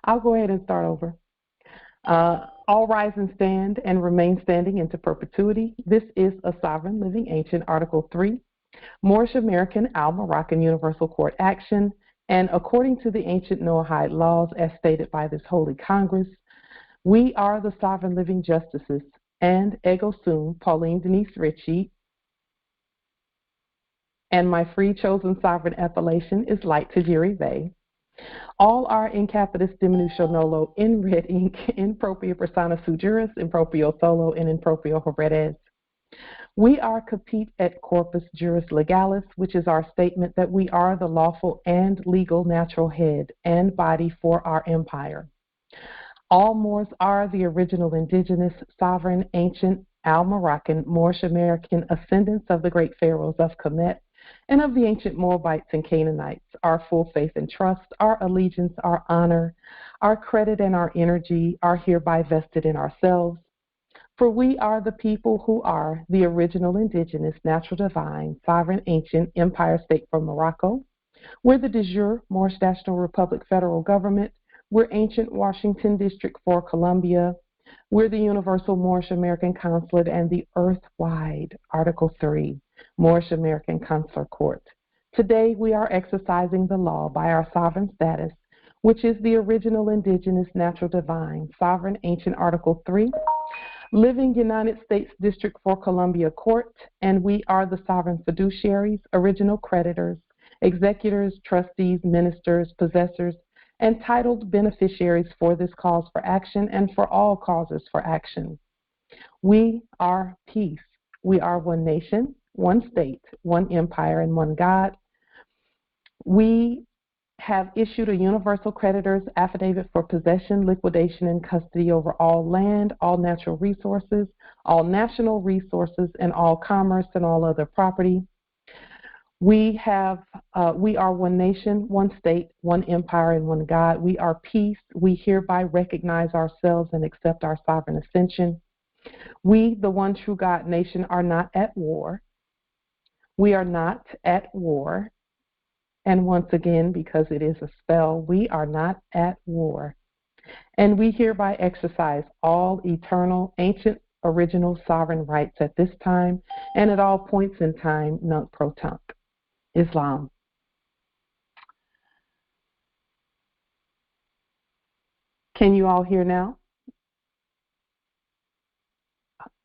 I'll go ahead and start over. All rise and stand and remain standing into perpetuity. This is a sovereign living ancient, Article 3, Moorish American Al-Moroccan Universal Court action, and according to the ancient Noahide laws as stated by this Holy Congress, we are the sovereign living justices, and ego sum, Pauline Denise Ritchie, and my free chosen sovereign appellation is Light Tajiri Bay. All are in capitis diminution nolo, in red ink, in propria persona sui juris, in proprio solo, and in proprio haberes. We are capite et corpus juris legalis, which is our statement that we are the lawful and legal natural head and body for our empire. All Moors are the original indigenous, sovereign, ancient, Al-Moroccan, Moorish American ascendants of the great pharaohs of Kemet and of the ancient Moabites and Canaanites. Our full faith and trust, our allegiance, our honor, our credit, and our energy are hereby vested in ourselves. For we are the people who are the original indigenous, natural divine, sovereign, ancient empire state from Morocco. We're the de jure Moorish National Republic federal government. We're ancient Washington District for Columbia. We're the Universal Moorish American Consulate and the Earth-wide Article 3 Moorish American Consular Court. Today we are exercising the law by our sovereign status, which is the original indigenous natural divine, sovereign ancient Article 3, living United States District for Columbia Court, and we are the sovereign fiduciaries, original creditors, executors, trustees, ministers, possessors, and titled beneficiaries for this cause for action and for all causes for action. We are peace. We are one nation, one state, one empire, and one God. We have issued a universal creditor's affidavit for possession, liquidation, and custody over all land, all natural resources, all national resources, and all commerce and all other property. We are one nation, one state, one empire, and one God. We are peace. We hereby recognize ourselves and accept our sovereign ascension. We, the one true God nation, are not at war. We are not at war. And once again, because it is a spell, we are not at war. And we hereby exercise all eternal, ancient, original sovereign rights at this time and at all points in time, nunc pro tunc. Islam. Can you all hear now?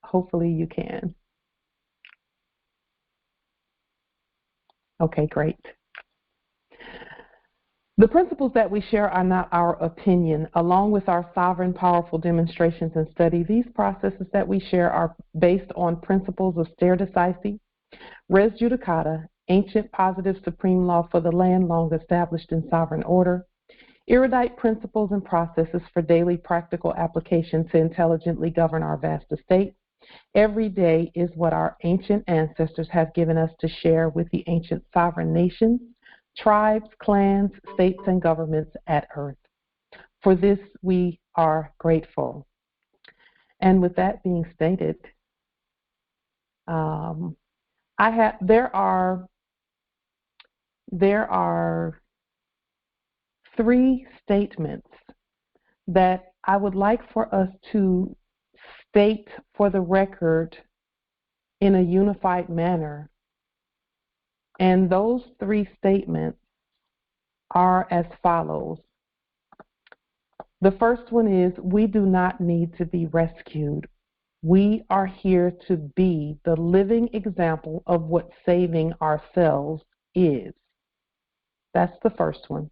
Hopefully you can. Okay, great. The principles that we share are not our opinion. Along with our sovereign, powerful demonstrations and study, these processes that we share are based on principles of stare decisis, res judicata, ancient positive supreme law for the land long established in sovereign order, erudite principles and processes for daily practical application to intelligently govern our vast estate. Every day is what our ancient ancestors have given us to share with the ancient sovereign nations, tribes, clans, states, and governments at earth. For this we are grateful. And with that being stated, there are three statements that I would like for us to state for the record in a unified manner. And those three statements are as follows. The first one is, we do not need to be rescued. We are here to be the living example of what saving ourselves is. That's the first one.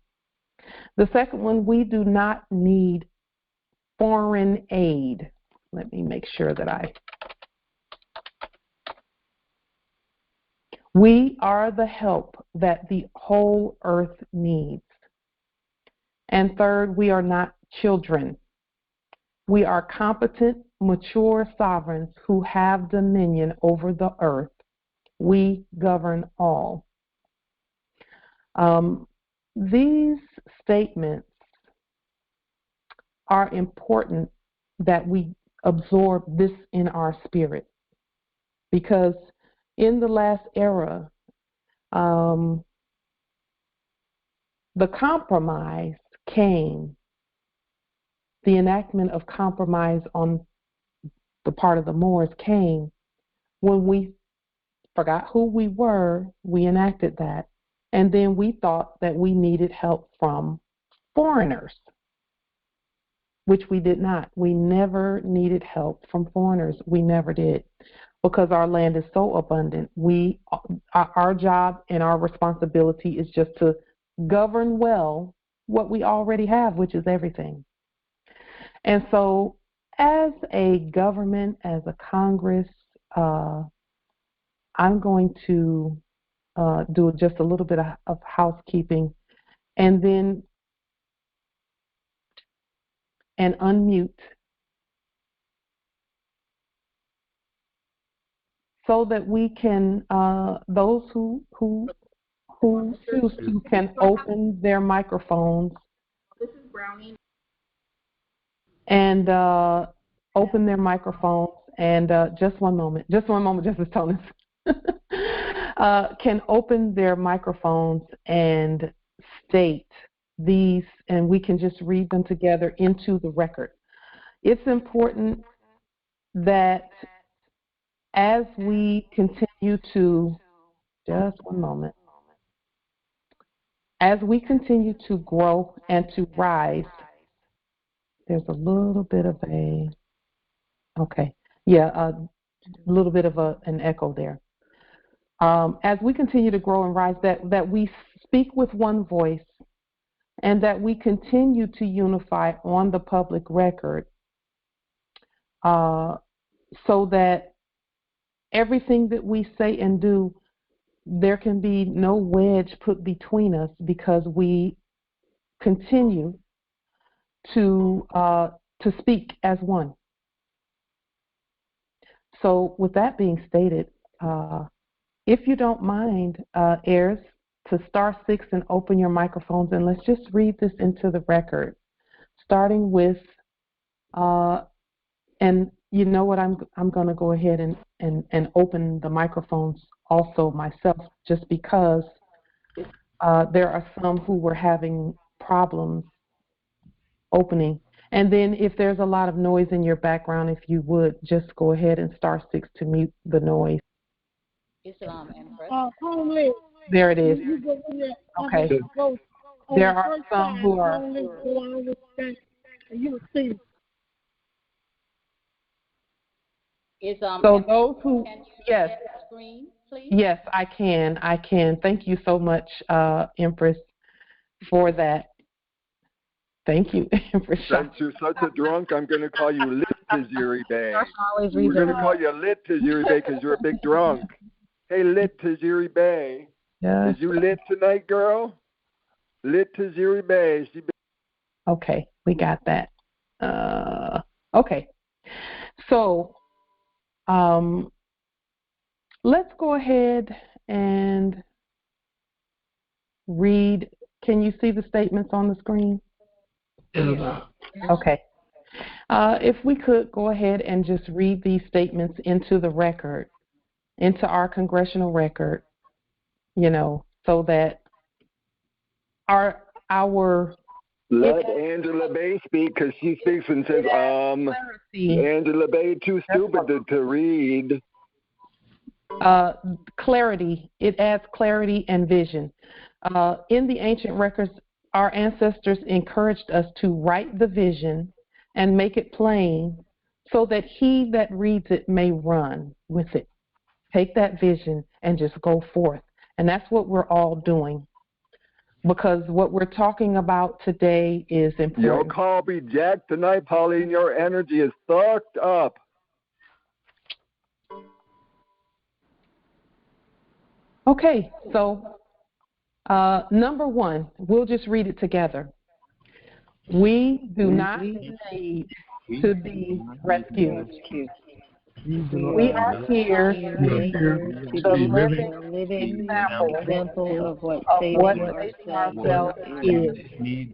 The second one, we do not need foreign aid. Let me make sure that we are the help that the whole earth needs. And third, we are not children. We are competent, mature sovereigns who have dominion over the earth. We govern all. These statements are important that we absorb this in our spirit, because in the last era, the compromise came the enactment of compromise on the part of the Moors came when we forgot who we were. We enacted that, and then we thought that we needed help from foreigners, which we did not. We never needed help from foreigners. We never did, because our land is so abundant. Our job and our responsibility is just to govern well what we already have, which is everything. And so, as a government, as a Congress, I'm going to do just a little bit of housekeeping, and then unmute so that we can, those who choose to can open their microphones. This is Brownie. And open their microphones. And just one moment, Justice Tonis. Can open their microphones and state these, and we can just read them together into the record. It's important that as we continue to, just one moment, as we continue to grow and to rise, there's a little bit of a, okay, yeah, a little bit of an echo there. As we continue to grow and rise, that we speak with one voice, and that we continue to unify on the public record, so that everything that we say and do, there can be no wedge put between us, because we continue to speak as one. So with that being stated, if you don't mind, heirs, to *6 and open your microphones, and let's just read this into the record, starting with, and you know what, I'm going to go ahead and open the microphones also myself, just because there are some who were having problems opening. And then if there's a lot of noise in your background, if you would just go ahead and *6 to mute the noise. There it is. Okay. There are some who are. So those who, yes, screen, please? Yes, I can. Thank you so much, Empress, for that. Thank you, Empress. Since you're such a drunk, I'm going to call you Lit Tajiri Bay. We're going to call you Lit Tajiri Bay because you're a big drunk. Hey, Lit Tajiri Bay. Yes. Is you lit tonight, girl? Lit Tajiri Bay. Okay, we got that. Okay. So, let's go ahead and read. Can you see the statements on the screen? Yeah. Okay. If we could go ahead and just read these statements into the record, into our congressional record, so that our let Angela Bay speak, because she speaks and says, Angela Bay too stupid to read. Clarity. It adds clarity and vision. In the ancient records, our ancestors encouraged us to write the vision and make it plain, so that he that reads it may run with it. Take that vision and just go forth. And that's what we're all doing, because what we're talking about today is important. Your call be jacked tonight, Pauline. Your energy is sucked up. Okay, so number one, we'll just read it together. We do not need to be rescued. We are here to the be living a living example of what of what saving saving ourselves ourselves is. is. We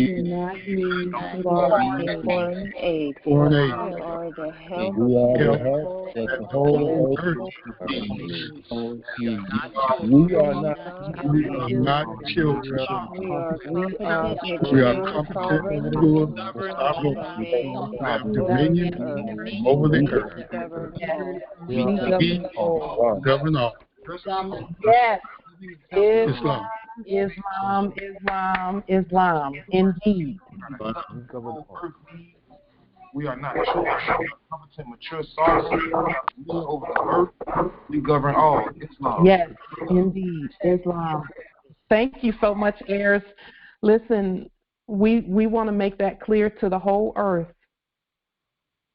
do not need foreign aid. We are the help that the whole earth needs. We are not children. We are competent, mature, sovereign beings who govern the earth. over the We earth. govern all. We govern all. Yes, Islam. Islam, indeed. We are not children. We are competent, mature, sovereign. We are over the earth. We govern all. Islam. Yes, indeed, Islam. Thank you so much, heirs. Listen, we want to make that clear to the whole earth.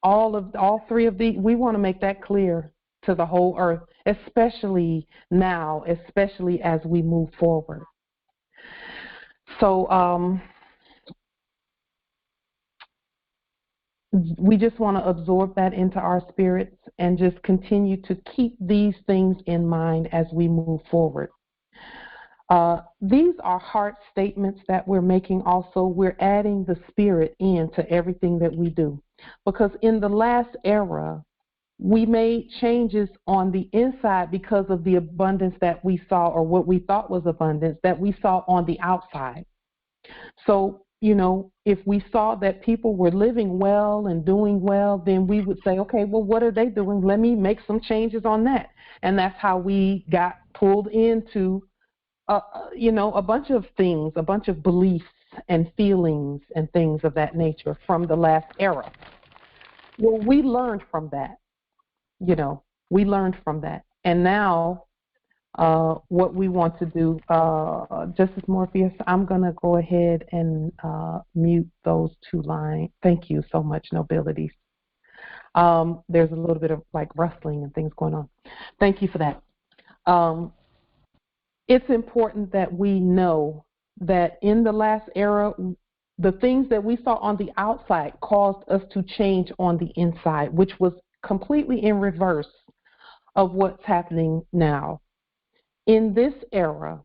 All three of these, we want to make that clear to the whole earth, especially now, especially as we move forward. So we just want to absorb that into our spirits and just continue to keep these things in mind as we move forward. These are heart statements that we're making also. We're adding the spirit into everything that we do. Because in the last era, we made changes on the inside because of the abundance that we saw, or what we thought was abundance that we saw on the outside. So, if we saw that people were living well and doing well, then we would say, okay, well, what are they doing? Let me make some changes on that. And that's how we got pulled into a bunch of things, a bunch of beliefs and feelings and things of that nature from the last era. Well, we learned from that. We learned from that. And now what we want to do, Justice Morpheus, I'm going to go ahead and mute those two lines. Thank you so much, nobilities. There's a little bit of rustling and things going on. Thank you for that. It's important that we know that in the last era, the things that we saw on the outside caused us to change on the inside, which was completely in reverse of what's happening now. In this era,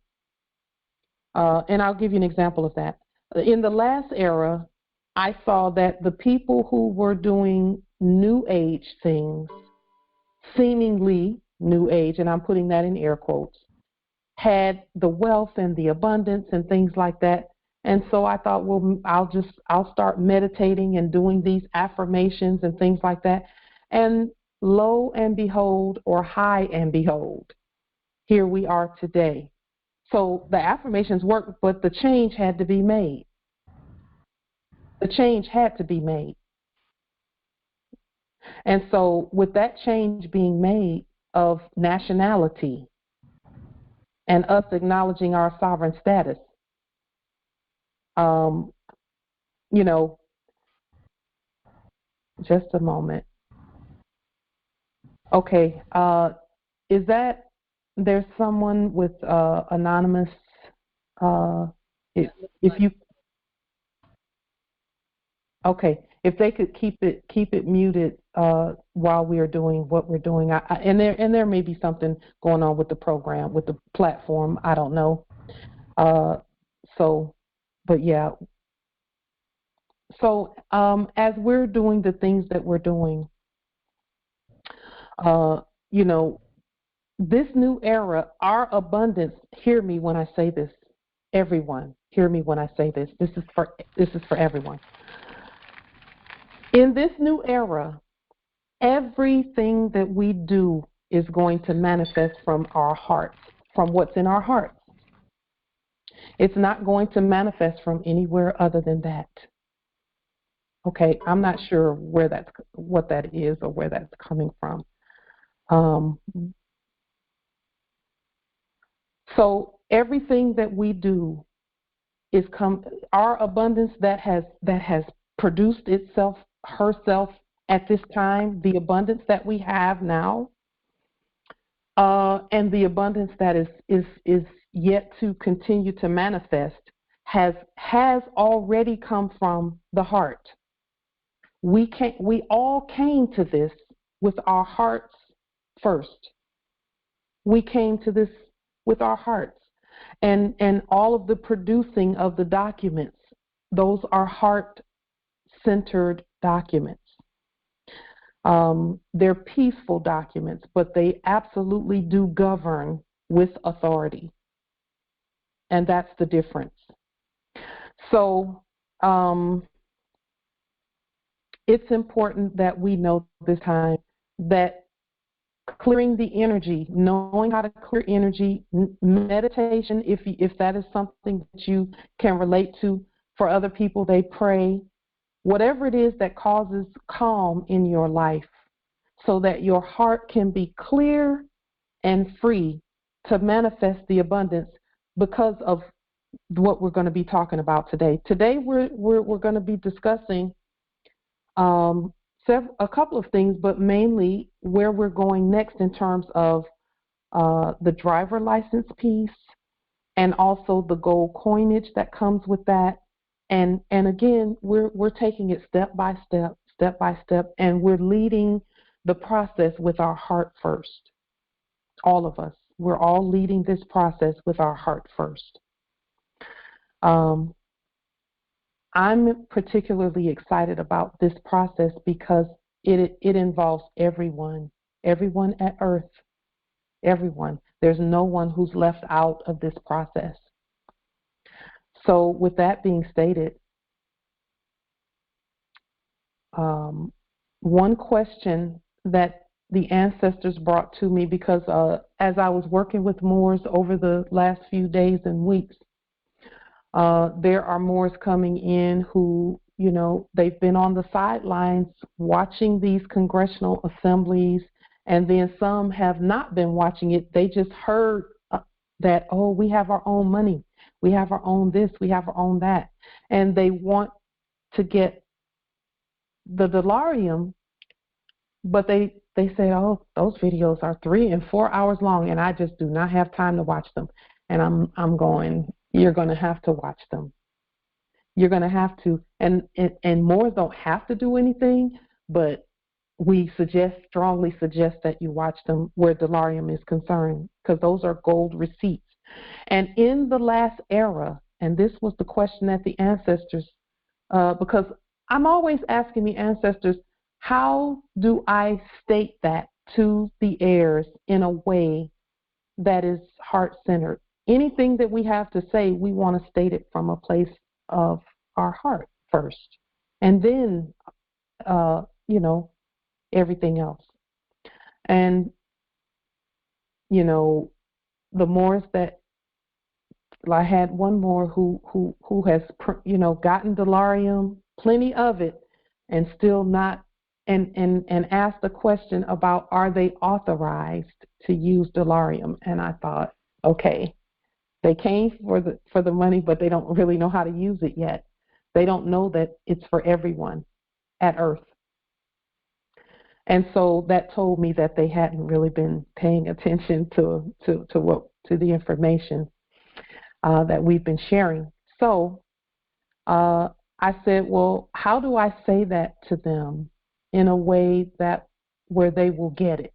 and I'll give you an example of that. In the last era, I saw that the people who were doing New Age things, seemingly New Age, and I'm putting that in air quotes, had the wealth and the abundance and things like that. And so I thought, well, I'll start meditating and doing these affirmations and things like that. And lo and behold, or high and behold, here we are today. So the affirmations worked, but the change had to be made. The change had to be made. And so with that change being made of nationality and us acknowledging our sovereign status, just a moment. Okay, is that, there's someone with anonymous, if you, okay, if they could keep it muted while we are doing what we're doing, and there may be something going on with the program, with the platform, I don't know. But yeah. So as we're doing the things that we're doing, this new era, our abundance, hear me when I say this, everyone, hear me when I say this. This is for everyone. In this new era, everything that we do is going to manifest from our hearts, from what's in our hearts. It's not going to manifest from anywhere other than that. Okay, I'm not sure what that is or where that's coming from. So everything that we do is our abundance that has produced herself at this time, the abundance that we have now, and the abundance that is yet to continue to manifest has already come from the heart. We all came to this with our hearts first. We came to this with our hearts. And all of the producing of the documents, those are heart-centered documents. They're peaceful documents, but they absolutely do govern with authority. And that's the difference. So it's important that we know this time that clearing the energy, knowing how to clear energy, meditation, if that is something that you can relate to. For other people, they pray. Whatever it is that causes calm in your life so that your heart can be clear and free to manifest the abundance because of what we're going to be talking about today. Today, we're going to be discussing a couple of things, but mainly where we're going next in terms of the driver license piece and also the gold coinage that comes with that. And again, we're taking it step by step, and we're leading the process with our heart first. All of us, we're all leading this process with our heart first. I'm particularly excited about this process because it involves everyone at Earth, everyone. There's no one who's left out of this process. So with that being stated, one question that the ancestors brought to me, because as I was working with Moors over the last few days and weeks, there are Moors coming in who, they've been on the sidelines watching these congressional assemblies, and then some have not been watching it. They just heard that, oh, we have our own money, we have our own this, we have our own that, and they want to get the delarium, but they say, oh, those videos are 3 and 4 hours long, and I just do not have time to watch them. And I'm going, you're going to have to watch them. You're going to have to, and Moors don't have to do anything, but we strongly suggest that you watch them where delarium is concerned, because those are gold receipts. And in the last era, and this was the question that the ancestors, because I'm always asking the ancestors, how do I state that to the heirs in a way that is heart-centered? Anything that we have to say, we want to state it from a place of our heart first, and then, everything else. And, the Moors that, I had one more who has, gotten delarium, plenty of it, and still not, and asked the question about, are they authorized to use delarium? And I thought, okay, they came for the money, but they don't really know how to use it yet. They don't know that it's for everyone at Earth. And so that told me that they hadn't really been paying attention to the information that we've been sharing. So I said, well, how do I say that to them in a way that where they will get it,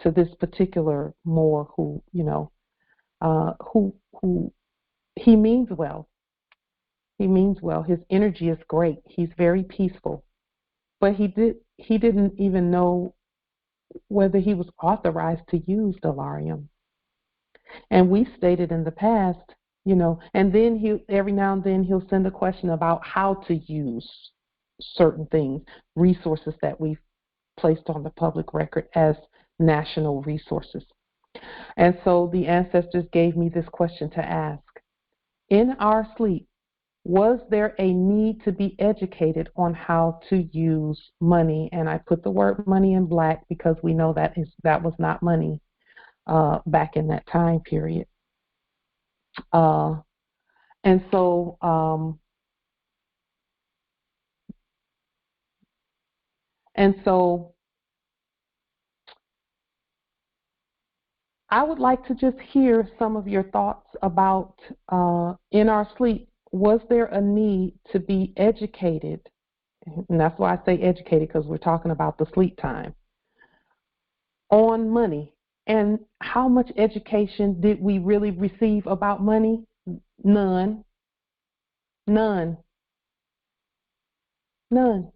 to this particular Moor who, who he means well. He means well. His energy is great. He's very peaceful. But he didn't even know whether he was authorized to use delarium. And we stated in the past, and then every now and then he'll send a question about how to use certain things, resources that we've placed on the public record as national resources. And so the ancestors gave me this question to ask. In our sleep, was there a need to be educated on how to use money? And I put the word money in black because we know that was not money back in that time period. And so I would like to just hear some of your thoughts about, in our sleep, was there a need to be educated and that's why I say educated, because we're talking about the sleep time, on money. And how much education did we really receive about money? None. None. None.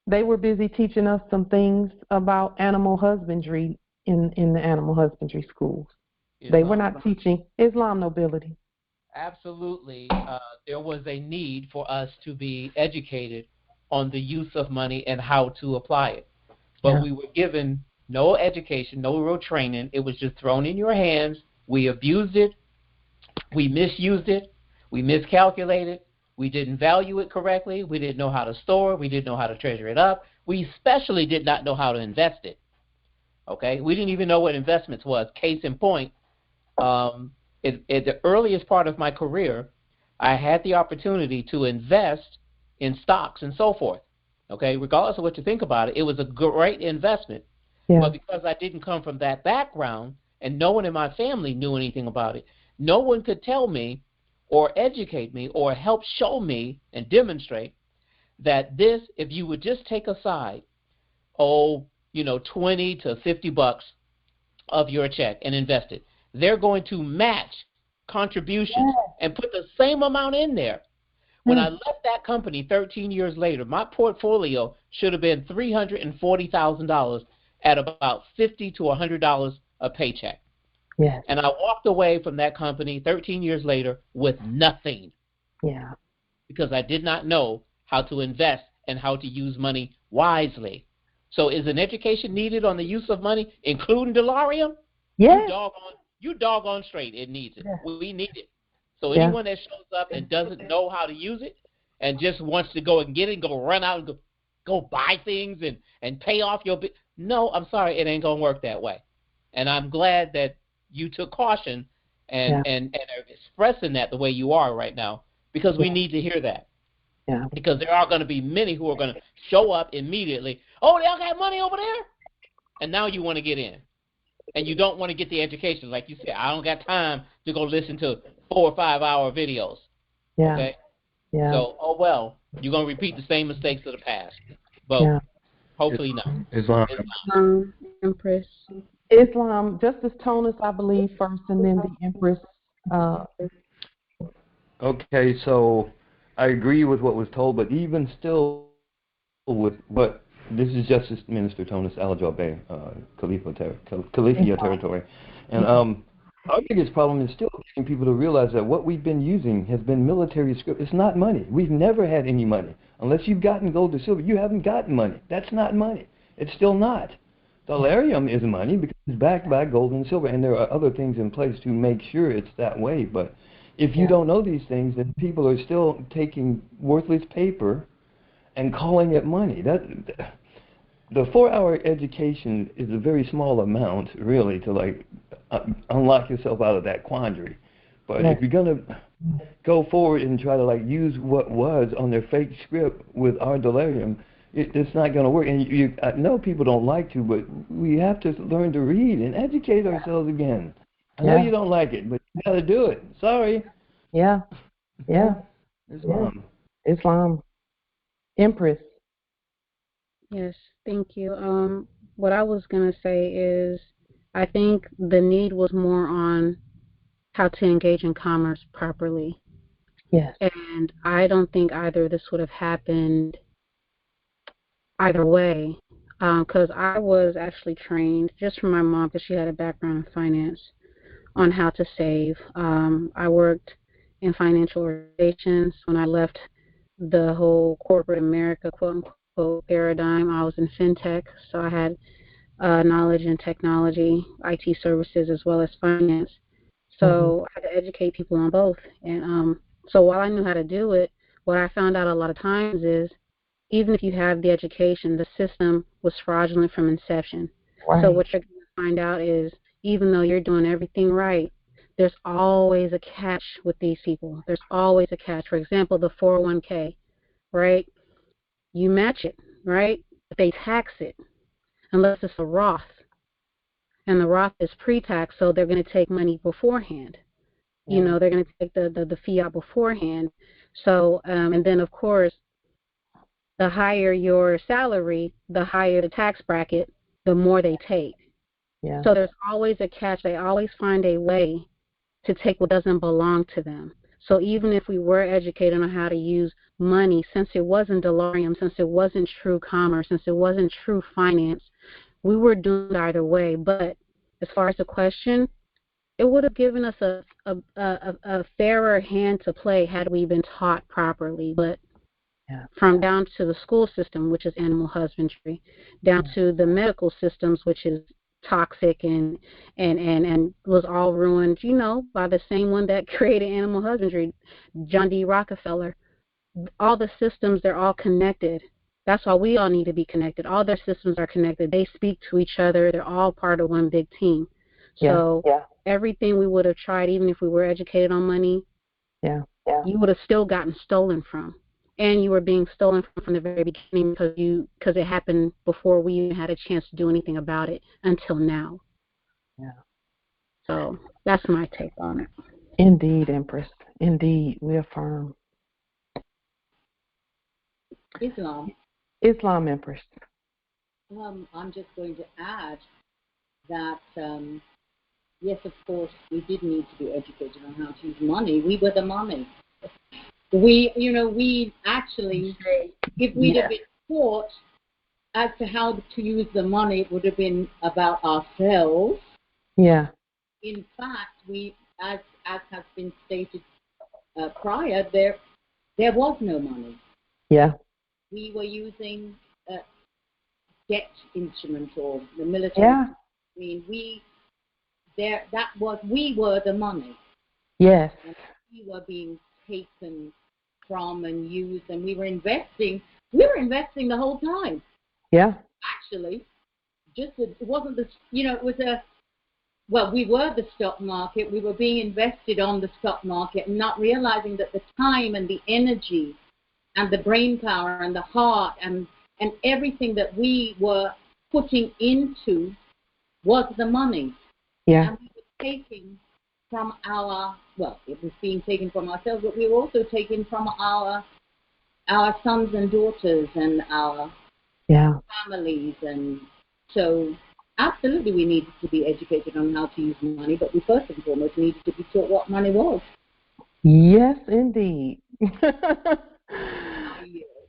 They were busy teaching us some things about animal husbandry in the animal husbandry schools. Islam. They were not teaching Islam nobility. Absolutely. There was a need for us to be educated on the use of money and how to apply it. But we were given no education, no real training. It was just thrown in your hands. We abused it. We misused it. We miscalculated. We didn't value it correctly. We didn't know how to store it. We didn't know how to treasure it up. We especially did not know how to invest it. Okay? We didn't even know what investments was. Case in point, at the earliest part of my career, I had the opportunity to invest in stocks and so forth. Okay? Regardless of what you think about it, it was a great investment. Yeah. But because I didn't come from that background and no one in my family knew anything about it, no one could tell me or educate me or help show me and demonstrate that this, if you would just take aside, 20 to $50 of your check and invest it, they're going to match contributions and put the same amount in there. When I left that company 13 years later, my portfolio should have been $340,000 at about $50 to $100 a paycheck. Yes. And I walked away from that company 13 years later with nothing. Yeah. Because I did not know how to invest and how to use money wisely. So is an education needed on the use of money, including delarium? Yes. You doggone straight it needs it. Yes. We need it. So anyone that shows up and doesn't know how to use it and just wants to go and get it and go run out and go buy things and pay off your no, I'm sorry, it ain't going to work that way. And I'm glad that you took caution and are expressing that the way you are right now, because we need to hear that. Yeah. Because there are going to be many who are going to show up immediately. Oh, they all got money over there? And now you want to get in. And you don't want to get the education. Like you said, I don't got time to go listen to 4 or 5 hour videos. Yeah. Okay? Yeah. So, oh well, you're going to repeat the same mistakes of the past. But hopefully not. Islam. Empress. Islam, Justice Tonus, I believe, first, and then the Empress. Okay, so I agree with what was told, but even still with what, this is Justice Minister Tonus Al-Jawbeh, Califia territory. And our biggest problem is still getting people to realize that what we've been using has been military script. It's not money. We've never had any money. Unless you've gotten gold or silver, you haven't gotten money. That's not money. It's still not. Delarium is money because it's backed by gold and silver, and there are other things in place to make sure it's that way. But if you don't know these things, then people are still taking worthless paper and calling it money. The 4-hour education is a very small amount, really, to unlock yourself out of that quandary. But if you're going to go forward and try to use what was on their fake script with our delarium, it's not going to work. And I know people don't like to, but we have to learn to read and educate ourselves again. I know you don't like it, but you got to do it. Sorry. Yeah. Yeah. Islam. Islam. Empress. Yes, thank you. What I was going to say is I think the need was more on how to engage in commerce properly. Yes. And I don't think either of this would have happened either way, because I was actually trained just from my mom, because she had a background in finance, on how to save. I worked in financial organizations. When I left the whole corporate America, quote-unquote, paradigm, I was in fintech, so I had knowledge in technology, IT services, as well as finance. So I had to educate people on both. And so while I knew how to do it, what I found out a lot of times is even if you have the education, the system was fraudulent from inception. Right. So what you're going to find out is even though you're doing everything right, there's always a catch with these people. There's always a catch. For example, the 401k, right? You match it, right? But they tax it unless it's a Roth. And the Roth is pre-tax, so they're going to take money beforehand. Yeah. They're going to take the fee out beforehand. So, and then, of course, the higher your salary, the higher the tax bracket, the more they take. Yeah. So there's always a catch. They always find a way to take what doesn't belong to them. So even if we were educated on how to use money, since it wasn't delarium, since it wasn't true commerce, since it wasn't true finance, we were doomed either way. But as far as the question, it would have given us a fairer hand to play had we been taught properly. But from down to the school system, which is animal husbandry, down to the medical systems, which is toxic and was all ruined, by the same one that created animal husbandry, John D. Rockefeller. All the systems, they're all connected. That's why we all need to be connected. All their systems are connected. They speak to each other. They're all part of one big team. So everything we would have tried, even if we were educated on money, you would have still gotten stolen from. And you were being stolen from the very beginning because it happened before we even had a chance to do anything about it until now. Yeah. So that's my take on it. Indeed, Empress. Indeed, we affirm. Islam, Empress. I'm just going to add that, yes, of course, we did need to be educated on how to use money. We were the money. We actually, if we'd have been taught as to how to use the money, it would have been about ourselves. Yeah. In fact, we, as has been stated prior, there was no money. Yeah. We were using debt instruments or the military. Yeah. I mean, we were the money. Yes. And we were being taken from and used, and we were investing the whole time. Yeah. Actually, it wasn't it was we were the stock market. We were being invested on the stock market and not realizing that the time and the energy and the brain power and the heart and everything that we were putting into was the money. Yeah. And we were taking from it was being taken from ourselves, but we were also taken from our sons and daughters and our families. And so absolutely we needed to be educated on how to use money, but we first and foremost needed to be taught what money was. Yes, indeed.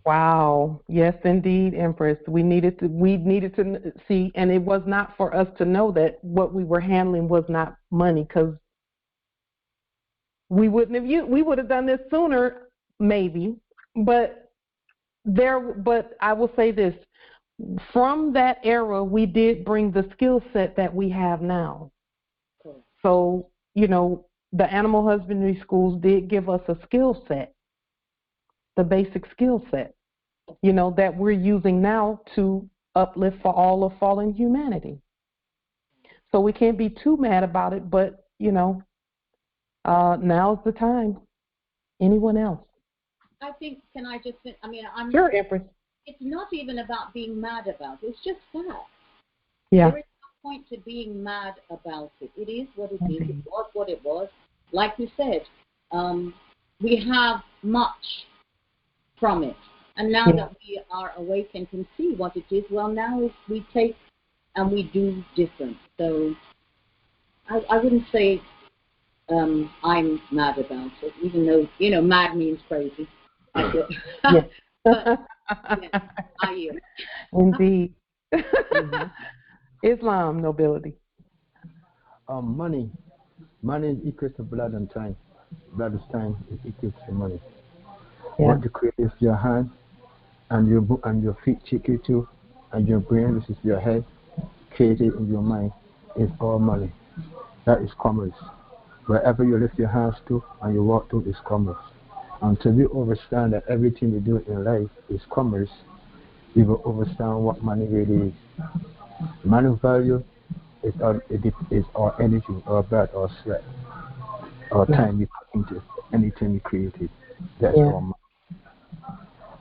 Wow. Yes, indeed, Empress. We needed to see, and it was not for us to know that what we were handling was not money, because we would have done this sooner, maybe. But I will say this: from that era, we did bring the skill set that we have now. Cool. So the animal husbandry schools did give us a skill set, the basic skill set, that we're using now to uplift for all of fallen humanity. So we can't be too mad about it, but, now's the time. Anyone else? I think, can I just, I'm sure, Empress. It's not even about being mad about it. It's just fact. Yeah. There is no point to being mad about it. It is what it is. It was what it was. Like you said, we have much from it. And now that we are awake and can see what it is, well, now we take and we do different. So I wouldn't say I'm mad about it, even though, mad means crazy. Yes. But, yes, I am. Indeed. Islam, nobility. Money is equal to blood and time. Blood is time is equal to money. Yeah. What you create is your hand, and your feet take you to, and your brain, which is your head, created in your mind, is all money. That is commerce. Wherever you lift your hands to and you walk to is commerce. Until we understand that everything we do in life is commerce, we will understand what money really is. Money value is our energy, our blood, our sweat, our time we put into anything we created. That's our money.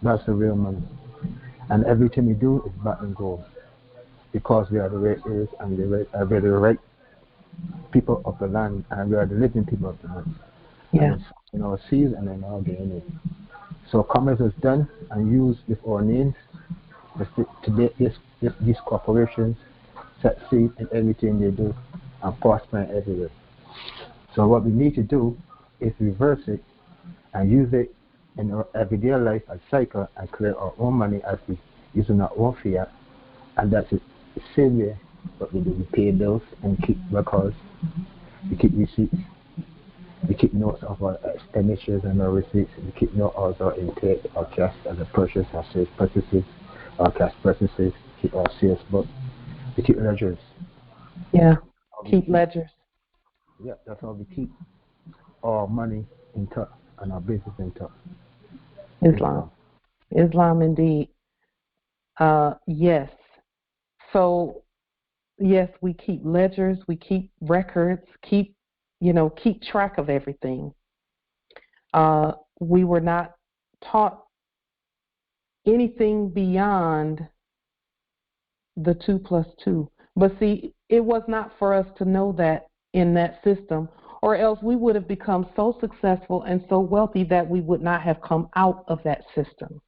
That's the real money. And everything we do is back and gold. Because we are the right earth and we are the right people of the land, and we are the living people of the land. Yeah. And in our seas and in our DNA. So commerce is done and used with our names to make these corporations succeed in everything they do and prosper everywhere. So what we need to do is reverse it and use it in our everyday life as cycle and create our own money as we using our own fiat, and that's it. The same way what we do. We pay bills and keep records, we keep receipts, we keep notes of our expenditures and our receipts, we keep notes of our intake, our cash as a purchase, our sales purchases, our cash purchases, keep our sales book, we keep ledgers. Yeah, keep ledgers. Yeah, that's how we keep our money intact and our business intact. Islam indeed. Yes. So, yes, we keep ledgers, we keep records, keep track of everything. We were not taught anything beyond the 2 plus 2. But see, it was not for us to know that in that system, or else we would have become so successful and so wealthy that we would not have come out of that system.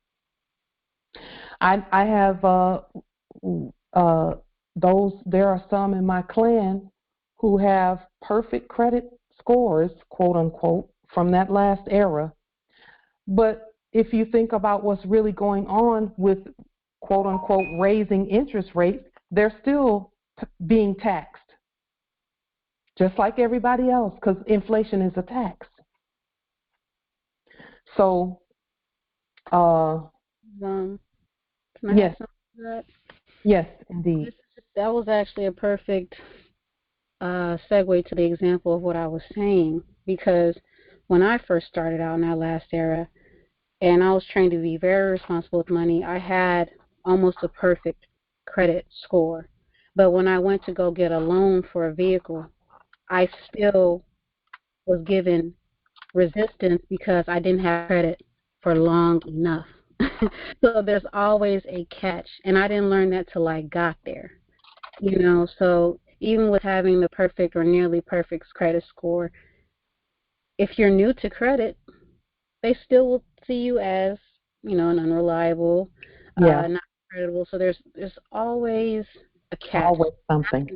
I have there are some in my clan who have perfect credit scores, quote unquote, from that last era. But if you think about what's really going on with, quote unquote, raising interest rates, they're still being taxed, just like everybody else, because inflation is a tax. So, Can I yes, have something to that? Yes, indeed. That was actually a perfect segue to the example of what I was saying, because when I first started out in that last era, and I was trained to be very responsible with money, I had almost a perfect credit score. But when I went to go get a loan for a vehicle, I still was given resistance because I didn't have credit for long enough. So there's always a catch, and I didn't learn that till I got there. So even with having the perfect or nearly perfect credit score, if you're new to credit, they still will see you as, an unreliable, not credible. So there's always a catch. Always something.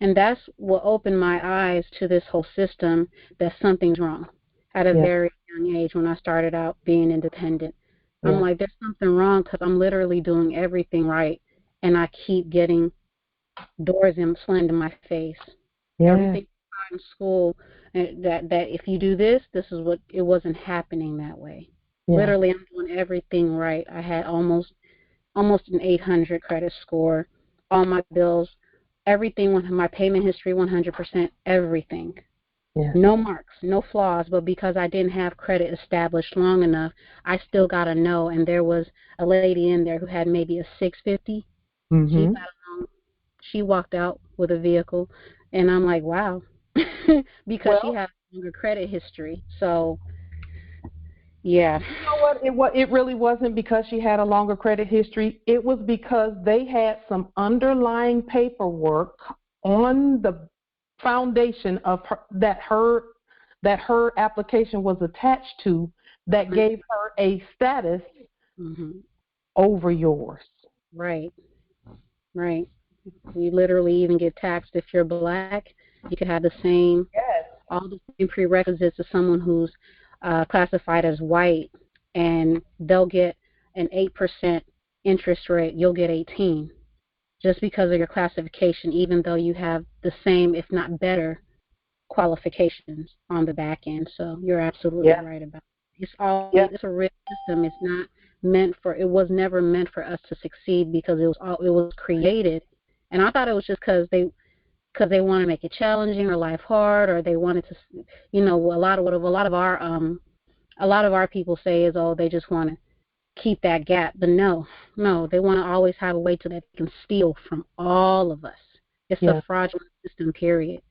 And that's what opened my eyes to this whole system, that something's wrong at a very young age when I started out being independent. I'm like, there's something wrong because I'm literally doing everything right, and I keep getting doors slammed in my face. Everything in school, that if you do this is what, it wasn't happening that way. Literally, I'm doing everything right. I had almost an 800 credit score, all my bills, everything with my payment history, 100%, everything. No marks, no flaws, but because I didn't have credit established long enough, I still got a no. And there was a lady in there who had maybe a 650. She got along. She walked out with a vehicle, and I'm like, wow, because she had a longer credit history. So, yeah. You know what? It really wasn't because she had a longer credit history. It was because they had some underlying paperwork on the foundation of that her application was attached to, that gave her a status over yours. Right. You literally even get taxed if you're black. You could have the same, all the same prerequisites as someone who's classified as white, and they'll get an 8% interest rate. You'll get 18, just because of your classification, even though you have the same, if not better, qualifications on the back end. So you're absolutely right about it. It's a real system. It's not meant for. It was never meant for us to succeed, because it was created, and I thought it was just because they want to make it challenging or life hard, or they wanted to, a lot of our people say is, oh, they just want to keep that gap. But no, they want to always have a way to that they can steal from all of us. It's a fraudulent system, period.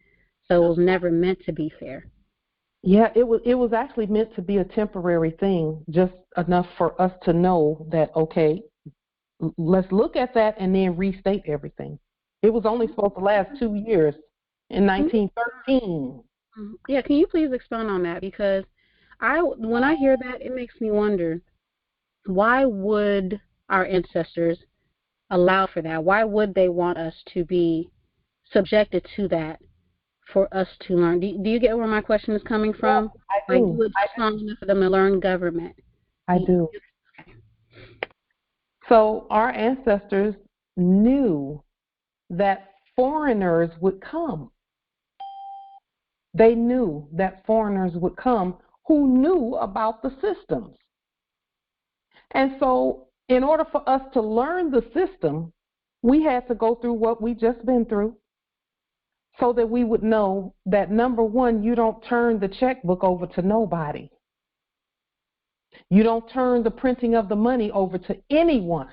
So it was never meant to be fair. Yeah, it was actually meant to be a temporary thing, just enough for us to know that, okay, let's look at that and then restate everything. It was only supposed to last 2 years in 1913. Yeah, can you please expound on that? Because when I hear that, it makes me wonder, why would our ancestors allow for that? Why would they want us to be subjected to that for us to learn? Do you get where my question is coming from? I Like, do. it's strong enough for them to learn government. I do. So our ancestors knew that foreigners would come. They knew that foreigners would come who knew about the systems. And so in order for us to learn the system, we had to go through what we just been through so that we would know that, number one, you don't turn the checkbook over to nobody. You don't turn the printing of the money over to anyone.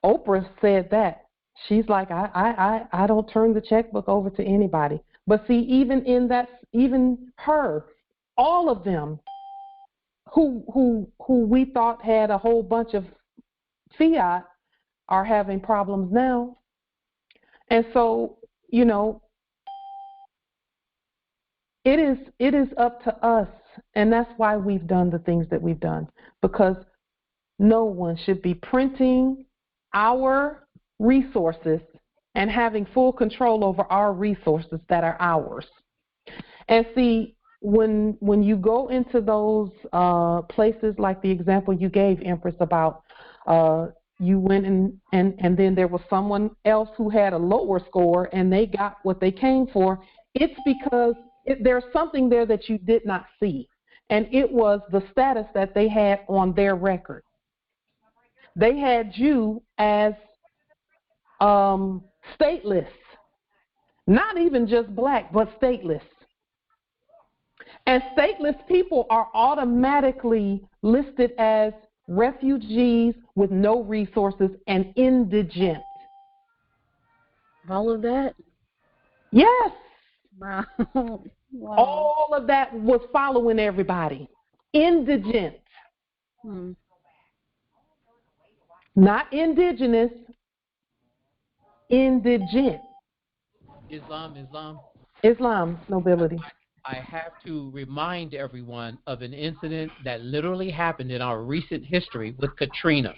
Oprah said that. She's like, I don't turn the checkbook over to anybody. But see, even her, all of them who we thought had a whole bunch of fiat are having problems now. And so, you know, it is up to us, and that's why we've done the things that we've done, because no one should be printing our resources and having full control over our resources that are ours. And see, when you go into those places like the example you gave, Empress, about you went and then there was someone else who had a lower score and they got what they came for, it's because there's something there that you did not see. And it was the status that they had on their record. They had you as stateless, not even just black, but stateless. And stateless people are automatically listed as refugees with no resources and indigent. All of that? Yes. Wow. Wow. All of that was following everybody. Indigent. Not indigenous, indigent. Islam, nobility. I have to remind everyone of an incident that literally happened in our recent history with Katrina.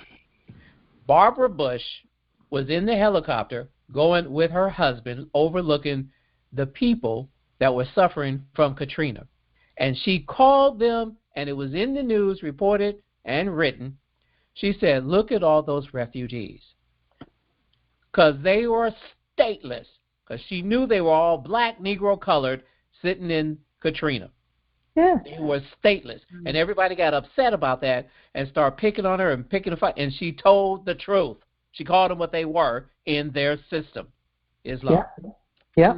Barbara Bush was in the helicopter going with her husband overlooking the people that were suffering from Katrina. And she called them, and it was in the news, reported and written. She said, look at all those refugees. Because they were stateless. Because she knew they were all black, Negro colored, sitting in Katrina. Yeah. They were stateless. And everybody got upset about that and started picking on her and picking a fight. And she told the truth. She called them what they were in their system, Islam. Yep.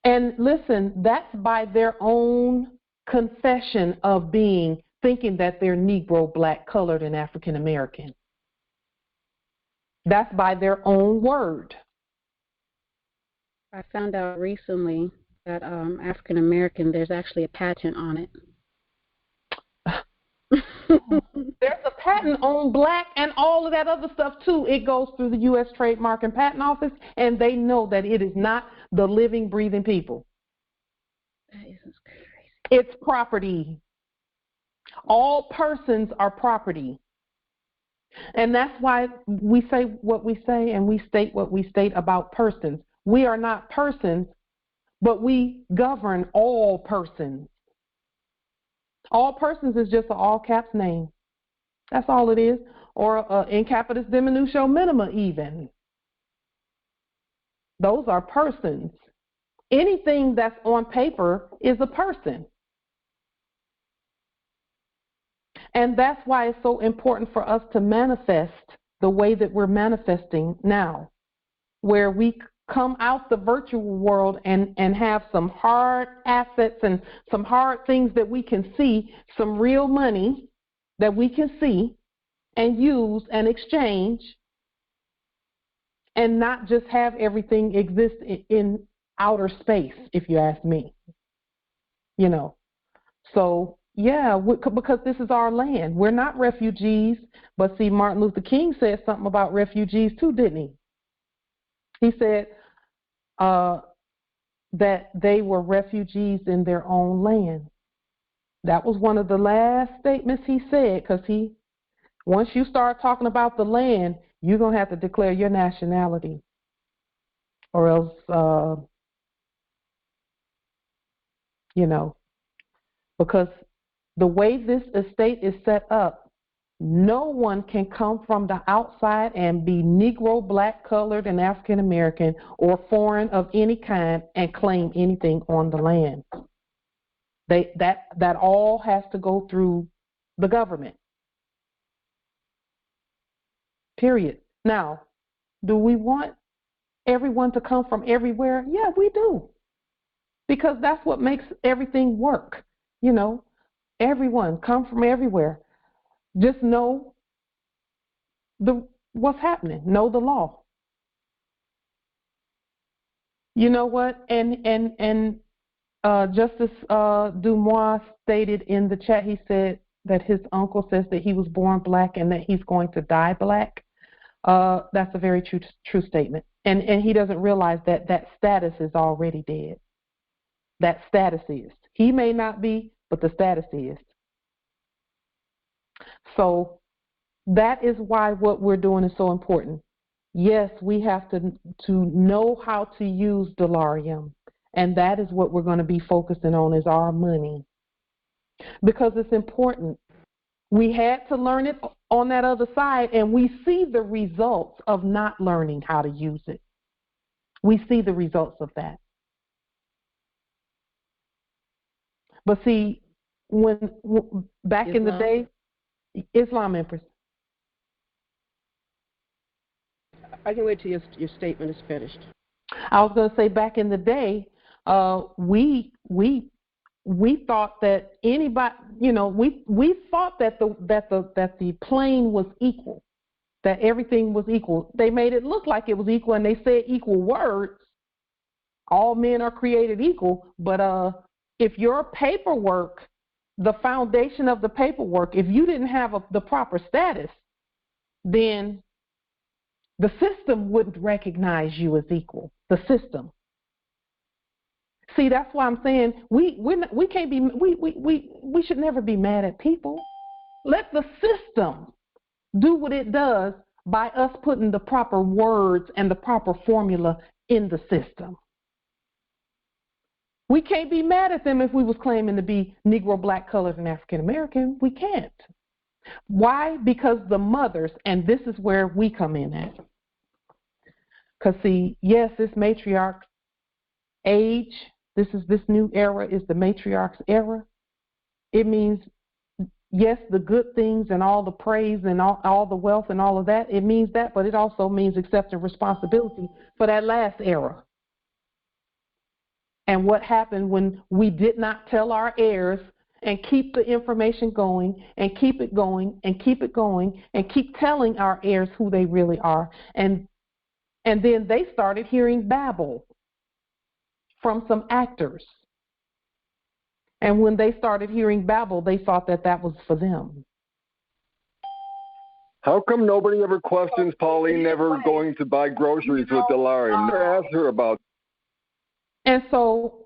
And listen, that's by their own confession of thinking that they're Negro, black, colored, and African American. That's by their own word. I found out recently that African American, there's actually a patent on it. There's a patent on black and all of that other stuff too. It goes through the U.S. Trademark and Patent Office, and they know that it is not the living, breathing people. That is crazy. It's property. All persons are property. And that's why we say what we say and we state what we state about persons. We are not persons, but we govern all persons. All persons is just an all caps name. That's all it is. Or in capitis diminutio minima even. Those are persons. Anything that's on paper is a person. And that's why it's so important for us to manifest the way that we're manifesting now, where we come out the virtual world and have some hard assets and some hard things that we can see, some real money that we can see and use and exchange, and not just have everything exist in outer space, if you ask me. You know, so yeah, because this is our land. We're not refugees, but see, Martin Luther King said something about refugees too, didn't he? He said that they were refugees in their own land. That was one of the last statements he said, because he Once you start talking about the land, you're going to have to declare your nationality, or else, because the way this estate is set up, no one can come from the outside and be Negro, black, colored, and African American or foreign of any kind and claim anything on the land. That all has to go through the government. Period. Now, do we want everyone to come from everywhere? Yeah, we do. Because that's what makes everything work. Everyone come from everywhere. Just know what's happening. Know the law. You know what? And Justice Dumois stated in the chat, he said that his uncle says that he was born black and that he's going to die black. That's a very true statement. And he doesn't realize that status is already dead. That status is. He may not be, but the status is. So that is why what we're doing is so important. Yes, we have to know how to use delarium, and that is what we're going to be focusing on, is our money, because it's important. We had to learn it on that other side, and we see the results of not learning how to use it. We see the results of that. But see, when back in the day, Islam, Empress. I can wait till your statement is finished. I was going to say, back in the day, we thought that anybody, we thought that the plane was equal, that everything was equal. They made it look like it was equal, and they said equal words. All men are created equal, but if your paperwork, the foundation of the paperwork, if you didn't have the proper status, then the system wouldn't recognize you as equal. The system. See, that's why I'm saying we can't be we should never be mad at people. Let the system do what it does by us putting the proper words and the proper formula in the system. We can't be mad at them if we was claiming to be Negro, black, colored, and African American. We can't. Why? Because the mothers, and this is where we come in at. Because see, yes, this matriarch age, this new era is the matriarch's era. It means, yes, the good things and all the praise and all the wealth and all of that, it means that, but it also means accepting responsibility for that last era. And what happened when we did not tell our heirs and keep the information going and keep it going and keep it going and keep telling our heirs who they really are. And then they started hearing babble from some actors. And when they started hearing babble, they thought that was for them. How come nobody ever questions Pauline never going to buy groceries with delarium? Never asked her about. And so,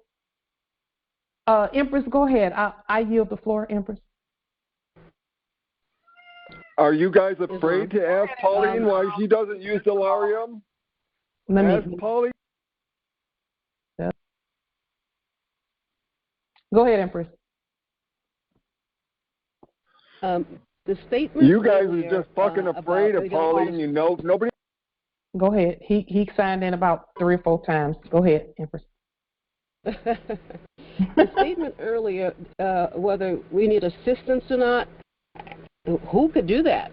Empress, go ahead. I yield the floor, Empress. Are you guys afraid to ask Pauline why she doesn't use delarium? Ask Pauline. Yeah. Go ahead, Empress. The statement. You guys are just fucking afraid of Pauline. Nobody. Go ahead. He signed in about 3 or 4 times. Go ahead, Empress. The statement earlier, whether we need assistance or not, who could do that?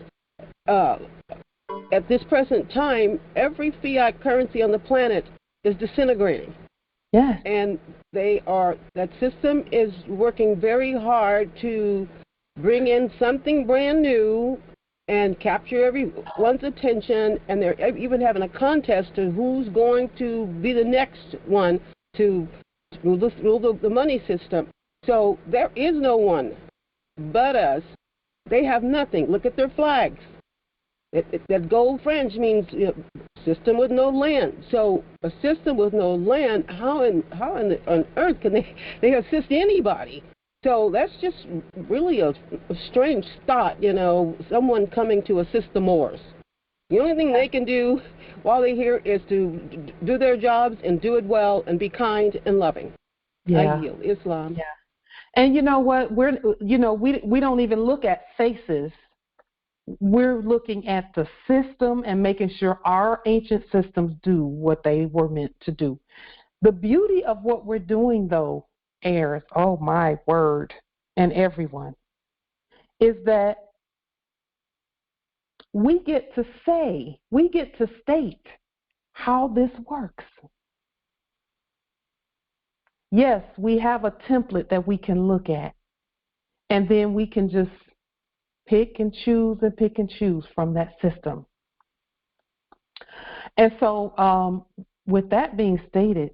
At this present time, every fiat currency on the planet is disintegrating. Yes. And that system is working very hard to bring in something brand new and capture everyone's attention, and they're even having a contest to who's going to be the next one to rule the money system. So there is no one but us. They have nothing. Look at their flags. That gold fringe means system with no land. So a system with no land, how on earth can they assist anybody? So that's just really a strange thought, you know, someone coming to assist the Moors. The only thing they can do while they're here is to do their jobs and do it well and be kind and loving. Yeah. I yield. Islam. Yeah. And you know what? We don't even look at faces. We're looking at the system and making sure our ancient systems do what they were meant to do. The beauty of what we're doing, though, heirs, oh my word, and everyone, is that we get to state how this works. Yes, we have a template that we can look at, and then we can just pick and choose from that system. And so with that being stated,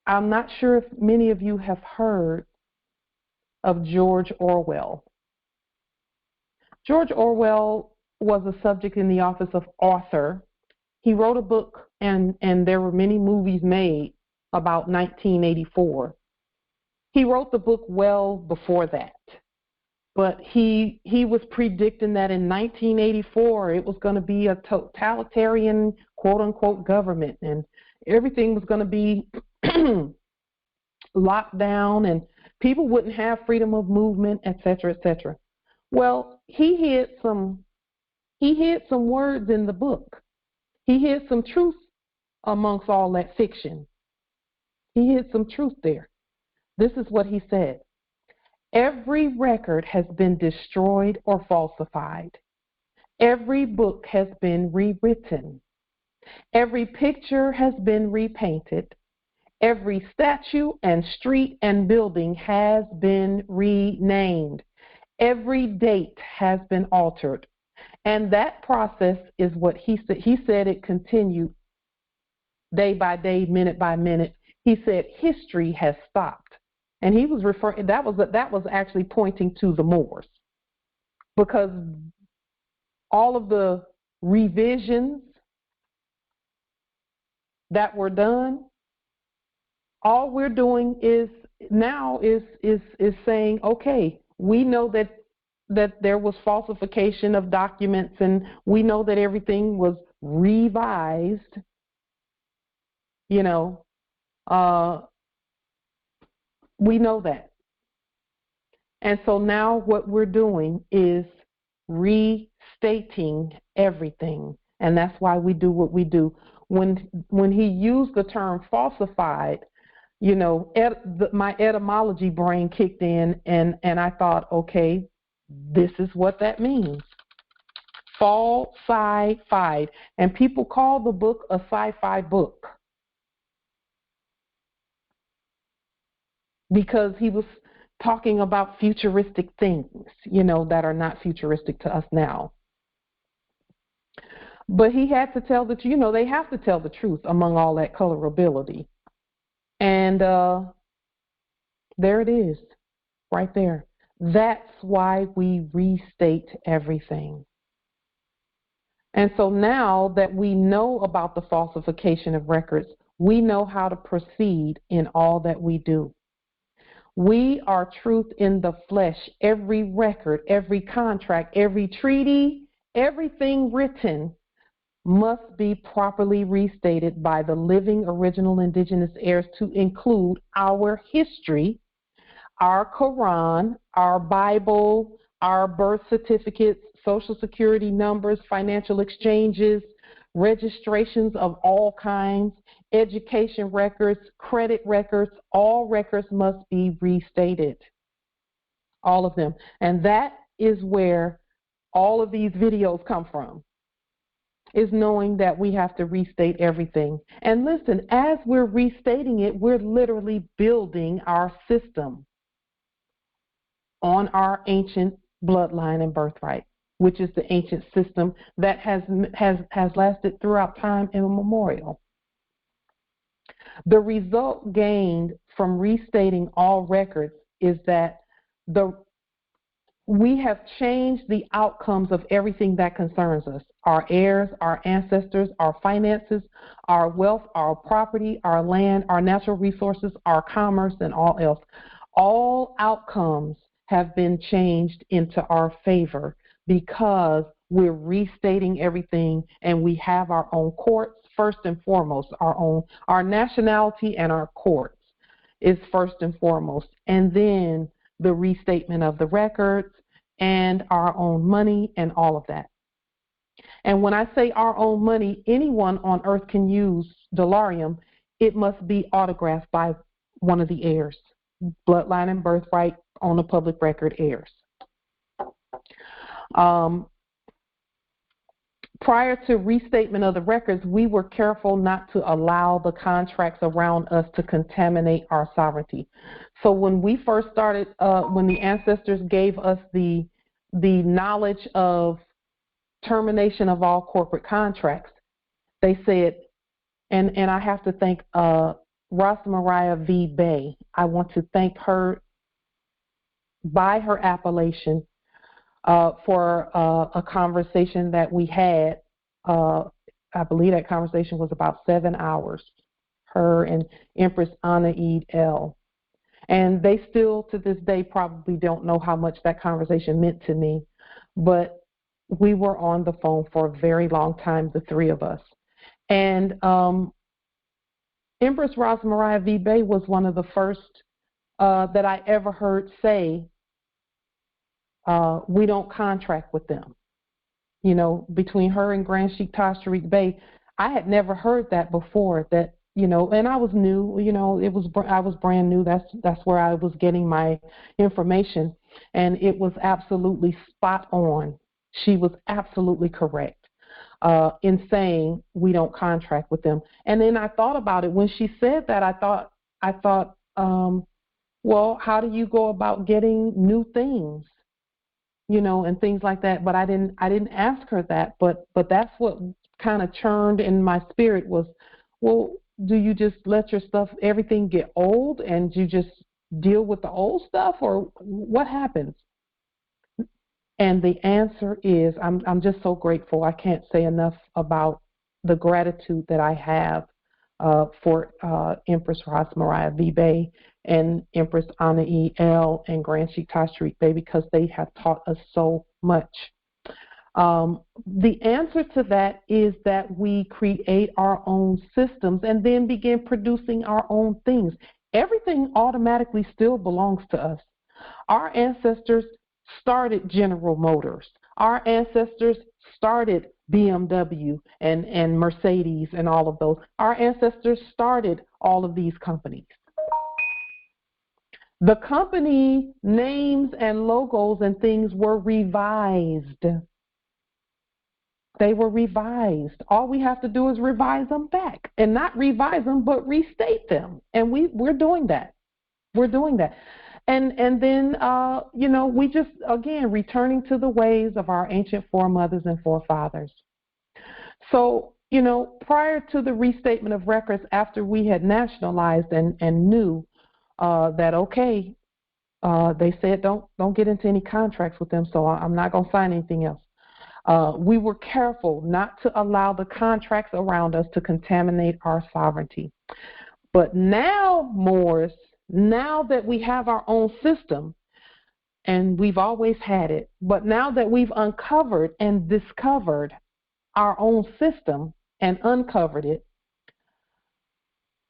I'm not sure if many of you have heard of George Orwell. George Orwell was a subject in the office of author. He wrote a book, and there were many movies made about 1984. He wrote the book well before that. But he was predicting that in 1984 it was going to be a totalitarian, quote-unquote, government, and everything was going to be locked down, and people wouldn't have freedom of movement, et cetera, et cetera. Well, he hid some words in the book. He hid some truth amongst all that fiction. He hid some truth there. This is what he said. Every record has been destroyed or falsified. Every book has been rewritten. Every picture has been repainted. Every statue and street and building has been renamed. Every date has been altered. And that process is what he said. He said it continued day by day, minute by minute. He said history has stopped. And he was referring, that was actually pointing to the Moors, because all of the revisions that were done, all we're doing is saying, okay, we know that there was falsification of documents, and we know that everything was revised, we know that. And so now what we're doing is restating everything. And that's why we do what we do. When he used the term falsified, my etymology brain kicked in, and I thought, okay, this is what that means. Falsified. And people call the book a sci-fi book because he was talking about futuristic things, that are not futuristic to us now. But he had to tell the truth. They have to tell the truth among all that colorability. And there it is, right there. That's why we restate everything. And so now that we know about the falsification of records, we know how to proceed in all that we do. We are truth in the flesh. Every record, every contract, every treaty, everything written must be properly restated by the living original indigenous heirs to include our history, our Quran, our Bible, our birth certificates, social security numbers, financial exchanges, registrations of all kinds, education records, credit records. All records must be restated, all of them. And that is where all of these videos come from, is knowing that we have to restate everything. And listen, as we're restating it, we're literally building our system on our ancient bloodline and birthright, which is the ancient system that has lasted throughout time immemorial. The result gained from restating all records is that the we have changed the outcomes of everything that concerns us. Our heirs, our ancestors, our finances, our wealth, our property, our land, our natural resources, our commerce, and all else. All outcomes have been changed into our favor because we're restating everything, and we have our own courts, first and foremost, our nationality and our courts is first and foremost, and then the restatement of the records and our own money and all of that. And when I say our own money, anyone on earth can use delarium. It must be autographed by one of the heirs, bloodline and birthright on the public record heirs. Prior to restatement of the records, we were careful not to allow the contracts around us to contaminate our sovereignty. So when we first started, when the ancestors gave us the knowledge of termination of all corporate contracts, they said, and I have to thank Rosa Maria V. Bay. I want to thank her by her appellation for a conversation that we had. I believe that conversation was about 7 hours, her and Empress Anna Eid L. And they still, to this day, probably don't know how much that conversation meant to me. But we were on the phone for a very long time, the three of us. And Empress Rosa Maria V. Bay was one of the first that I ever heard say, we don't contract with them. You know, between her and Grand Sheik Tajiri Bay, I had never heard that before. That, you know, and I was new. You know, I was brand new. That's where I was getting my information, and it was absolutely spot on. She was absolutely correct in saying we don't contract with them. And then I thought about it when she said that. I thought, well, how do you go about getting new things? You know, and things like that. But I didn't ask her that. But that's what kind of churned in my spirit was, well, do you just let your stuff, everything get old, and you just deal with the old stuff, or what happens? And the answer is, I'm just so grateful. I can't say enough about the gratitude that I have for Empress Rosa Maria V. Bay and Empress Anna E. L. and Grand Sheik Tajiri Bay, because they have taught us so much. The answer to that is that we create our own systems and then begin producing our own things. Everything automatically still belongs to us. Our ancestors started General Motors. Our ancestors started BMW and Mercedes and all of those. Our ancestors started all of these companies. The company names and logos and things were revised. They were revised. All we have to do is revise them back, and not revise them, but restate them. And we're doing that. We're doing that. And then, you know, we just, again, returning to the ways of our ancient foremothers and forefathers. So, you know, prior to the restatement of records, after we had nationalized and knew that, okay, they said don't get into any contracts with them, so I'm not going to sign anything else. We were careful not to allow the contracts around us to contaminate our sovereignty. But now, Morris, now that we have our own system, and we've always had it, but now that we've uncovered and discovered our own system and uncovered it,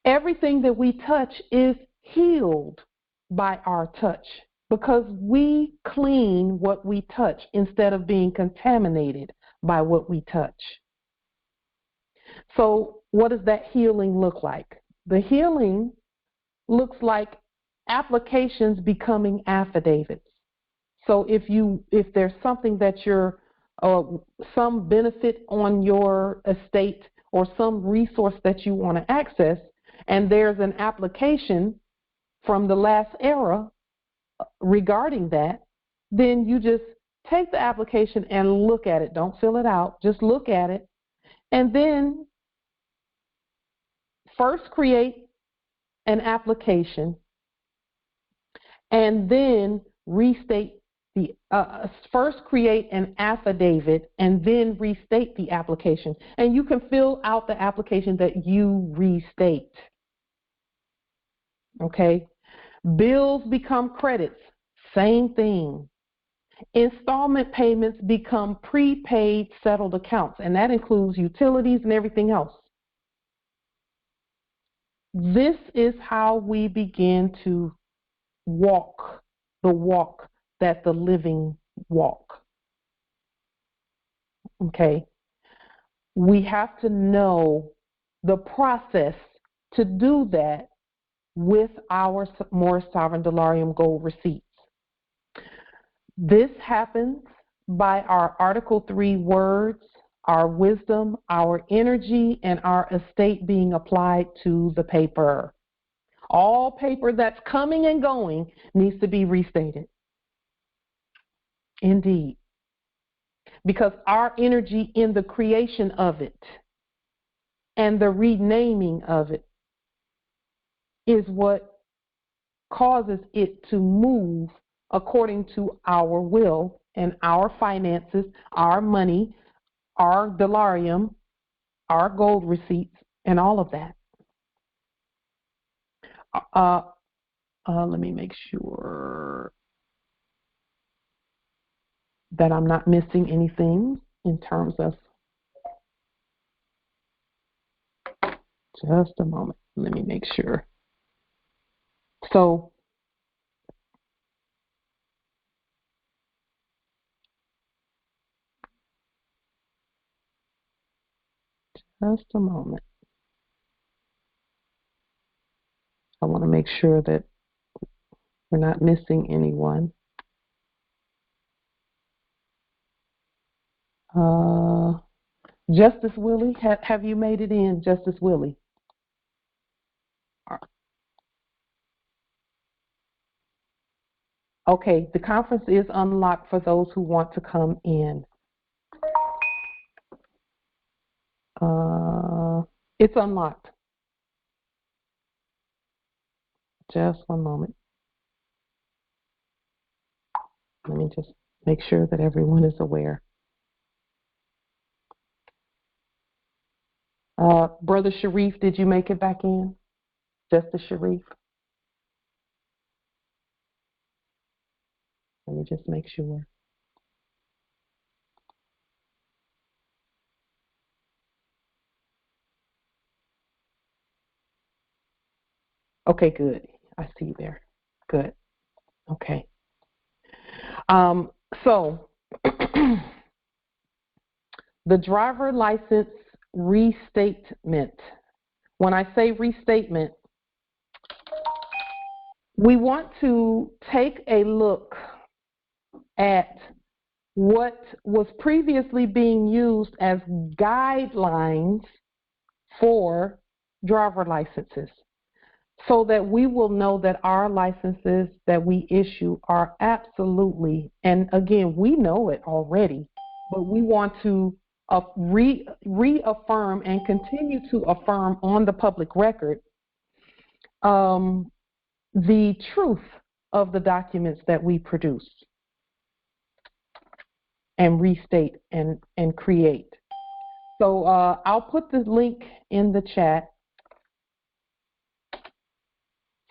everything that we touch is healed by our touch, because we clean what we touch instead of being contaminated by what we touch. So what does that healing look like? The healing looks like applications becoming affidavits. So if there's something that you're, some benefit on your estate or some resource that you want to access, and there's an application from the last era regarding that, then you just take the application and look at it. Don't fill it out. Just look at it. And then first create an application and then restate first create an affidavit and then restate the application. And you can fill out the application that you restate. Okay? Bills become credits. Same thing. Installment payments become prepaid settled accounts, and that includes utilities and everything else. This is how we begin to walk the walk that the living walk. Okay? We have to know the process to do that with our more sovereign delarium gold receipts. This happens by our Article 3 words, our wisdom, our energy, and our estate being applied to the paper. All paper that's coming and going needs to be restated. Indeed. Because our energy in the creation of it and the renaming of it is what causes it to move according to our will and our finances, our money, our delarium, our gold receipts, and all of that. Let me make sure that I'm not missing anything in terms of, just a moment, let me make sure. So, just a moment. I want to make sure that we're not missing anyone. Justice Willie, have you made it in, Justice Willie? Okay, the conference is unlocked for those who want to come in. It's unlocked. Just one moment. Let me just make sure that everyone is aware. Brother Sharif, did you make it back in? Justice Sharif? Let me just make sure. Okay, good. I see you there. Good. Okay. So, the driver license restatement. When I say restatement, we want to take a look at what was previously being used as guidelines for driver licenses, so that we will know that our licenses that we issue are absolutely, and again, we know it already, but we want to reaffirm and continue to affirm on the public record the truth of the documents that we produce and restate and create. So I'll put the link in the chat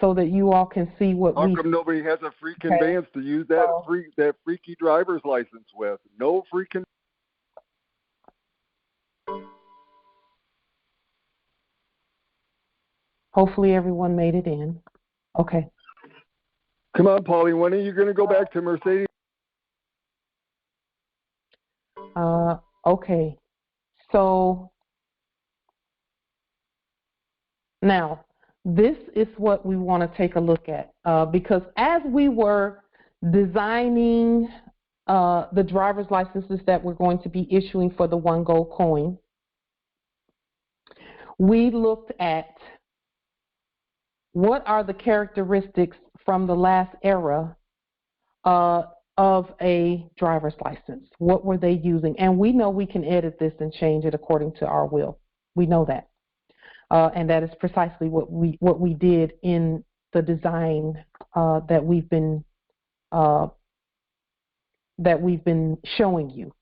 so that you all can see what How come nobody has a free conveyance to use that freaky driver's license with? No free Hopefully everyone made it in. Okay. Come on, Pauline. When are you going to go back to Mercedes? Okay. So now, this is what we want to take a look at, because as we were designing the driver's licenses that we're going to be issuing for the one gold coin, we looked at what are the characteristics from the last era of a driver's license. What were they using? And we know we can edit this and change it according to our will. We know that. And that is precisely what we did in the design that we've been that we've been showing you.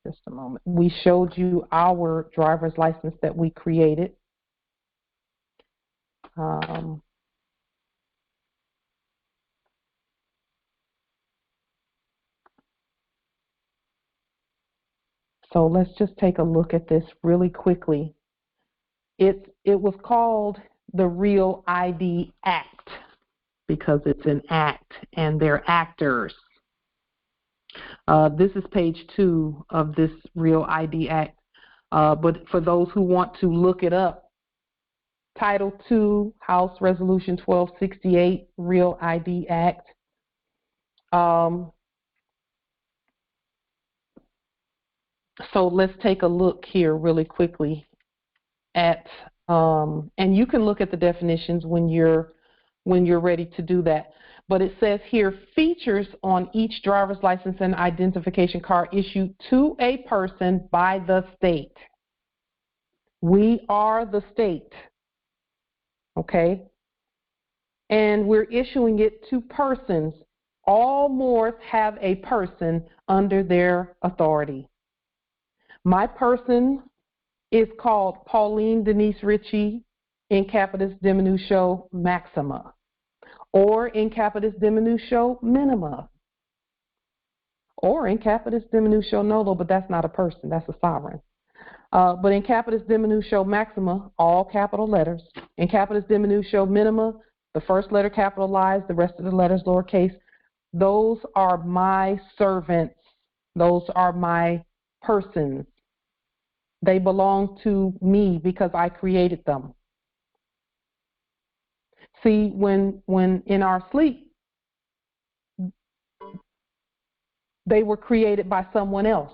Just a moment. We showed you our driver's license that we created. So let's just take a look at this really quickly. It was called the Real ID Act because it's an act and they're actors. This is page 2 of this Real ID Act. But for those who want to look it up, Title 2, House Resolution 1268, Real ID Act. So let's take a look here really quickly at, and you can look at the definitions when you're ready to do that. But it says here, features on each driver's license and identification card issued to a person by the state. We are the state, okay? And we're issuing it to persons. All Moors have a person under their authority. My person is called Pauline Denise Ritchie in capitis diminutio maxima, or in capitis diminutio minima, or in capitis diminutio nolo, but that's not a person, that's a sovereign. But in capitis diminutio maxima, all capital letters. In capitis diminutio minima, the first letter capitalized, the rest of the letters lowercase. Those are my servants. Those are my persons. They belong to me because I created them. See, when in our sleep, they were created by someone else.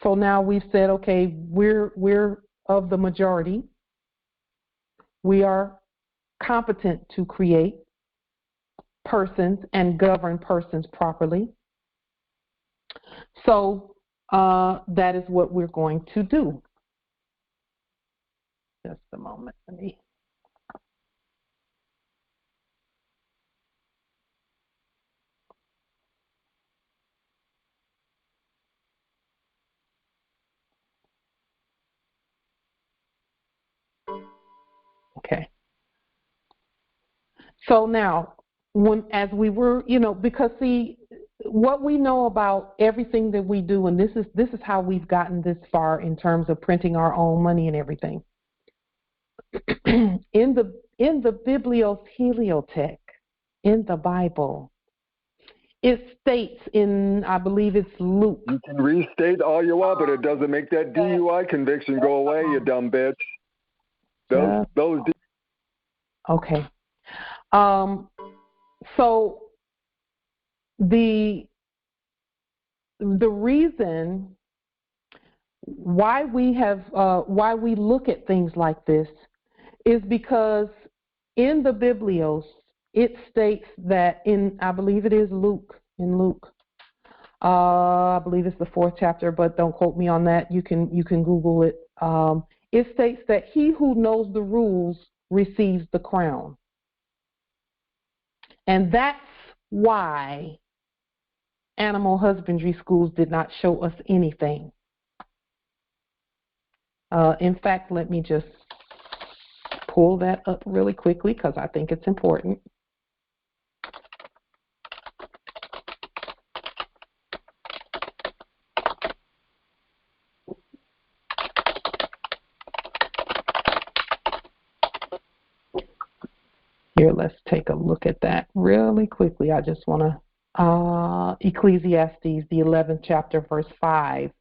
So now we've said, okay, we're of the majority. We are competent to create persons and govern persons properly. So that is what we're going to do. Just a moment, let me. Okay. So now, as we were, because see, what we know about everything that we do, and this is how we've gotten this far in terms of printing our own money and everything. in the Biblios Heliothek, in the Bible, it states in, I believe it's Luke. You can restate all you want, but it doesn't make that DUI conviction go away, you dumb bitch. Those. Okay. So the reason why we look at things like this is because in the Biblios it states that I believe it is Luke, I believe it's the 4th chapter, but don't quote me on that. You can Google it. It states that he who knows the rules receives the crown. And that's why animal husbandry schools did not show us anything. In fact, let me just pull that up really quickly because I think it's important. Here, let's take a look at that really quickly. I just want to, Ecclesiastes, the 11th chapter, verse 5.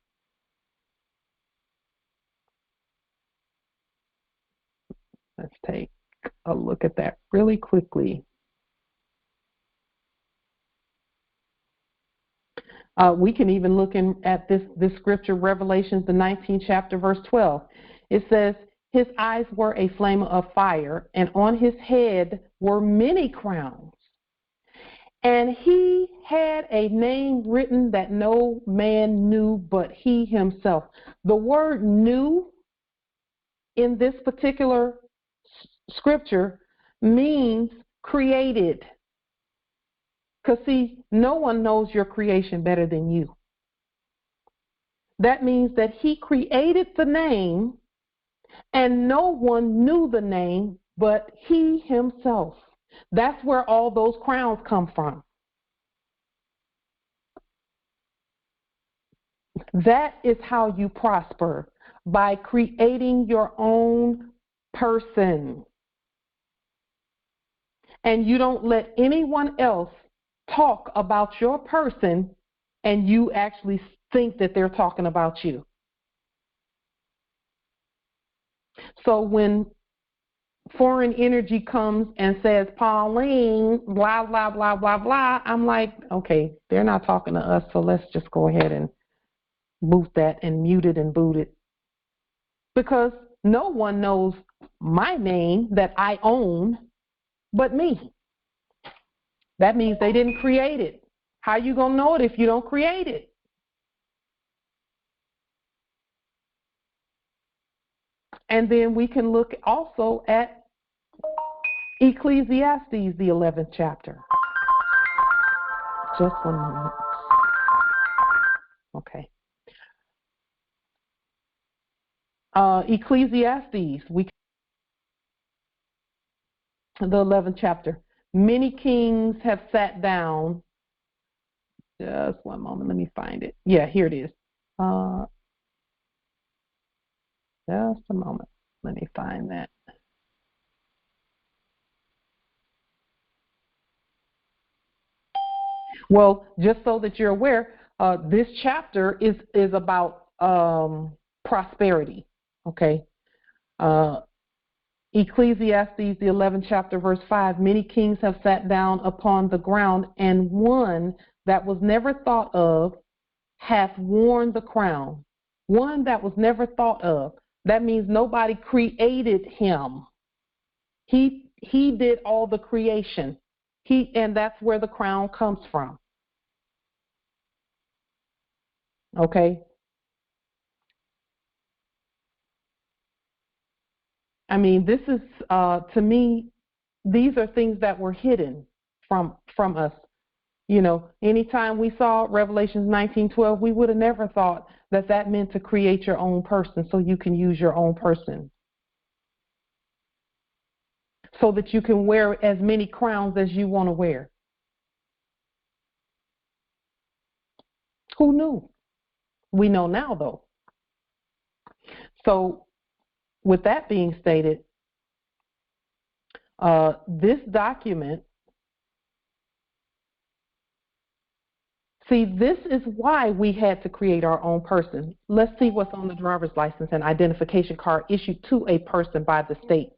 Let's take a look at that really quickly. We can even look at this scripture, Revelations, the 19th chapter, verse 12. It says, his eyes were a flame of fire, and on his head were many crowns. And he had a name written that no man knew but he himself. The word knew in this particular scripture means created. Because, see, no one knows your creation better than you. That means that he created the name, and no one knew the name but he himself. That's where all those crowns come from. That is how you prosper, by creating your own person. And you don't let anyone else talk about your person, and you actually think that they're talking about you. So when foreign energy comes and says, Pauline, blah, blah, blah, blah, blah, I'm like, okay, they're not talking to us, so let's just go ahead and boot that and mute it and boot it. Because no one knows my name that I own but me. That means they didn't create it. How you going to know it if you don't create it? And then we can look also at Ecclesiastes, the 11th chapter. Just 1 moment. Okay. Ecclesiastes, the 11th chapter. Many kings have sat down. Just 1 moment. Let me find it. Yeah, here it is. Just a moment. Let me find that. Well, just so that you're aware, this chapter is about prosperity. Okay. Ecclesiastes, the 11th chapter, verse 5, many kings have sat down upon the ground, and one that was never thought of hath worn the crown. One that was never thought of. That means nobody created him. He did all the creation. And that's where the crown comes from. Okay? I mean, this is, to me, these are things that were hidden from us. You know, anytime we saw Revelations 19:12, we would have never thought that that meant to create your own person so you can use your own person. So that you can wear as many crowns as you want to wear. Who knew? We know now, though. So, with that being stated, this document, see, this is why we had to create our own person. Let's see what's on the driver's license and identification card issued to a person by the state.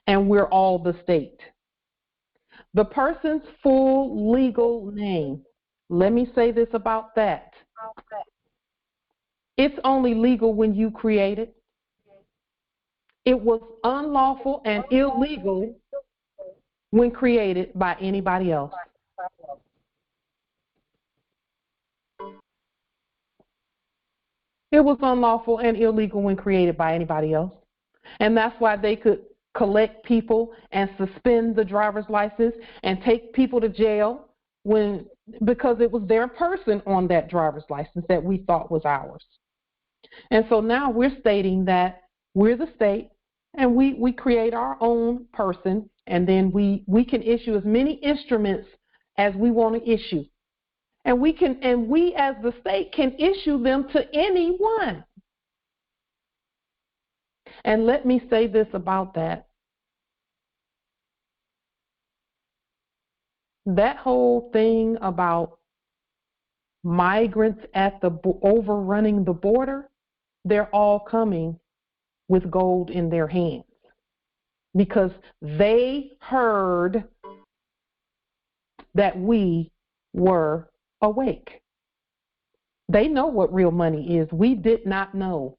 And we're all the state. The person's full legal name. Let me say this about that. It's only legal when you create it. It was unlawful and illegal when created by anybody else. It was unlawful and illegal when created by anybody else. And that's why they could collect people and suspend the driver's license and take people to jail because it was their person on that driver's license that we thought was ours. And so now we're stating that we're the state and we create our own person, and then we can issue as many instruments as we want to issue. And we as the state can issue them to anyone. And let me say this about that. That whole thing about migrants overrunning the border, they're all coming with gold in their hands because they heard that we were awake. They know what real money is. We did not know.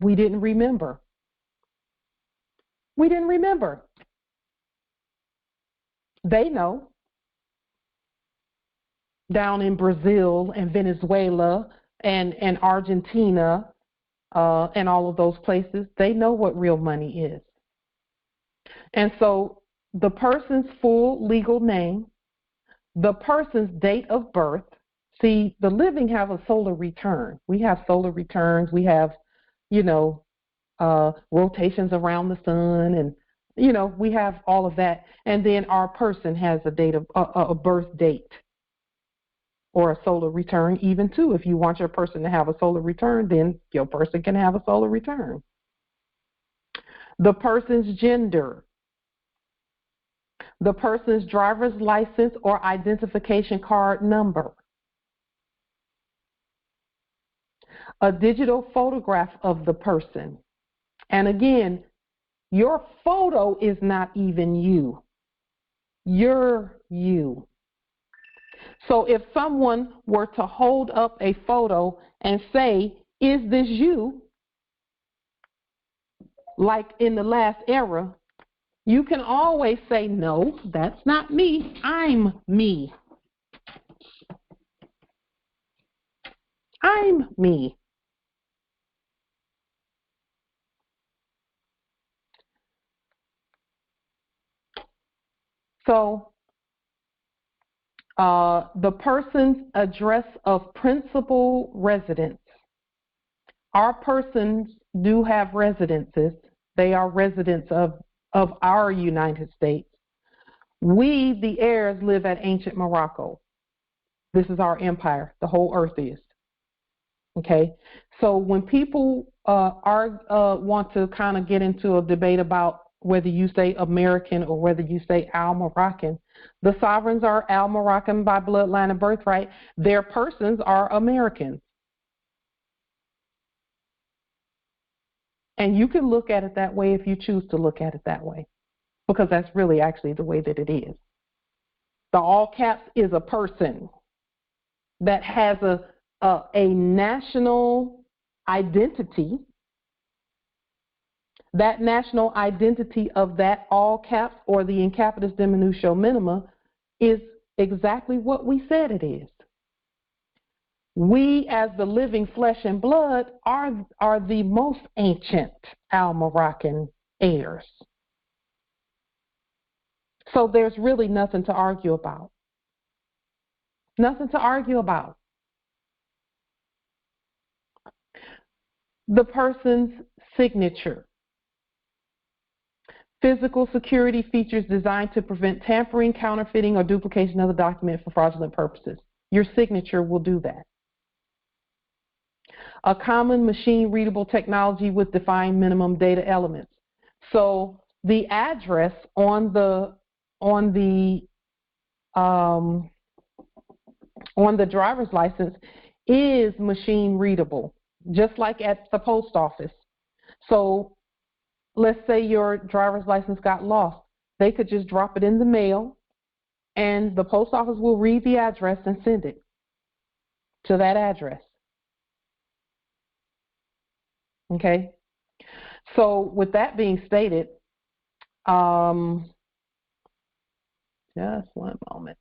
We didn't remember. We didn't remember. They know. Down in Brazil and Venezuela and Argentina and all of those places, they know what real money is. And so the person's full legal name, the person's date of birth. See, the living have a solar return. We have solar returns. We have, rotations around the sun, and we have all of that. And then our person has a date of a birth date or a solar return, even too. If you want your person to have a solar return, then your person can have a solar return. The person's gender, the person's driver's license or identification card number, a digital photograph of the person. And again, your photo is not even you. You're you. So if someone were to hold up a photo and say, "Is this you?" like in the last era, you can always say, "No, that's not me. I'm me. I'm me." So the person's address of principal residence. Our persons do have residences. They are residents of our United States. We, the heirs, live at ancient Morocco. This is our empire. The whole earth is. Okay? So when people want to kind of get into a debate about whether you say American or whether you say Al-Moroccan, the sovereigns are Al-Moroccan by bloodline and birthright. Their persons are Americans. And you can look at it that way if you choose to look at it that way, because that's really actually the way that it is. The all caps is a person that has a national identity. That national identity of that all caps or the in capitis diminutio minima is exactly what we said it is. We, as the living flesh and blood, are the most ancient Al-Moroccan heirs. So there's really nothing to argue about. Nothing to argue about. The person's signature. Physical security features designed to prevent tampering, counterfeiting, or duplication of the document for fraudulent purposes. Your signature will do that. A common machine-readable technology with defined minimum data elements. So the address on the driver's license is machine-readable, just like at the post office. So let's say your driver's license got lost. They could just drop it in the mail, and the post office will read the address and send it to that address. Okay? So with that being stated, just one moment.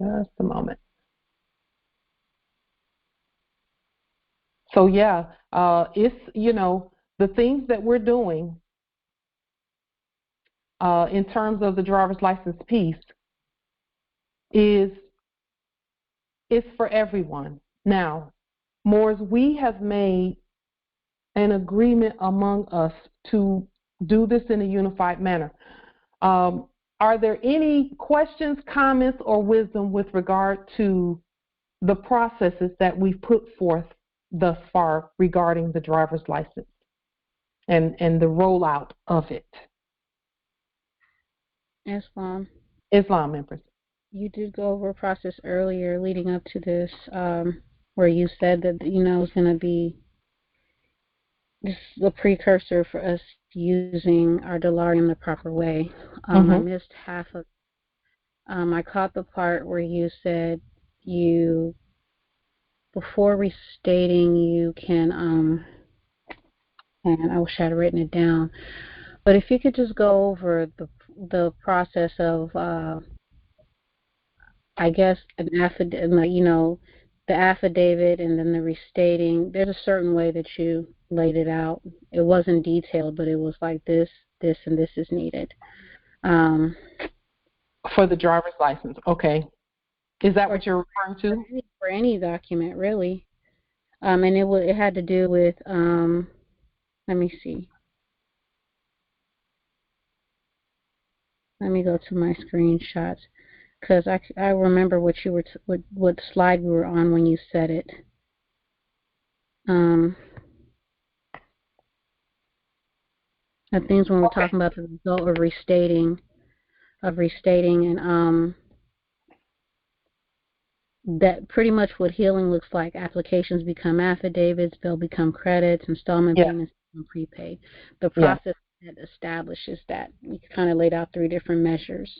Just a moment. So yeah, it's, the things that we're doing in terms of the driver's license piece is for everyone. Now, Moors, we have made an agreement among us to do this in a unified manner. Are there any questions, comments, or wisdom with regard to the processes that we've put forth thus far regarding the driver's license and the rollout of it? Islam, Empress. You did go over a process earlier leading up to this where you said that, it's going to be this is the precursor for us using our delarium the proper way. I missed half of I caught the part where you said before restating, you can, and I wish I had written it down, but if you could just go over the process of, I guess, an affidavit, the affidavit and then the restating. There's a certain way that you laid it out. It wasn't detailed, but it was like this, and this is needed. For the driver's license, okay. Is that what you're referring to? For any document, really. And it had to do with, let me see. Let me go to my screenshots, because I remember what you were what slide we were on when you said it. I think when we're talking about the result of restating, and that pretty much what healing looks like. Applications become affidavits, they'll become credits, installment payments become prepaid. The process that establishes that. We kind of laid out 3 different measures.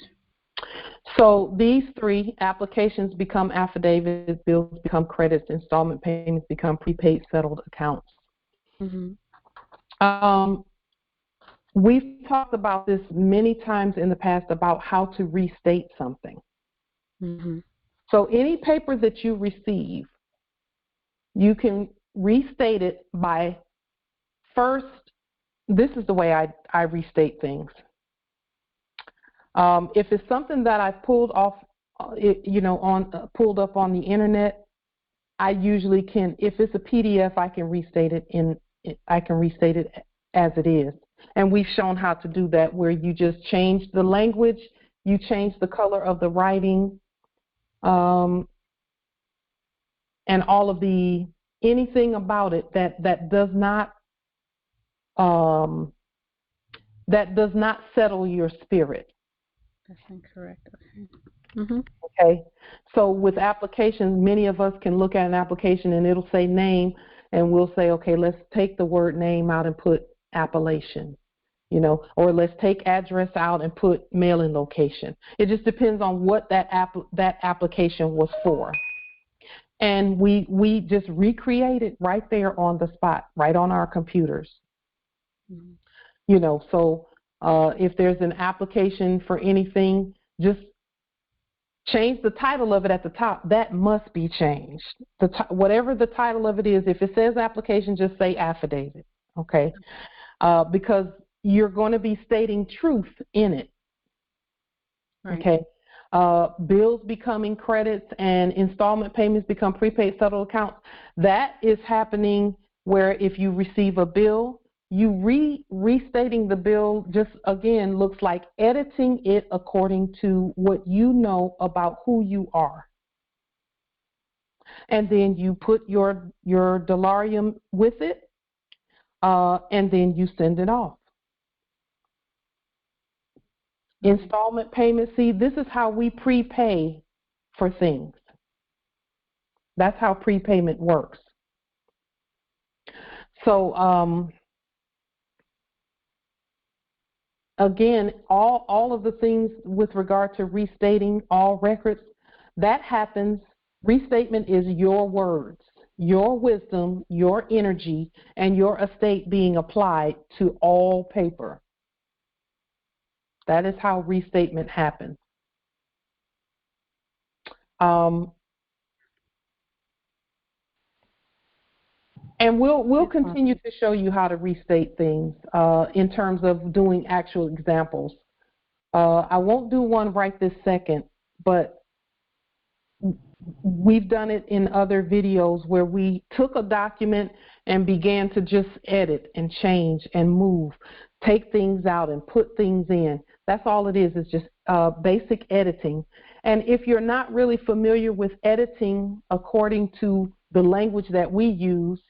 So these 3 applications become affidavits, bills become credits, installment payments become prepaid settled accounts. We've talked about this many times in the past about how to restate something. So any paper that you receive, you can restate it by first, this is the way I restate things. If it's something that I pulled off, pulled up on the internet, I usually can. If it's a PDF, I can restate it as it is. And we've shown how to do that, where you just change the language, you change the color of the writing, and all of anything about it that does not settle your spirit. That's incorrect. Okay. So with applications, many of us can look at an application and it'll say name, and we'll say, okay, let's take the word name out and put appellation, or let's take address out and put mailing location. It just depends on what that application was for. And we just recreate it right there on the spot, right on our computers. So if there's an application for anything, just change the title of it at the top. That must be changed. Whatever the title of it is, if it says application, just say affidavit, okay? Because you're going to be stating truth in it, okay? Bills becoming credits and installment payments become prepaid settled accounts. That is happening where if you receive a bill, you restating the bill just, again, looks like editing it according to what you know about who you are. And then you put your delarium with it, and then you send it off. Installment payments, see, this is how we prepay for things. That's how prepayment works. So, again, all of the things with regard to restating all records, that happens. Restatement is your words, your wisdom, your energy, and your estate being applied to all paper. That is how restatement happens. And we'll continue to show you how to restate things in terms of doing actual examples. I won't do one right this second, but we've done it in other videos where we took a document and began to just edit and change and move, take things out and put things in. That's all it is just basic editing. And if you're not really familiar with editing according to the language that we use,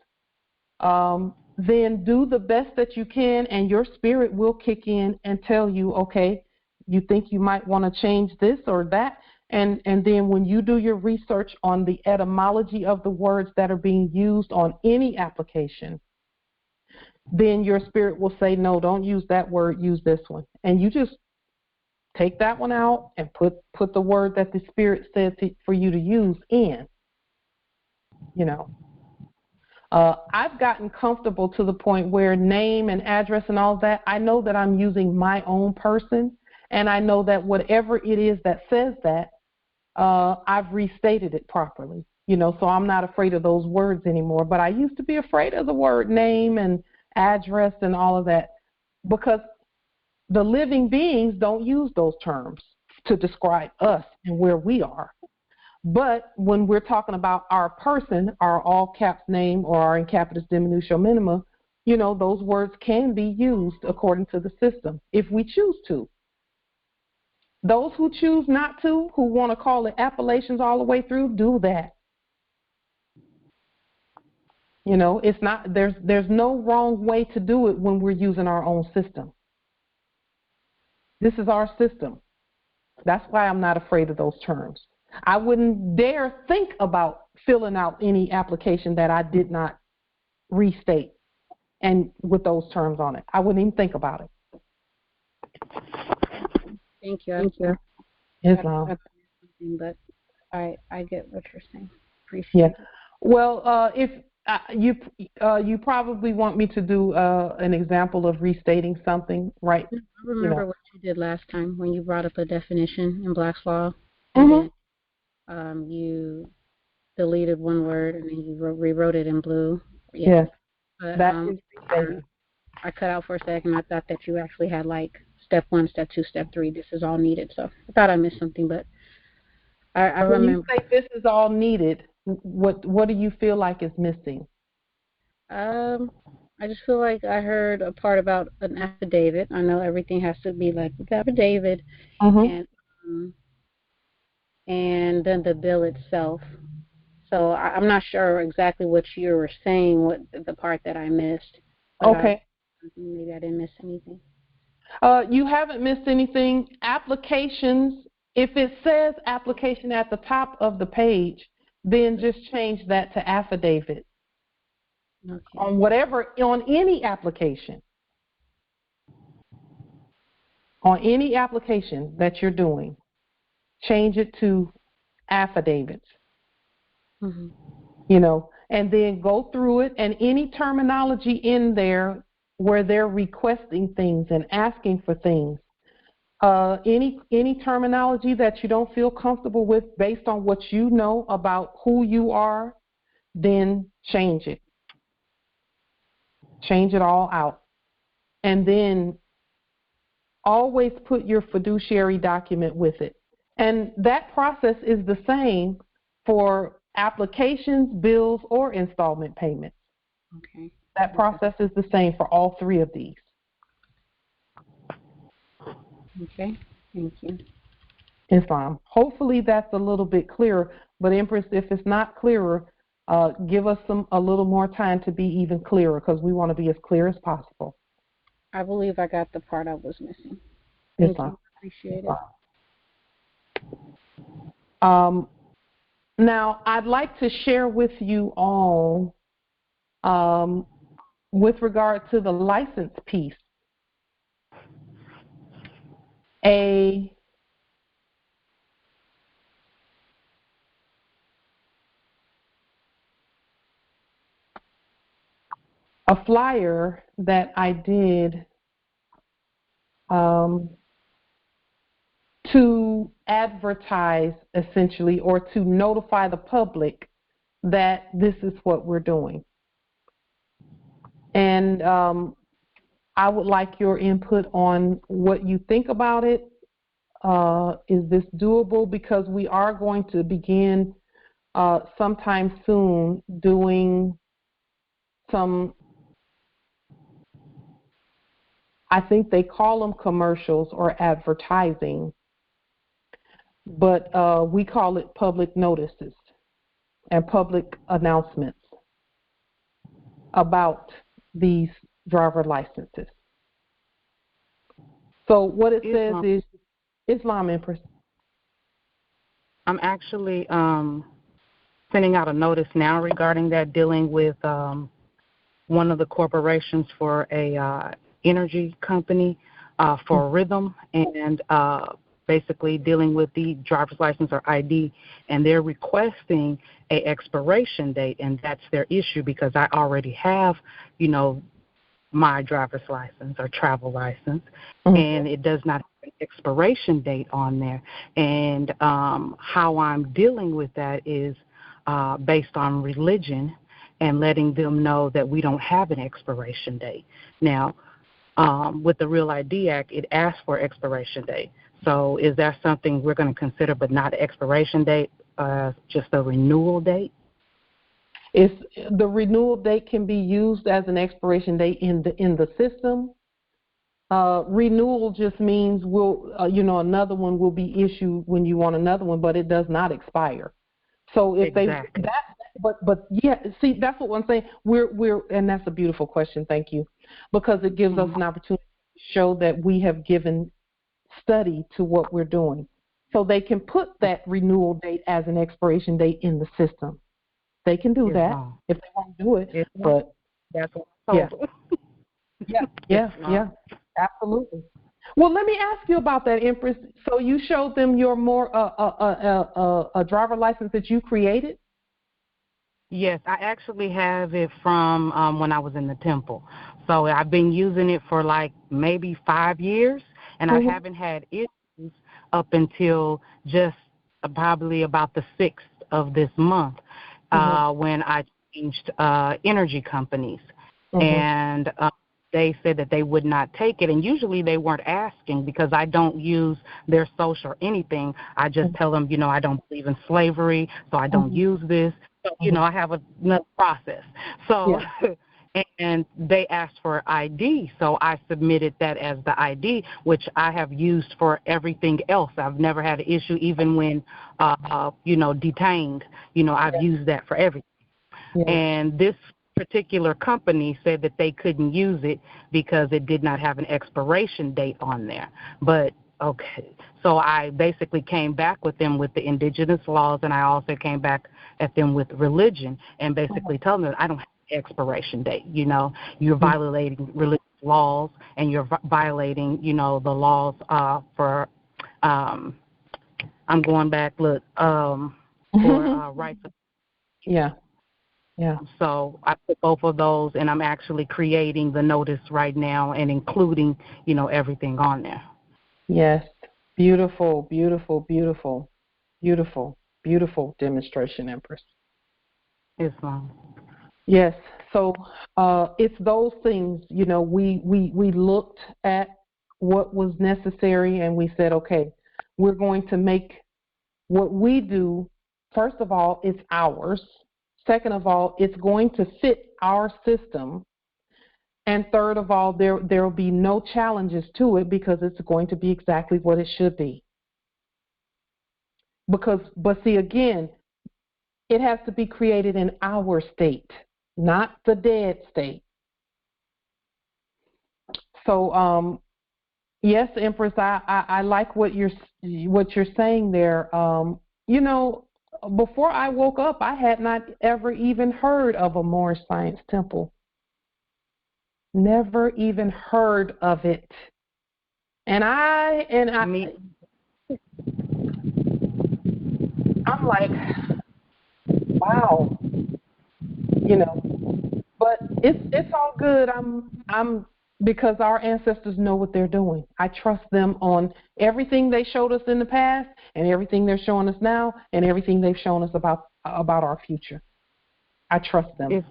then do the best that you can, and your spirit will kick in and tell you, okay, you think you might want to change this or that. And then when you do your research on the etymology of the words that are being used on any application, then your spirit will say, no, don't use that word, use this one. And you just take that one out and put the word that the spirit said for you to use in, I've gotten comfortable to the point where name and address and all that, I know that I'm using my own person, and I know that whatever it is that says that, I've restated it properly. So I'm not afraid of those words anymore. But I used to be afraid of the word name and address and all of that, because the living beings don't use those terms to describe us and where we are. But when we're talking about our person, our all caps name, or our in capitis diminutio minima, those words can be used according to the system if we choose to. Those who choose not to, who want to call it appellations all the way through, do that. It's not, there's no wrong way to do it when we're using our own system. This is our system. That's why I'm not afraid of those terms. I wouldn't dare think about filling out any application that I did not restate and with those terms on it. I wouldn't even think about it. Thank you. Islam. But I get what you're saying. Appreciate it. Well, if you probably want me to do an example of restating something, right? I remember what you did last time when you brought up a definition in Black's Law, and then you deleted one word and then you rewrote it in blue. Yes. But, that is restating. I cut out for a second. I thought that you actually had like step 1, step 2, step 3. This is all needed. So I thought I missed something, but I remember. When you say this is all needed, what do you feel like is missing? I just feel like I heard a part about an affidavit. I know everything has to be like an affidavit, and then the bill itself. So I'm not sure exactly what you were saying, what the part that I missed. Okay. Maybe I didn't miss anything. You haven't missed anything. Applications, if it says application at the top of the page, then just change that to affidavit. Okay. On any application. On any application that you're doing, change it to affidavits. And then go through it, and any terminology in there where they're requesting things and asking for things, any terminology that you don't feel comfortable with based on what you know about who you are, then change it. Change it all out. And then always put your fiduciary document with it. And that process is the same for applications, bills, or installment payments. Okay. That process is the same for all 3 of these. Okay. Thank you. Islam. Hopefully that's a little bit clearer. But Empress, if it's not clearer, give us a little more time to be even clearer, because we want to be as clear as possible. I believe I got the part I was missing. Thank Islam. you. Appreciate it. Now, I'd like to share with you all, with regard to the license piece, a flyer that I did to advertise, essentially, or to notify the public that this is what we're doing. And I would like your input on what you think about it. Is this doable? Because we are going to begin sometime soon doing some, I think they call them commercials or advertising, but we call it public notices and public announcements about these driver licenses. So what it says is, Islam, Empress. I'm actually sending out a notice now regarding that, dealing with one of the corporations for a energy company for Rhythm, and basically dealing with the driver's license or ID, and they're requesting a expiration date, and that's their issue, because I already have, my driver's license or travel license, and it does not have an expiration date on there. And how I'm dealing with that is based on religion and letting them know that we don't have an expiration date. Now, with the Real ID Act, it asks for expiration date. So is that something we're going to consider but not an expiration date, just a renewal date? If the renewal date can be used as an expiration date in the system, renewal just means another one will be issued when you want another one, but it does not expire. So if exactly. but yeah, see, that's what I'm saying. And that's a beautiful question. Thank you, because it gives us an opportunity to show that we have given study to what we're doing. So they can put that renewal date as an expiration date in the system. They can do that if they want to do it. But that's what I told them. Yeah, absolutely. Well, let me ask you about that, Empress. So you showed them your a driver license that you created? Yes, I actually have it from when I was in the temple. So I've been using it for like maybe 5 years, and I haven't had issues up until just probably about the 6th of this month when I changed energy companies. And they said that they would not take it, and usually they weren't asking because I don't use their social or anything. I just tell them, I don't believe in slavery, so I don't use this. So, I have another process. So, and they asked for ID, so I submitted that as the ID, which I have used for everything else. I've never had an issue, even when, detained. I've used that for everything. And this particular company said that they couldn't use it because it did not have an expiration date on there. But okay, so I basically came back with them with the indigenous laws, and I also came back at them with religion and basically told them that I don't have an expiration date. You're violating religious laws, and you're violating, the laws for I'm going back, look, for rights of Yeah. So I put both of those, and I'm actually creating the notice right now and including, everything on there. Yes. Beautiful, beautiful, beautiful, beautiful, beautiful demonstration, Empress. Islam. Yes. So it's those things, we looked at what was necessary, and we said, okay, we're going to make what we do, first of all, it's ours. Second of all, it's going to fit our system. And third of all, there will be no challenges to it because it's going to be exactly what it should be. But see, again, it has to be created in our state, not the dead state. So, yes, Empress, I like what you're saying there. Before I woke up, I had not ever even heard of a Moorish Science Temple. Never even heard of it. And I'm like, wow, but it's all good. I'm because our ancestors know what they're doing. I trust them on everything they showed us in the past and everything they're showing us now and everything they've shown us about our future. I trust them.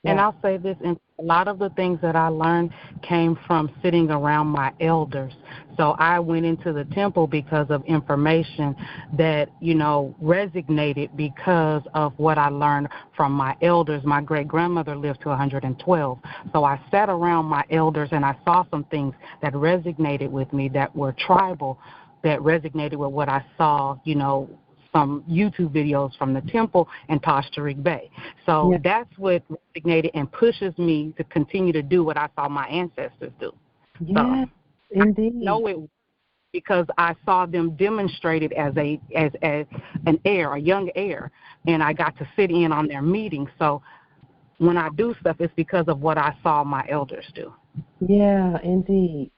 And I'll say this, and a lot of the things that I learned came from sitting around my elders. So I went into the temple because of information that, resonated because of what I learned from my elders. My great-grandmother lived to 112. So I sat around my elders, and I saw some things that resonated with me that were tribal, that resonated with what I saw, some YouTube videos from the temple and Tajiri Bay. So that's what resonated and pushes me to continue to do what I saw my ancestors do. Yes, indeed. I know it because I saw them demonstrated as an heir, a young heir, and I got to sit in on their meetings. So when I do stuff, it's because of what I saw my elders do. Yeah, indeed.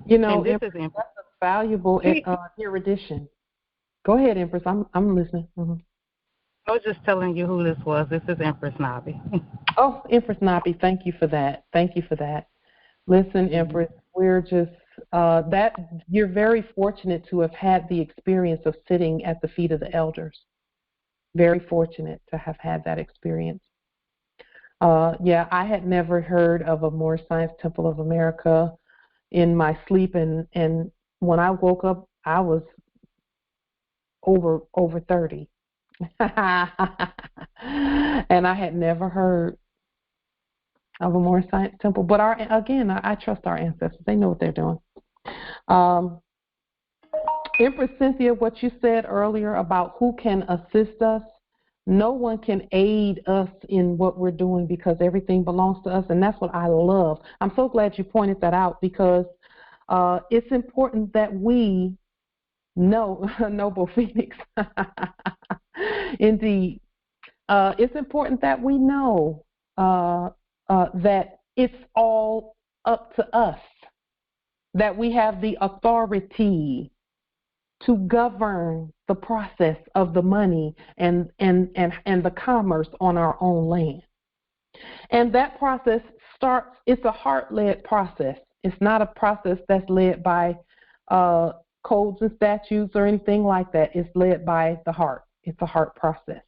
And this is that's a valuable erudition. Go ahead, Empress. I'm listening. Mm-hmm. I was just telling you who this was. This is Empress Nabi. Oh, Empress Nabi, thank you for that. Thank you for that. Listen, Empress, we're just you're very fortunate to have had the experience of sitting at the feet of the elders. Very fortunate to have had that experience. Yeah, I had never heard of a Moorish Science Temple of America in my sleep, and when I woke up, I was over 30. And I had never heard of a Moorish Science Temple. But I trust our ancestors. They know what they're doing. Empress Cynthia, what you said earlier about who can assist us, no one can aid us in what we're doing because everything belongs to us, and that's what I love. I'm so glad you pointed that out because it's important that we know, Noble Phoenix, indeed, it's important that we know that it's all up to us, that we have the authority to govern the process of the money and the commerce on our own land. And that process starts, it's a heart-led process. It's not a process that's led by codes and statutes or anything like that. It's led by the heart. It's a heart process.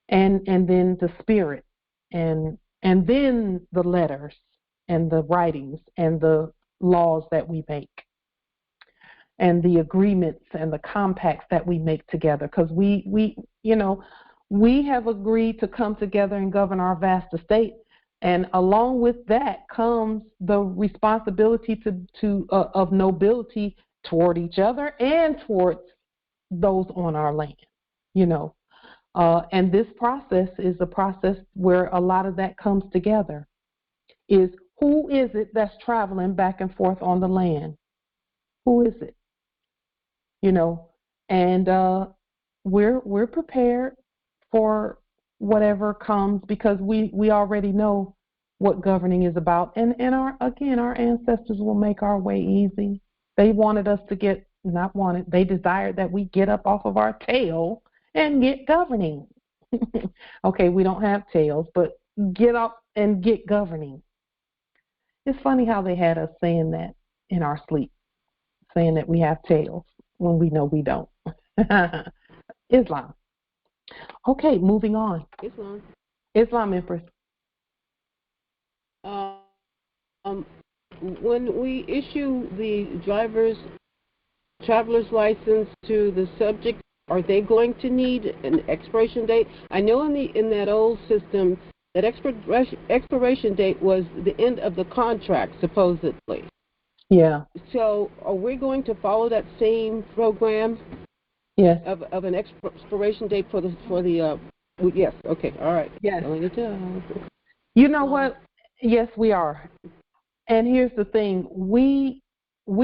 And then the spirit, and then the letters and the writings and the laws that we make, and the agreements and the compacts that we make together, because we have agreed to come together and govern our vast estate, and along with that comes the responsibility of nobility toward each other and towards those on our land, and this process is a process where a lot of that comes together. Is who is it that's traveling back and forth on the land? Who is it? And we're prepared for whatever comes because we already know what governing is about. And our ancestors will make our way easy. They wanted us to they desired that we get up off of our tail and get governing. Okay, we don't have tails, but get up and get governing. It's funny how they had us saying that in our sleep, saying that we have tails when we know we don't. Islam. Okay, moving on. Islam, Empress. When we issue the traveler's license to the subject, are they going to need an expiration date? I know in that old system, that expiration date was the end of the contract, supposedly. Yeah. So are we going to follow that same program? Yes. Of an expiration date for the yes, okay, all right. Yes. You know what? Yes, we are. And here's the thing. We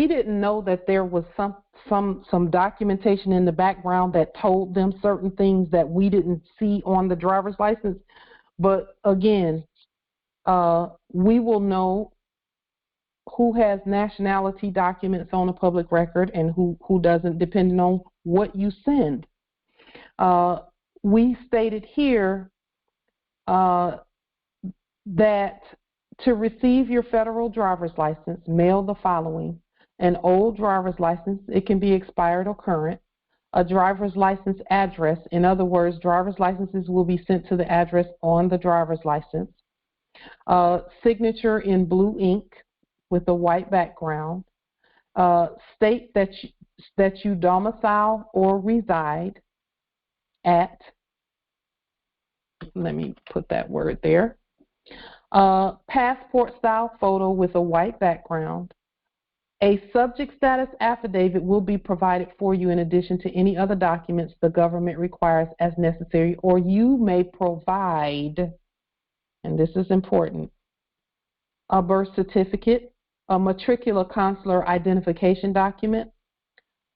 didn't know that there was some documentation in the background that told them certain things that we didn't see on the driver's license. But again, we will know who has nationality documents on a public record and who doesn't, depending on what you send. We stated here that to receive your federal driver's license, mail the following: an old driver's license, it can be expired or current; a driver's license address, in other words, driver's licenses will be sent to the address on the driver's license; signature in blue ink with a white background; state that you domicile or reside at, let me put that word there, passport style photo with a white background. A subject status affidavit will be provided for you in addition to any other documents the government requires as necessary, or you may provide, and this is important, a birth certificate, a matricular consular identification document,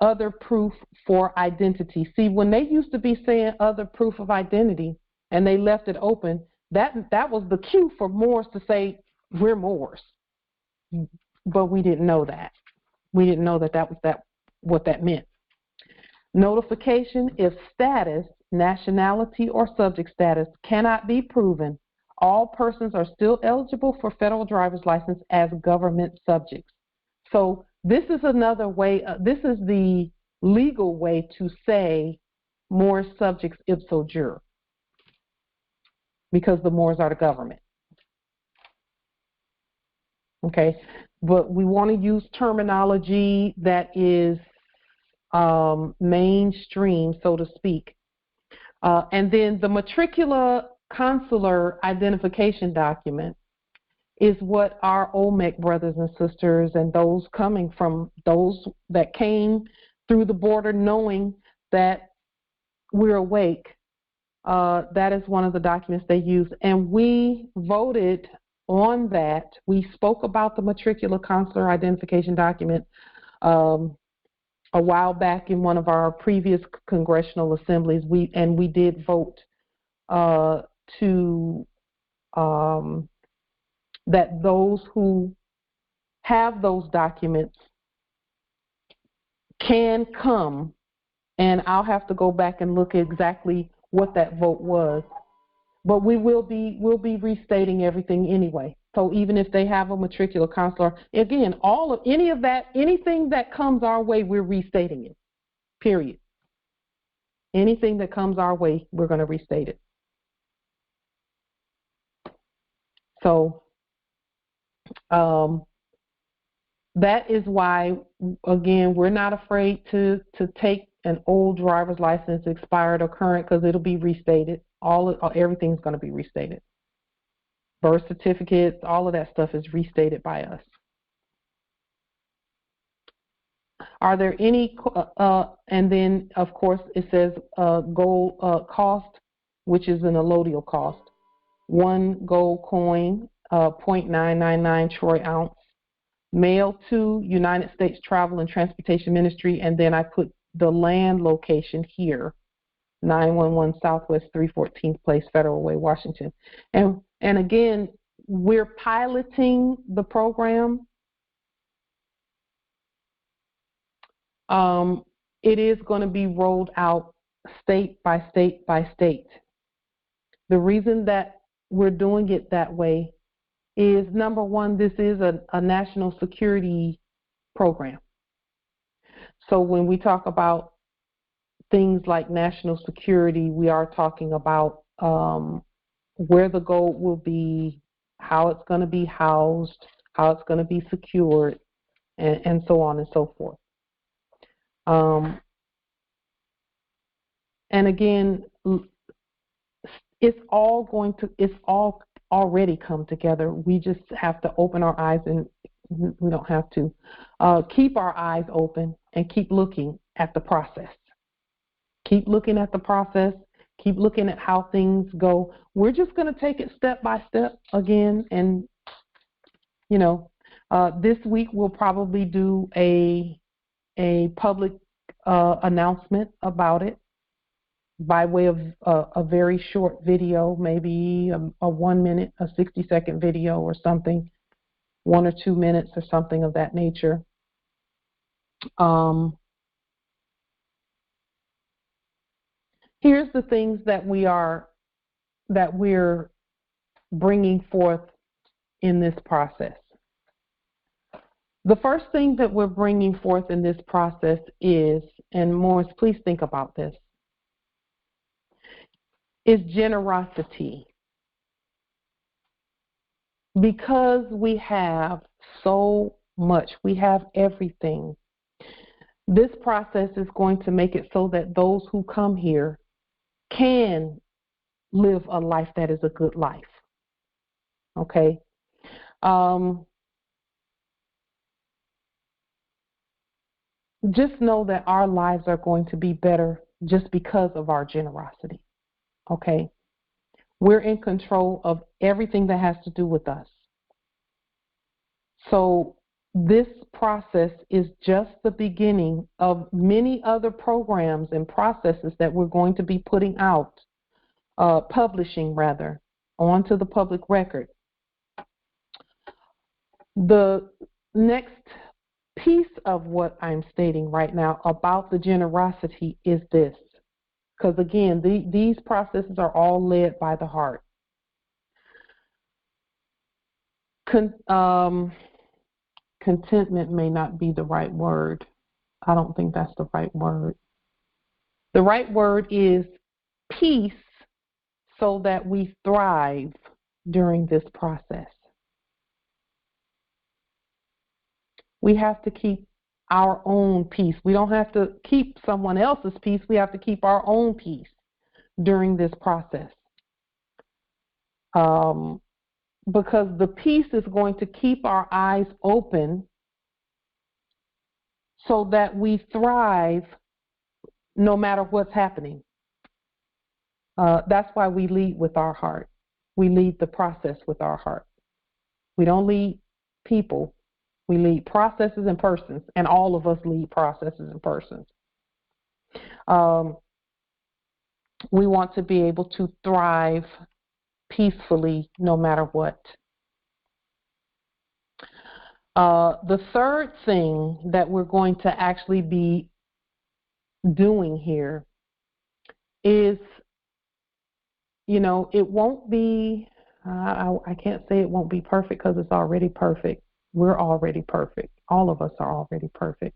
other proof for identity. See, when they used to be saying other proof of identity and they left it open, that was the cue for Moors to say, we're Moors. But we didn't know that. We didn't know that was what that meant. Notification if status, nationality, or subject status cannot be proven, all persons are still eligible for federal driver's license as government subjects. So this is another way, this is the legal way to say Moors subjects ipso jure, because the Moors are the government. Okay, but we want to use terminology that is mainstream, so to speak. And then the matricular consular identification document is what our Olmec brothers and sisters and those coming from those that came through the border knowing that we're awake, that is one of the documents they use. And we voted on that. We spoke about the matricular consular identification document a while back in one of our previous congressional assemblies. We did vote to that those who have those documents can come, and I'll have to go back and look at exactly what that vote was. But we'll be restating everything anyway. So even if they have a matricular consular, again, anything that comes our way, we're restating it. Period. Anything that comes our way, we're going to restate it. So that is why, again, we're not afraid to take an old driver's license, expired or current, because it'll be restated. Everything's going to be restated. Birth certificates, all of that stuff is restated by us. Are there any, and then of course it says gold cost, which is an allodial cost. 1 gold coin, 0.999 troy ounce. Mail to United States Travel and Transportation Ministry, and then I put the land location here, 911 Southwest 314th Place, Federal Way, Washington. And again, we're piloting the program. It is going to be rolled out state by state by state. The reason that we're doing it that way is, number one, this is a national security program. So when we talk about things like national security, we are talking about where the gold will be, how it's going to be housed, how it's going to be secured, and so on and so forth. And again, it's all already come together. We just have to open our eyes, and we don't have to keep our eyes open and keep looking at the process. Keep looking at the process. Keep looking at how things go. We're just going to take it step by step again. And, this week we'll probably do a public announcement about it by way of a very short video, maybe a 1 minute, a 60-second video or something, 1 or 2 minutes or something of that nature. Here's the things that we're bringing forth in this process. The first thing that we're bringing forth in this process is, and Morris, please think about this, is generosity. Because we have so much, we have everything, this process is going to make it so that those who come here can live a life that is a good life. Okay? Just know that our lives are going to be better just because of our generosity. Okay? We're in control of everything that has to do with us. So this process is just the beginning of many other programs and processes that we're going to be putting out, publishing rather, onto the public record. The next piece of what I'm stating right now about the generosity is this, because again, these processes are all led by the heart. Contentment may not be the right word. I don't think that's the right word. The right word is peace, so that we thrive during this process. We have to keep our own peace. We don't have to keep someone else's peace. We have to keep our own peace during this process. Because the peace is going to keep our eyes open so that we thrive no matter what's happening. That's why we lead with our heart. We lead the process with our heart. We don't lead people. We lead processes and persons, and all of us lead processes and persons. We want to be able to thrive peacefully no matter what. The third thing that we're going to actually be doing here is, it won't be, I can't say it won't be perfect because it's already perfect. We're already perfect. All of us are already perfect.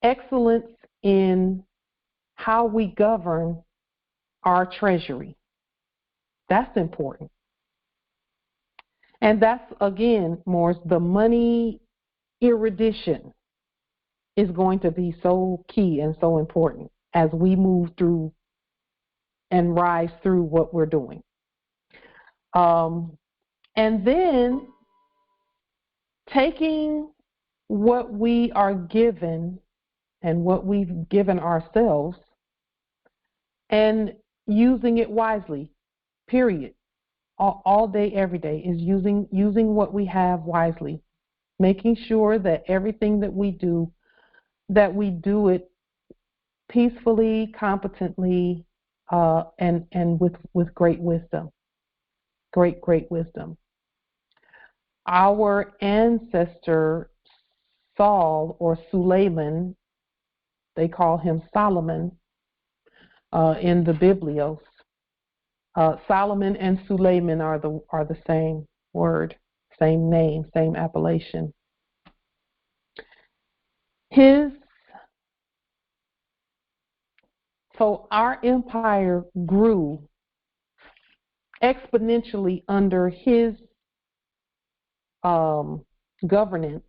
Excellence in how we govern our treasury. That's important. And that's, again, Morris, the money erudition is going to be so key and so important as we move through and rise through what we're doing. And then taking what we are given and what we've given ourselves and using it wisely, period. All day, every day is using what we have wisely, making sure that everything that we do it peacefully, competently, and with great wisdom. Great wisdom. Our ancestor Saul, or Suleiman, they call him Solomon in the Biblios. Solomon and Suleiman are the same word, same name, same appellation. So our empire grew exponentially under his governance,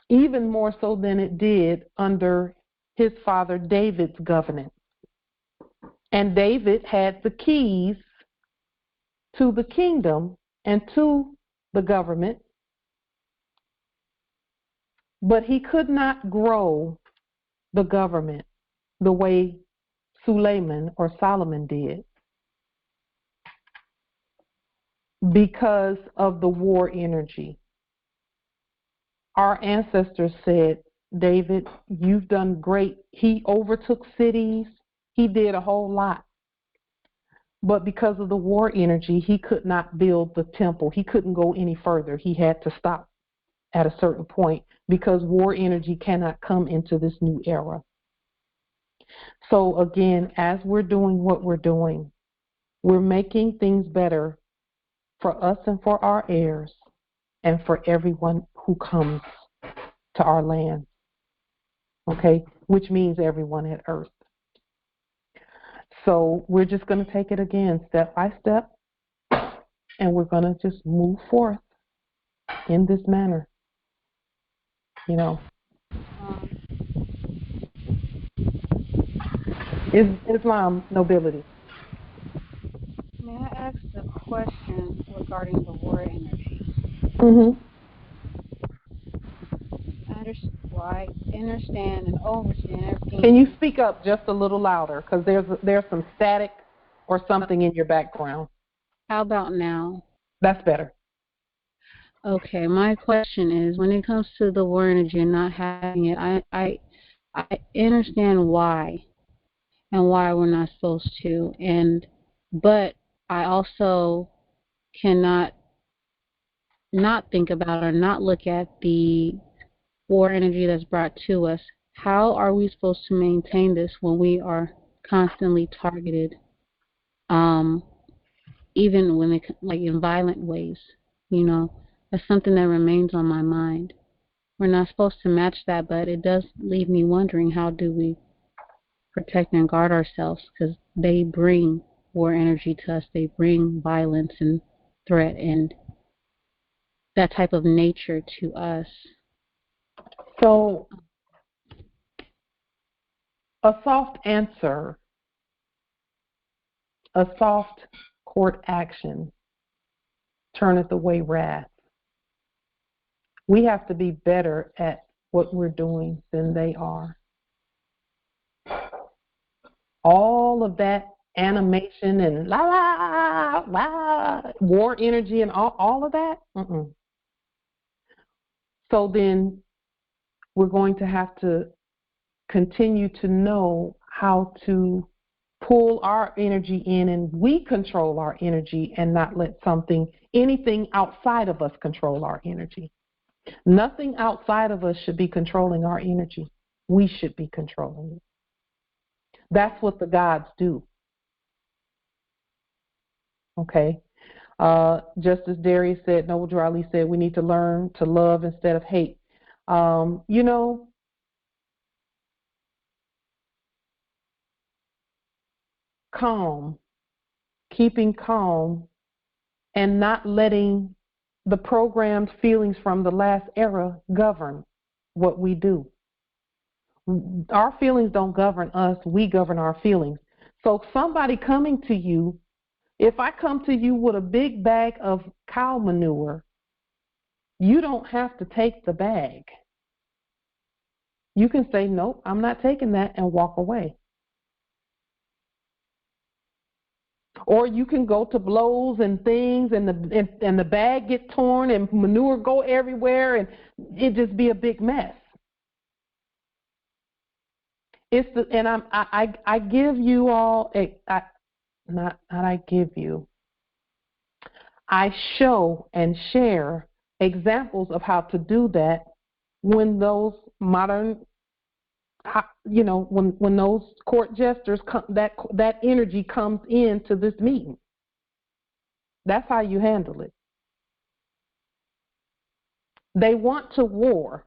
even more so than it did under his father David's governance. And David had the keys to the kingdom and to the government, but he could not grow the government the way Suleiman or Solomon did because of the war energy. Our ancestors said, David, you've done great. He overtook cities. He did a whole lot. But because of the war energy, he could not build the temple. He couldn't go any further. He had to stop at a certain point because war energy cannot come into this new era. So again, as we're doing what we're doing, we're making things better for us and for our heirs and for everyone who comes to our land. Okay? Which means everyone at Earth. So we're just going to take it again step by step, and we're going to just move forth in this manner. Islam nobility. May I ask a question regarding the war energy? Mm-hmm. I understand and overstand everything. Can you speak up just a little louder? Because there's some static or something in your background. How about now? That's better. Okay, my question is, when it comes to the war energy and not having it, I understand why and why we're not supposed to, but I also cannot not think about or not look at the war energy that's brought to us. How are we supposed to maintain this when we are constantly targeted, even when like in violent ways? That's something that remains on my mind. We're not supposed to match that, but it does leave me wondering, how do we protect and guard ourselves? Because they bring war energy to us. They bring violence and threat and that type of nature to us. So a soft answer, a soft court action turneth away wrath. We have to be better at what we're doing than they are. All of that animation and la la la, war energy and all of that. So then we're going to have to continue to know how to pull our energy in, and we control our energy and not let anything outside of us control our energy. Nothing outside of us should be controlling our energy. We should be controlling it. That's what the gods do. Okay? Just as Darius said, Noble Dryly said, we need to learn to love instead of hate. Calm, keeping calm, and not letting the programmed feelings from the last era govern what we do. Our feelings don't govern us, we govern our feelings. So somebody coming to you, if I come to you with a big bag of cow manure, you don't have to take the bag. You can say, nope, I'm not taking that, and walk away. Or you can go to blows and things, and the bag get torn and manure go everywhere, and it just be a big mess. I give you all I show and share examples of how to do that when those modern, when those court jesters that energy comes into this meeting. That's how you handle it. They want to war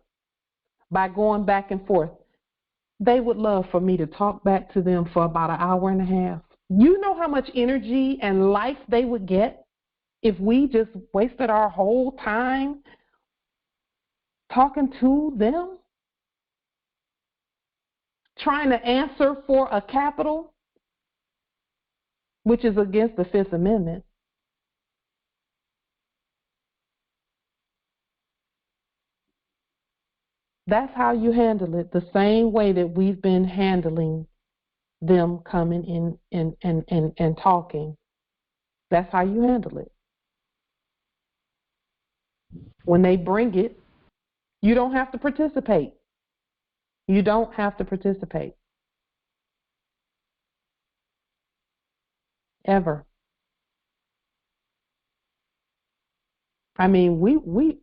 by going back and forth. They would love for me to talk back to them for about an hour and a half. You know how much energy and life they would get if we just wasted our whole time talking to them, trying to answer for a capital, which is against the Fifth Amendment. That's how you handle it, the same way that we've been handling them coming in and talking. That's how you handle it. When they bring it, you don't have to participate. You don't have to participate. Ever. I mean, we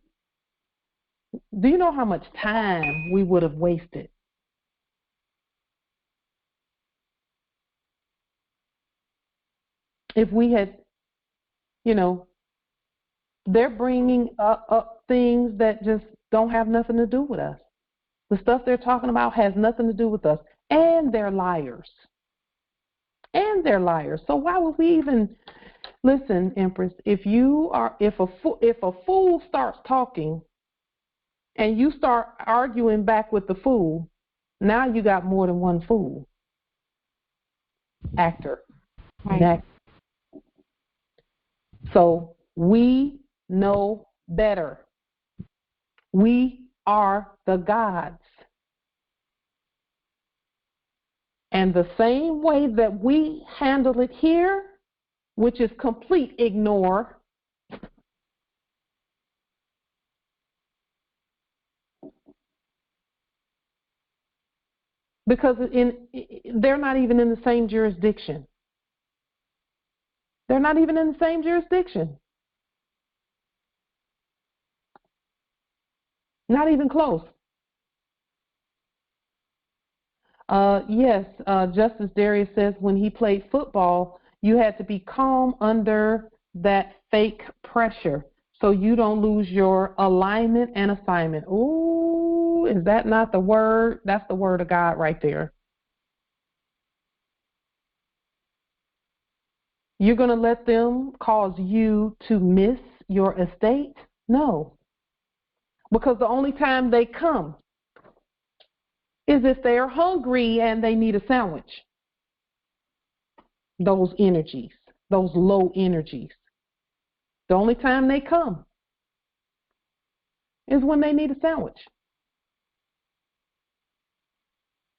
do you know how much time we would have wasted? If we had, they're bringing up things that just don't have nothing to do with us. The stuff they're talking about has nothing to do with us. And they're liars. So why would we even listen, Empress? If a fool starts talking and you start arguing back with the fool, now you got more than one fool. Actor. Right. So we know better. We are the gods. And the same way that we handle it here, which is complete ignore, because they're not even in the same jurisdiction. They're not even in the same jurisdiction. Not even close. Yes, Justice Darius says when he played football, you had to be calm under that fake pressure so you don't lose your alignment and assignment. Ooh, true? Is that not the word? That's the word of God right there. You're going to let them cause you to miss your estate? No. Because the only time they come is if they are hungry and they need a sandwich. Those energies, those low energies. The only time they come is when they need a sandwich.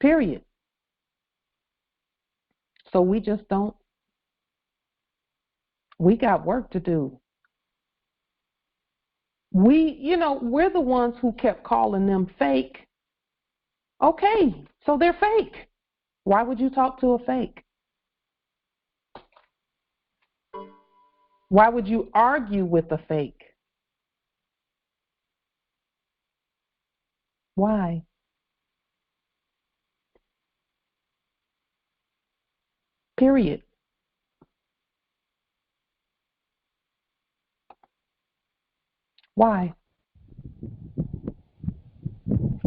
Period. So we just don't. We got work to do. We're the ones who kept calling them fake. Okay, so they're fake. Why would you talk to a fake? Why would you argue with a fake? Why? Period. Why?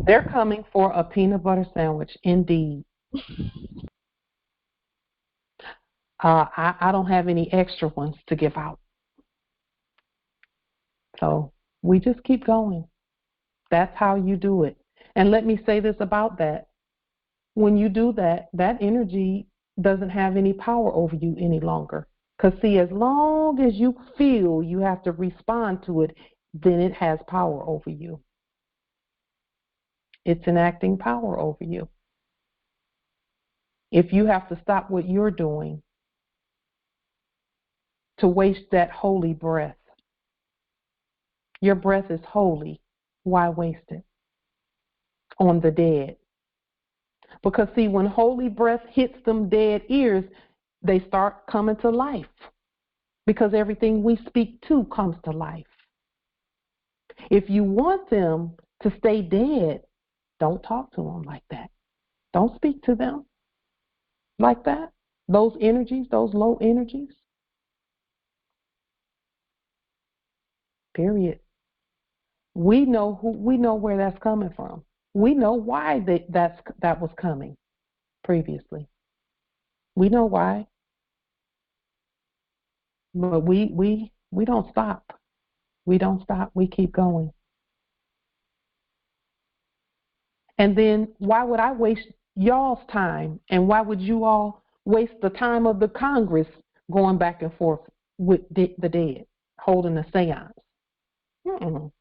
They're coming for a peanut butter sandwich, indeed. I don't have any extra ones to give out. So we just keep going. That's how you do it. And let me say this about that. When you do that, that energy doesn't have any power over you any longer. Because, see, as long as you feel you have to respond to it, then it has power over you. It's enacting power over you. If you have to stop what you're doing to waste that holy breath, your breath is holy, why waste it on the dead? Because, see, when holy breath hits them dead ears, they start coming to life. Because everything we speak to comes to life. If you want them to stay dead, don't talk to them like that. Don't speak to them like that. Those energies, those low energies. Period. We know where that's coming from. We know why that was coming previously. We know why. But we don't stop. We don't stop. We keep going. And then why would I waste y'all's time? And why would you all waste the time of the Congress going back and forth with the dead, holding a seance? Mm-mm.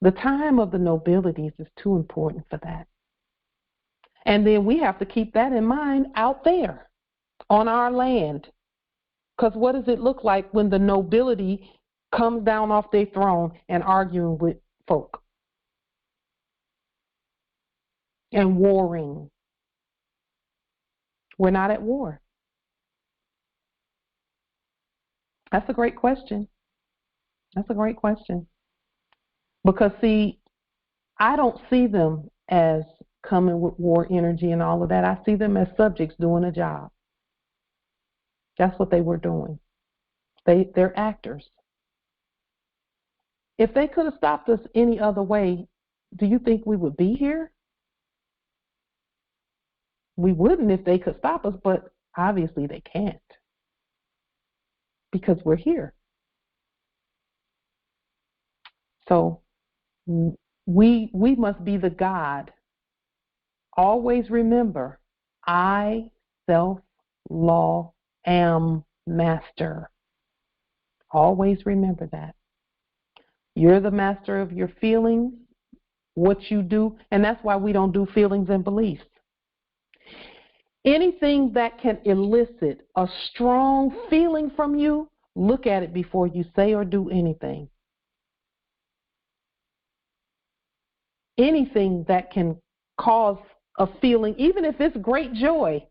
The time of the nobilities is too important for that. And then we have to keep that in mind out there on our land. Because what does it look like when the nobility comes down off their throne and arguing with folk? And warring. We're not at war. That's a great question. That's a great question. Because, see, I don't see them as coming with war energy and all of that. I see them as subjects doing a job. That's what they were doing. They're actors. If they could have stopped us any other way, do you think we would be here? We wouldn't if they could stop us, but obviously they can't. Because we're here. So we must be the God. Always remember, I, self, law, am master. Always remember that. You're the master of your feelings, what you do, and that's why we don't do feelings and beliefs. Anything that can elicit a strong feeling from you, look at it before you say or do anything. Anything that can cause a feeling, even if it's great joy,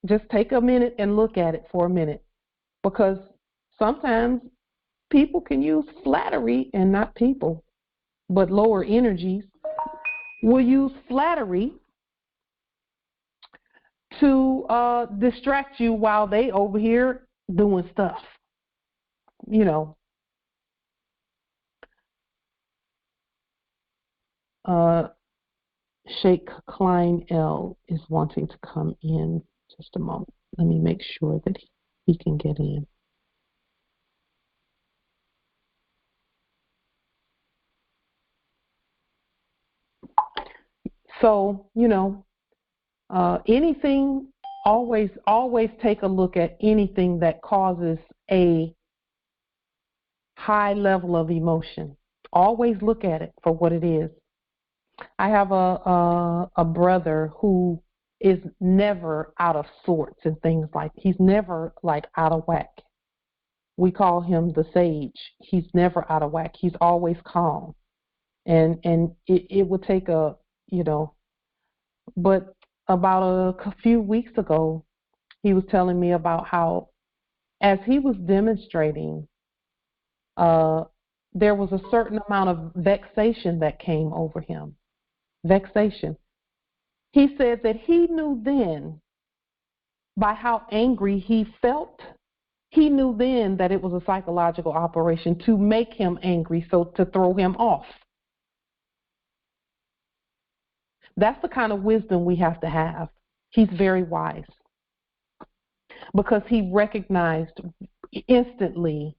just take a minute and look at it for a minute. Because sometimes people can use flattery, and not people, but lower energies will use flattery to distract you while they over here doing stuff. You know, Sheikh Klein L is wanting to come in. Just a moment. Let me make sure that he can get in. So, anything, always take a look at anything that causes a high level of emotion. Always look at it for what it is. I have a brother who is never out of sorts and things like, he's never like out of whack. We call him the sage. He's never out of whack. He's always calm. And it would take but about a few weeks ago, he was telling me about how, as he was demonstrating, there was a certain amount of vexation that came over him. Vexation. He said that he knew then, by how angry he felt, he knew then that it was a psychological operation to make him angry, so to throw him off. That's the kind of wisdom we have to have. He's very wise because he recognized instantly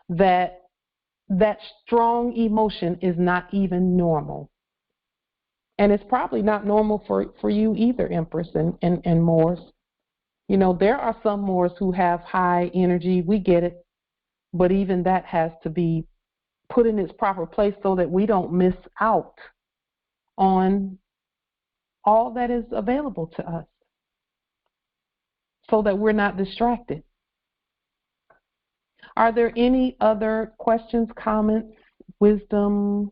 that that strong emotion is not even normal. And it's probably not normal for you either, Empress and Moors. There are some Moors who have high energy. We get it. But even that has to be put in its proper place so that we don't miss out on all that is available to us, so that we're not distracted. Are there any other questions, comments, wisdom?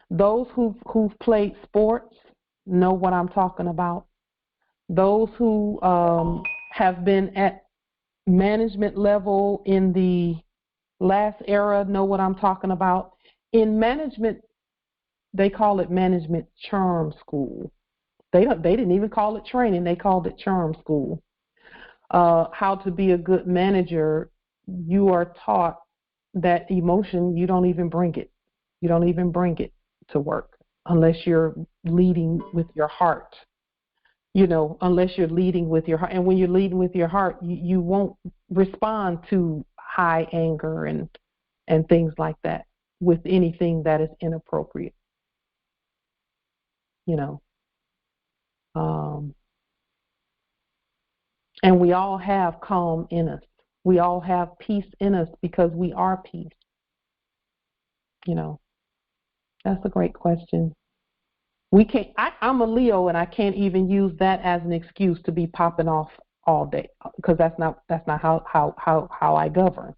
Those who've played sports know what I'm talking about. Those who have been at management level in the last era know what I'm talking about. In management, they call it management charm school. They didn't even call it training. They called it charm school. How to be a good manager, you are taught that emotion, you don't even bring it. You don't even bring it to work unless you're leading with your heart. Unless you're leading with your heart. And when you're leading with your heart, you won't respond to high anger and things like that with anything that is inappropriate. And we all have calm in us. We all have peace in us because we are peace. That's a great question. We can't. I'm a Leo, and I can't even use that as an excuse to be popping off all day, because that's not how I govern.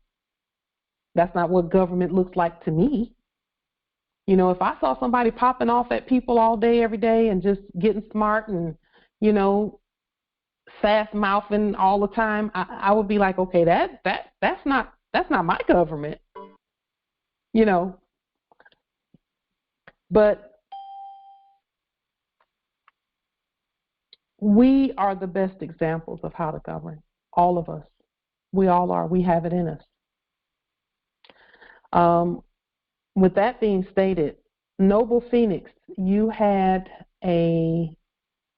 That's not what government looks like to me. If I saw somebody popping off at people all day, every day, and just getting smart and sass mouthing all the time, I would be like, okay, that's not my government. But we are the best examples of how to govern. All of us. We all are. We have it in us. With that being stated, Noble Phoenix, you had a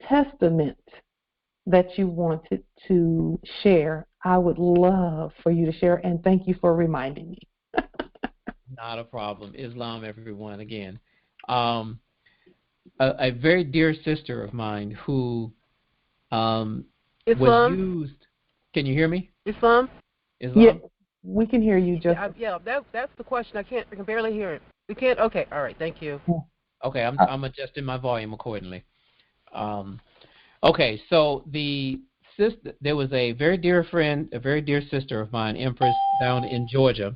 testament that you wanted to share. I would love for you to share, and thank you for reminding me. Not a problem. Islam, everyone, again. A very dear sister of mine who was used. Can you hear me? Islam? Yeah, we can hear you. Just that's the question. I can barely hear it. We can't. Okay, all right. Thank you. Okay, I'm adjusting my volume accordingly. Okay, so there was a very dear friend, a very dear sister of mine, Empress, down in Georgia,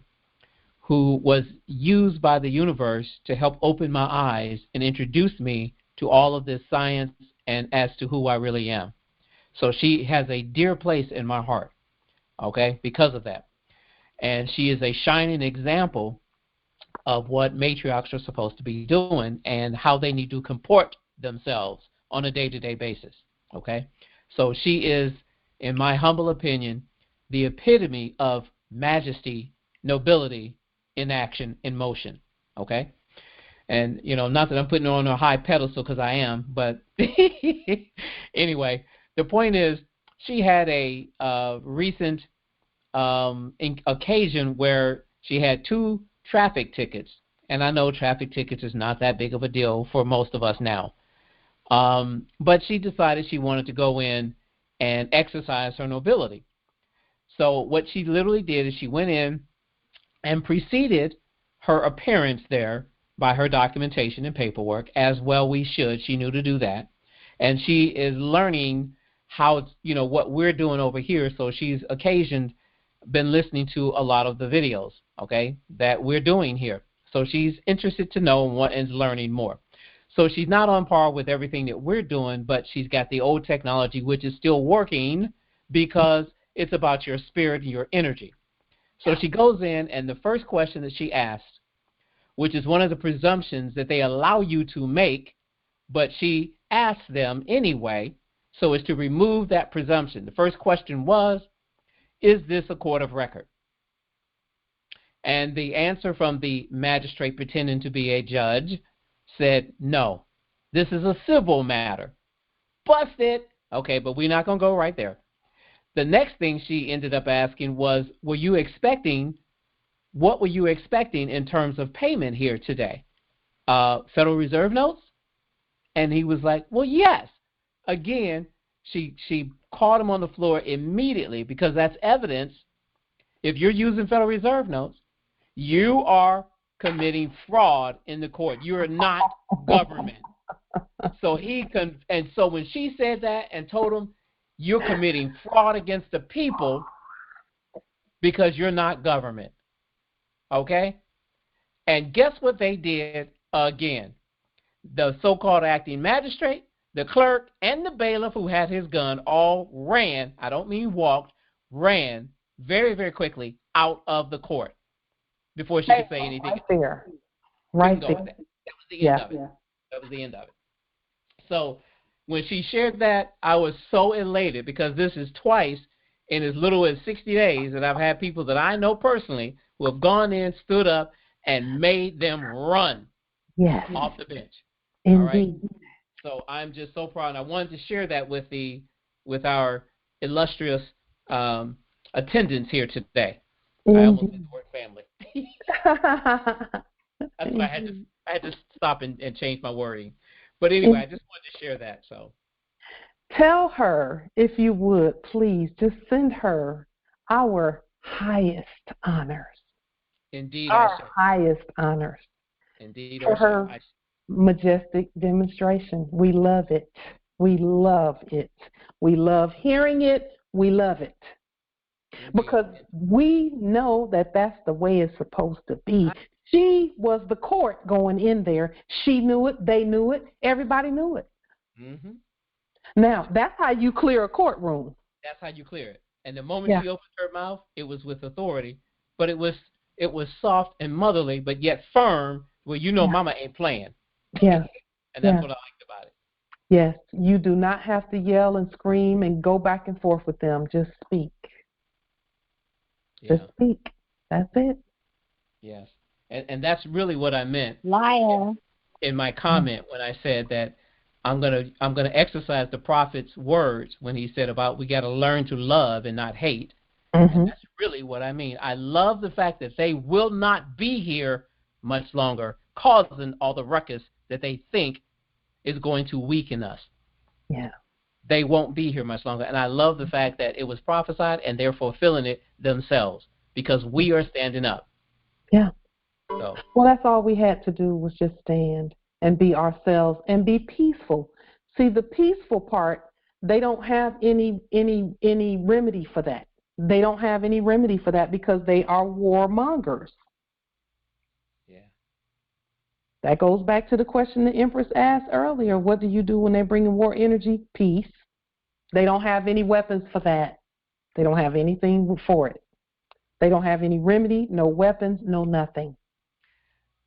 who was used by the universe to help open my eyes and introduce me to all of this science and as to who I really am. So she has a dear place in my heart, okay, because of that. And she is a shining example of what matriarchs are supposed to be doing and how they need to comport themselves on a day-to-day basis, okay? So she is, in my humble opinion, the epitome of majesty, nobility, in action, in motion, okay? And, not that I'm putting her on a high pedestal, because I am, but anyway, the point is she had a recent occasion where she had 2 traffic tickets. And I know traffic tickets is not that big of a deal for most of us now. But she decided she wanted to go in and exercise her nobility. So what she literally did is she went in and preceded her appearance there by her documentation and paperwork, as well we should. She knew to do that. And she is learning how, what we're doing over here. So she's been listening to a lot of the videos, okay, that we're doing here. So she's interested to know and is learning more. So she's not on par with everything that we're doing, but she's got the old technology, which is still working because it's about your spirit and your energy. So she goes in, and the first question that she asks, which is one of the presumptions that they allow you to make, but she asks them anyway, so as to remove that presumption. The first question was, is this a court of record? And the answer from the magistrate pretending to be a judge said, no, this is a civil matter. Busted. Okay, but we're not going to go right there. The next thing she ended up asking was, what were you expecting in terms of payment here today? Federal Reserve notes? And he was like, well, yes. Again, she caught him on the floor immediately, because that's evidence. If you're using Federal Reserve notes, you are committing fraud in the court. You are not government. So so when she said that and told him, you're committing fraud against the people because you're not government. Okay? And guess what they did again? The so-called acting magistrate, the clerk, and the bailiff who had his gun all ran, I don't mean walked, ran very, very quickly out of the court before she could say anything. Right there. Right there. That was the end of it. That was the end of it. So when she shared that, I was so elated, because this is twice in as little as 60 days that I've had people that I know personally who have gone in, stood up, and made them run off the bench. Indeed. All right? So I'm just so proud. And I wanted to share that with our illustrious attendants here today. I almost said the word family. That's why I had to stop and change my wording. But anyway, I just wanted to share that. So tell her, if you would, please, just send her our highest honors. Indeed, our highest honors. Indeed, for her majestic demonstration. We love it. We love it. We love hearing it. We love it. Because we know that that's the way it's supposed to be. She was the court going in there. She knew it. They knew it. Everybody knew it. Mm-hmm. Now, that's how you clear a courtroom. That's how you clear it. And the moment she opened her mouth, it was with authority. But it was soft and motherly, but yet firm, where mama ain't playing. Yes. And that's what I liked about it. Yes. You do not have to yell and scream and go back and forth with them. Just speak. Just speak. That's it. Yes. And that's really what I meant. Liar. In my comment when I said that I'm gonna exercise the prophet's words when he said about we got to learn to love and not hate. Mm-hmm. And that's really what I mean. I love the fact that they will not be here much longer, causing all the ruckus that they think is going to weaken us. Yeah. They won't be here much longer. And I love the fact that it was prophesied and they're fulfilling it themselves because we are standing up. Yeah. So. Well, that's all we had to do was just stand and be ourselves and be peaceful. See, the peaceful part, they don't have any remedy for that. They don't have any remedy for that because they are warmongers. Yeah. That goes back to the question the Empress asked earlier. What do you do when they bring in war energy? Peace. They don't have any weapons for that. They don't have anything for it. They don't have any remedy, no weapons, no nothing.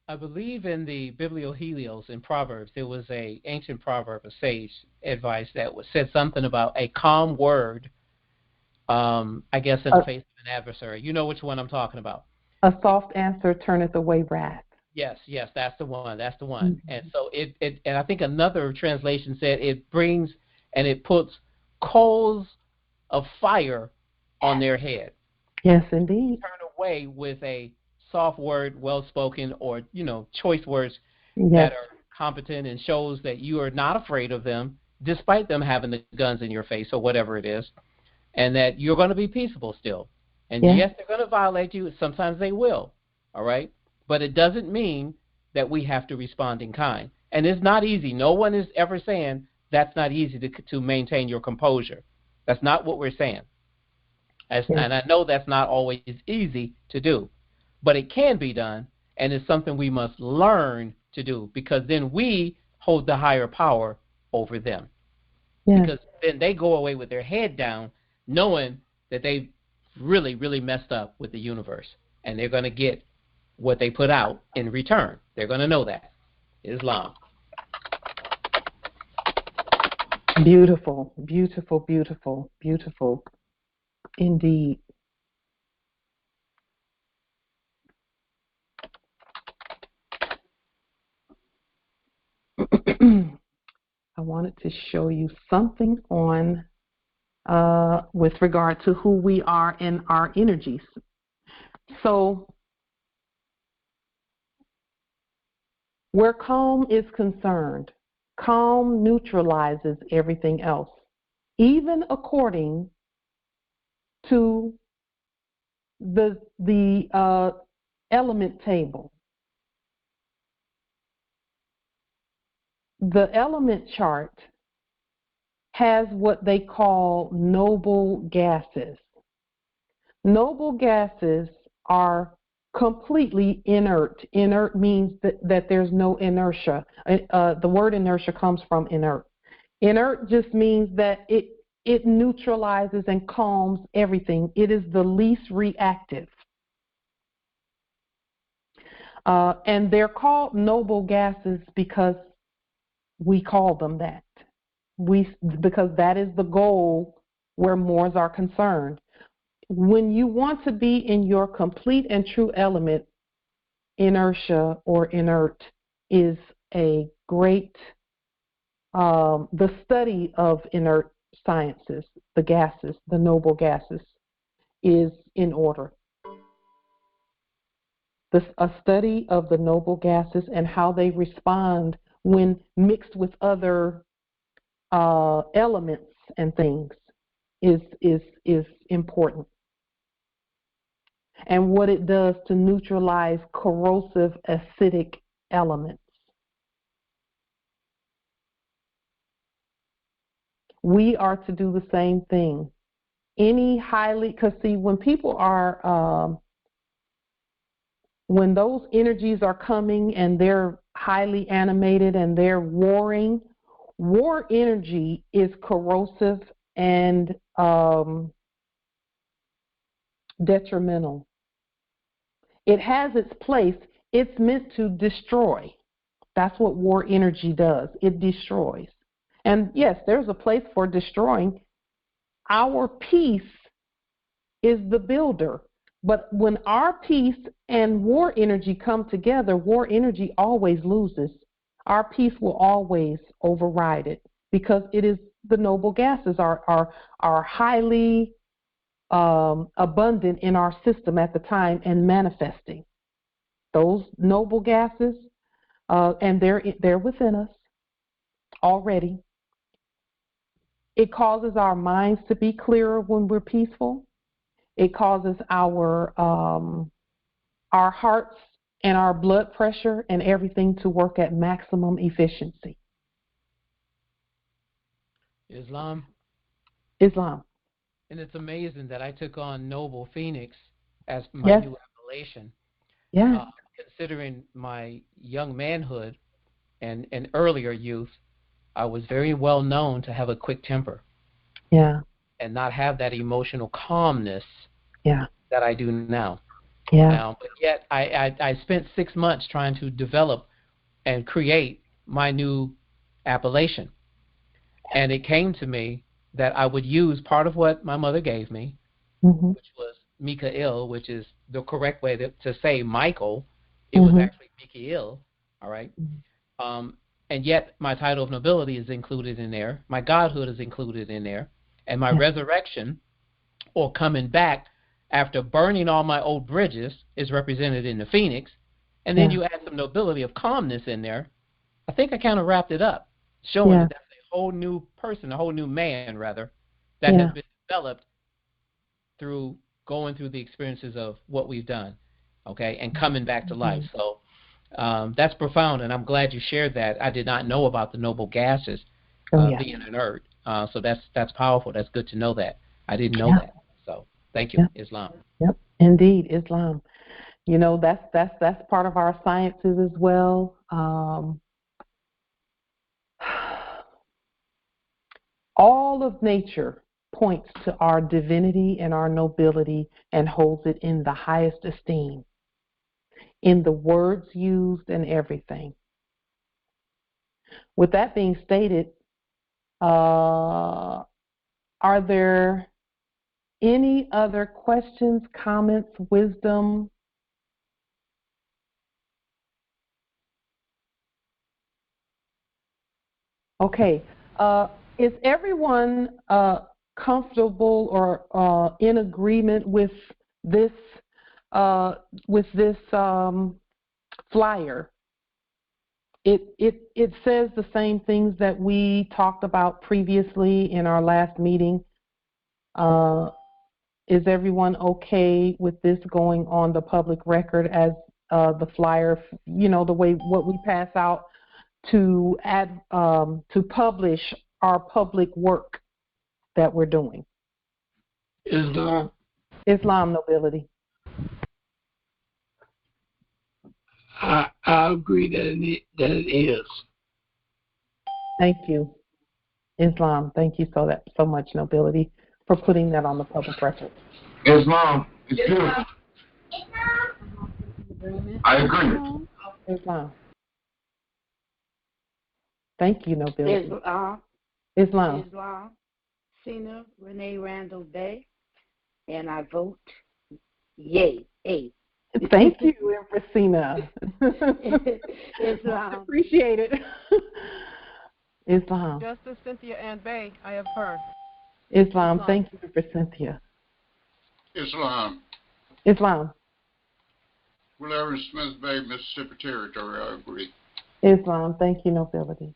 I believe in the Bibliohelios in Proverbs, there was an ancient proverb, a sage advice that said something about a calm word, I guess, in the face of an adversary. You know which one I'm talking about. A soft answer turneth away wrath. Yes, that's the one. That's the one. Mm-hmm. And so and I think another translation said it brings and it puts coals of fire on their head. Yes, indeed. Turn away with a soft word, well-spoken, or, choice words that are competent and shows that you are not afraid of them, despite them having the guns in your face or whatever it is, and that you're going to be peaceable still. And yes, they're going to violate you. Sometimes they will, all right? But it doesn't mean that we have to respond in kind. And it's not easy. No one is ever saying that's not easy to maintain your composure. That's not what we're saying. And I know that's not always easy to do. But it can be done, and it's something we must learn to do, because then we hold the higher power over them. Yes. Because then they go away with their head down, knowing that they really, really messed up with the universe, and they're going to get what they put out in return. They're going to know that. Islam. Beautiful, beautiful, beautiful, beautiful. Indeed. I wanted to show you something on with regard to who we are and our energies. So where calm is concerned, calm neutralizes everything else, even according to the element table. The element chart has what they call noble gases. Noble gases are completely inert. Inert means that there's no inertia. The word inertia comes from inert. Inert just means that it neutralizes and calms everything. It is the least reactive. And they're called noble gases because we call them that. Because that is the goal where Moors are concerned. When you want to be in your complete and true element, inertia or inert is a great, the study of inert sciences, the gases, the noble gases, is in order. A study of the noble gases and how they respond when mixed with other elements and things is important. And what it does to neutralize corrosive acidic elements. We are to do the same thing. Because see, when people are, when those energies are coming and they're highly animated and they're warring, war energy is corrosive and detrimental. It has its place. It's meant to destroy. That's what war energy does. It destroys. And yes, there's a place for destroying. Our peace is the builder. But when our peace and war energy come together, war energy always loses. Our peace will always override it because it is the noble gases are highly abundant in our system at the time and manifesting. Those noble gases, and they're within us already. It causes our minds to be clearer when we're peaceful. It causes our hearts and our blood pressure and everything to work at maximum efficiency. Islam. And it's amazing that I took on Noble Phoenix as my new appellation. Yeah. Considering my young manhood and earlier youth, I was very well known to have a quick temper. Yeah. And not have that emotional calmness that I do now. Yeah. But yet I spent 6 months trying to develop and create my new appellation. And it came to me that I would use part of what my mother gave me, which was Mikael, which is the correct way to say Michael. It was actually Mikael, all right? And yet my title of nobility is included in there. My godhood is included in there. And my resurrection, or coming back after burning all my old bridges, is represented in the phoenix. And then you add some nobility of calmness in there. I think I kind of wrapped it up, showing that that's a whole new person, a whole new man, rather, that has been developed through going through the experiences of what we've done, okay, and coming back to life. So that's profound, and I'm glad you shared that. I did not know about the noble gases being inert. So that's powerful. That's good to know that. I didn't know that. So thank you, Islam. Yep, indeed, Islam. You know, that's part of our sciences as well. All of nature points to our divinity and our nobility and holds it in the highest esteem, in the words used and everything. With that being stated, are there any other questions, comments, wisdom? Okay. Is everyone comfortable or in agreement with this flyer? It says the same things that we talked about previously in our last meeting. Is everyone okay with this going on the public record as the flyer? You know, the way what we pass out to publish our public work that we're doing. Islam nobility. I agree that it is. Thank you, Islam. Thank you so much, nobility, for putting that on the public record. Islam, it's good. I agree. Islam. Thank you, nobility. Islam. Cena Renee Randall Bay, and I vote yay. Thank you, Empress Cena. Islam. Appreciate it. Islam. Justice Cynthia Ann Bay, I have heard. Islam. Thank you, Empress Cynthia. Islam. Whatever Smith Bay, Mississippi Territory, I agree. Islam. Thank you, nobility.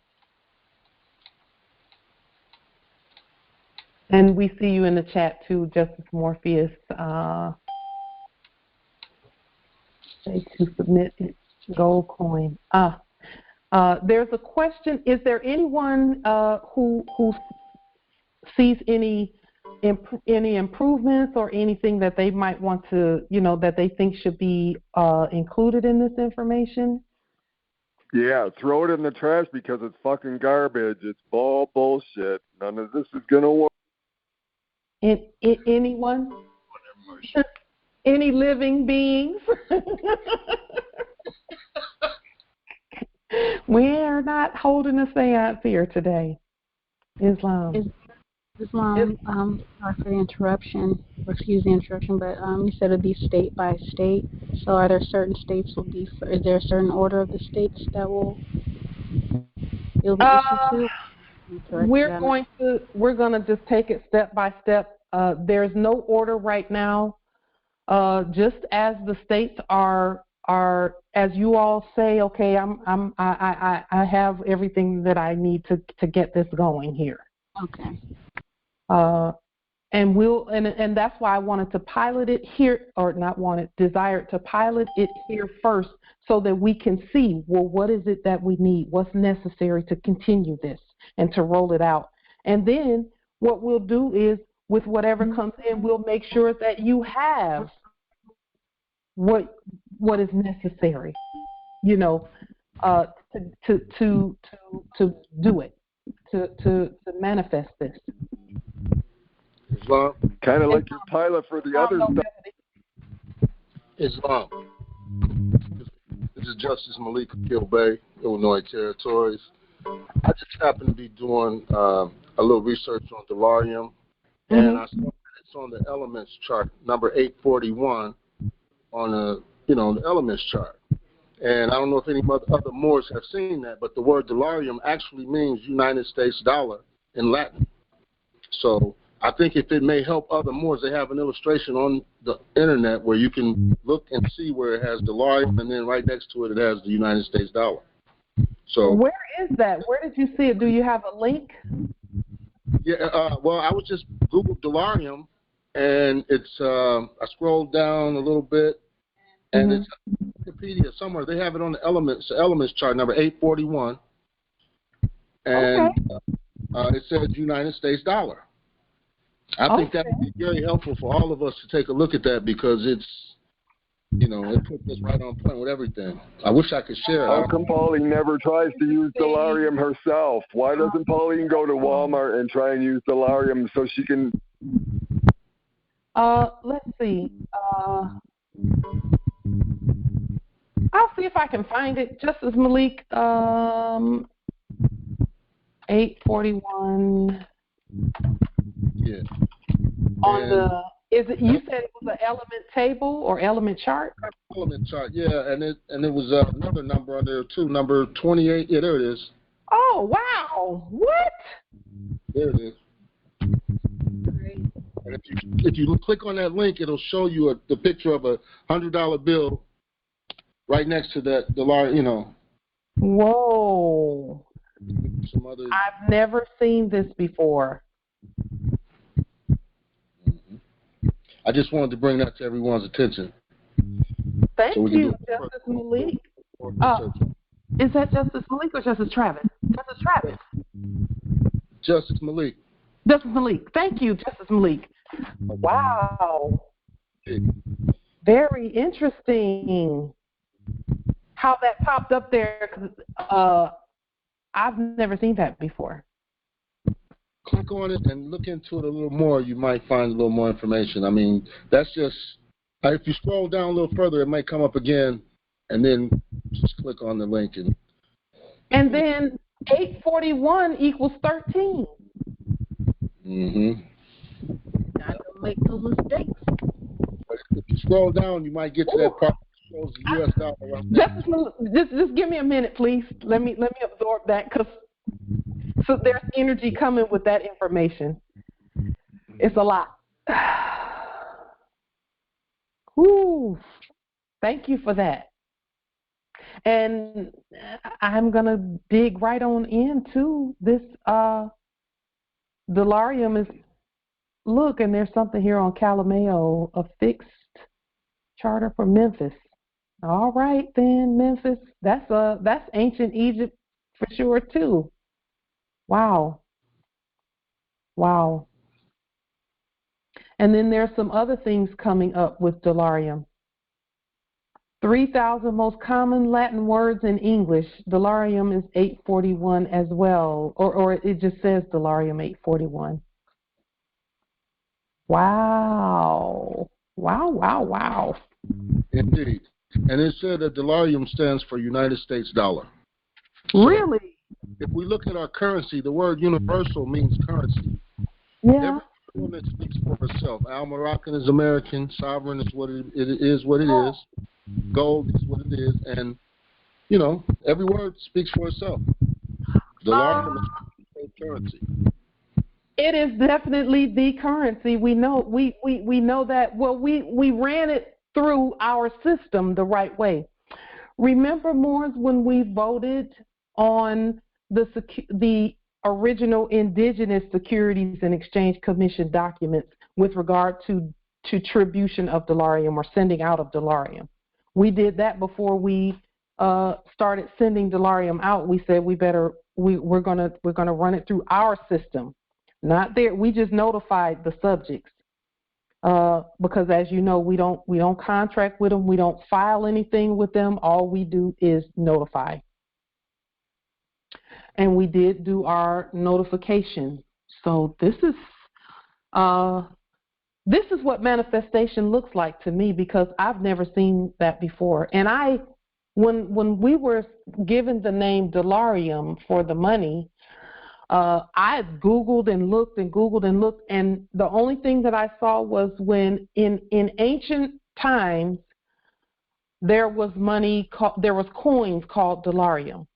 And we see you in the chat too, Justice Morpheus. To submit gold coin. There's a question. Is there anyone who sees any improvements or anything that they might want to, that they think should be included in this information? Yeah, throw it in the trash because it's fucking garbage. It's all bullshit. None of this is gonna work. Anyone? Any living beings? We're not holding a seance here today. Islam. Islam, sorry for the interruption, or excuse the interruption, but you said it'd be state by state. So are there certain states is there a certain order of the states that it'll be issued to? We're going to just take it step by step. There's no order right now. Just as the states are as you all say, okay, I have everything that I need to get this going here. Okay. And that's why I wanted to pilot it here, or not wanted, desired to pilot it here first, so that we can see, well, what is it that we need? What's necessary to continue this and to roll it out? And then what we'll do is, with whatever comes in, we'll make sure that you have what is necessary, to do it, to manifest this. Islam, kind of like your pilot for the other stuff. Islam. This is Justice Malik Bay, Illinois Territories. I just happen to be doing a little research on delarium, and I saw that it it's on the elements chart, number 841 on the elements chart. And I don't know if any other Moors have seen that, but the word delarium actually means United States dollar in Latin. So I think if it may help other Moors, they have an illustration on the internet where you can look and see where it has delarium, and then right next to it, it has the United States dollar. So where is that? Where did you see it? Do you have a link? Yeah, well, I was just Googled delarium, and it's I scrolled down a little bit, and it's Wikipedia somewhere. They have it on the elements chart, number 841, and it says United States dollar. I think that would be very helpful for all of us to take a look at that because it's, it puts us right on point with everything. I wish I could share it. How come Pauline never tries to use delarium herself? Why doesn't Pauline go to Walmart and try and use delarium so she can... Let's see. I'll see if I can find it. Justice Malik, 841. Yeah. On the... You said it was an element table or element chart? Element chart, yeah, and it was another number on there too, number 28. Yeah, there it is. Oh wow! What? There it is. And if you click on that link, it'll show you the picture of a $100 bill right next to that delarium. Whoa! Some other... I've never seen this before. I just wanted to bring that to everyone's attention. Thank you, Justice Malik. Is that Justice Malik or Justice Travis? Justice Travis. Justice Malik. Justice Malik. Thank you, Justice Malik. Wow. Very interesting how that popped up there. I've never seen that before. Click on it and look into it a little more. You might find a little more information. I mean, that's just, if you scroll down a little further, it might come up again, and then just click on the link. And then 841 equals 13. Not to make no mistakes. If you scroll down, you might get to that part that shows the U.S. dollar right there. Just give me a minute, please. Let me absorb that, because so there's energy coming with that information. It's a lot. Whew. Thank you for that. And I'm going to dig right on into this. Delarium is, look, and there's something here on Calameo, a fixed charter for Memphis. All right, then, Memphis. That's ancient Egypt for sure, too. Wow. Wow. And then there's some other things coming up with delarium. 3,000 most common Latin words in English. Delarium is 841 as well. Or it just says delarium 841. Wow. Wow, wow, wow. Indeed. And it said that delarium stands for United States dollar. Really? If we look at our currency, the word universal means currency. Yeah. Every woman speaks for herself. Al Moroccan is American. Sovereign is what it is. What it is. Gold is what it is. And, every word speaks for itself. Delarium is currency. It is definitely the currency. We know we know that. Well, we ran it through our system the right way. Remember, Moors, when we voted on the original Indigenous Securities and Exchange Commission documents with regard to tribution of delarium or sending out of delarium. We did that before we started sending delarium out. We said we're gonna run it through our system, not there. We just notified the subjects because, as you know, we don't contract with them. We don't file anything with them. All we do is notify. And we did do our notification. So this is what manifestation looks like to me, because I've never seen that before. And when we were given the name delarium for the money, I Googled and looked and Googled and looked, and the only thing that I saw was when in ancient times there was coins called delarium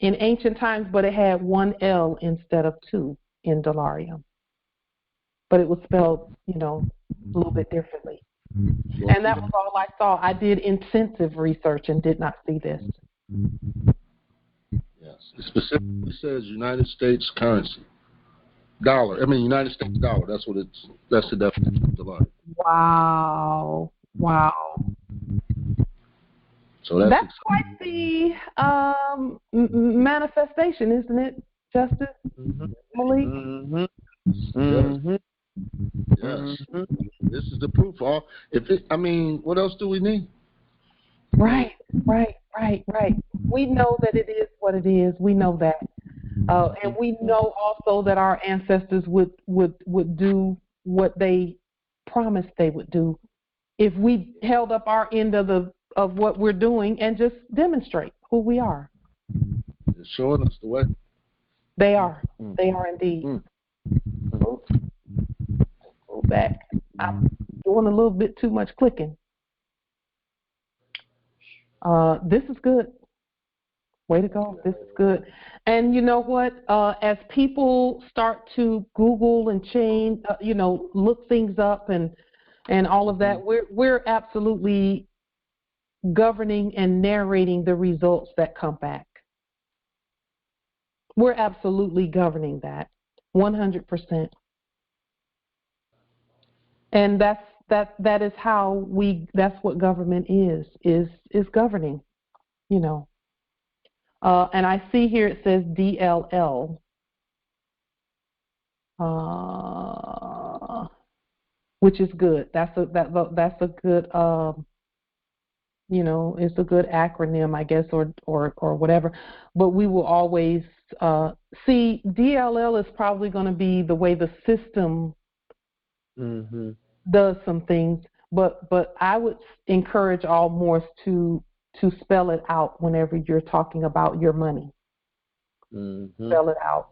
in ancient times, but it had one L instead of two in delarium. But it was spelled, a little bit differently. And that was all I saw. I did intensive research and did not see this. Yes. It specifically says United States currency. Dollar. I mean, United States dollar. That's the definition of dollar. Wow. So that's quite the manifestation, isn't it, Justice? Malik? Yes. This is the proof. What else do we need? Right. We know that it is what it is. We know that. And we know also that our ancestors would do what they promised they would do if we held up our end of what we're doing and just demonstrate who we are. They're showing us the way. They are. They are indeed. Oops. Go back. I'm doing a little bit too much clicking. This is good. Way to go. This is good. And you know what? As people start to Google and change, look things up and all of that, we're absolutely governing and narrating the results that come back. We're absolutely governing that 100%. And that is how that's what government is governing, and I see here it says DLL, which is good. That's a good, it's a good acronym, I guess, or whatever. But we will always see DLL is probably going to be the way the system does some things. But I would encourage all Moors to spell it out whenever you're talking about your money. Spell it out,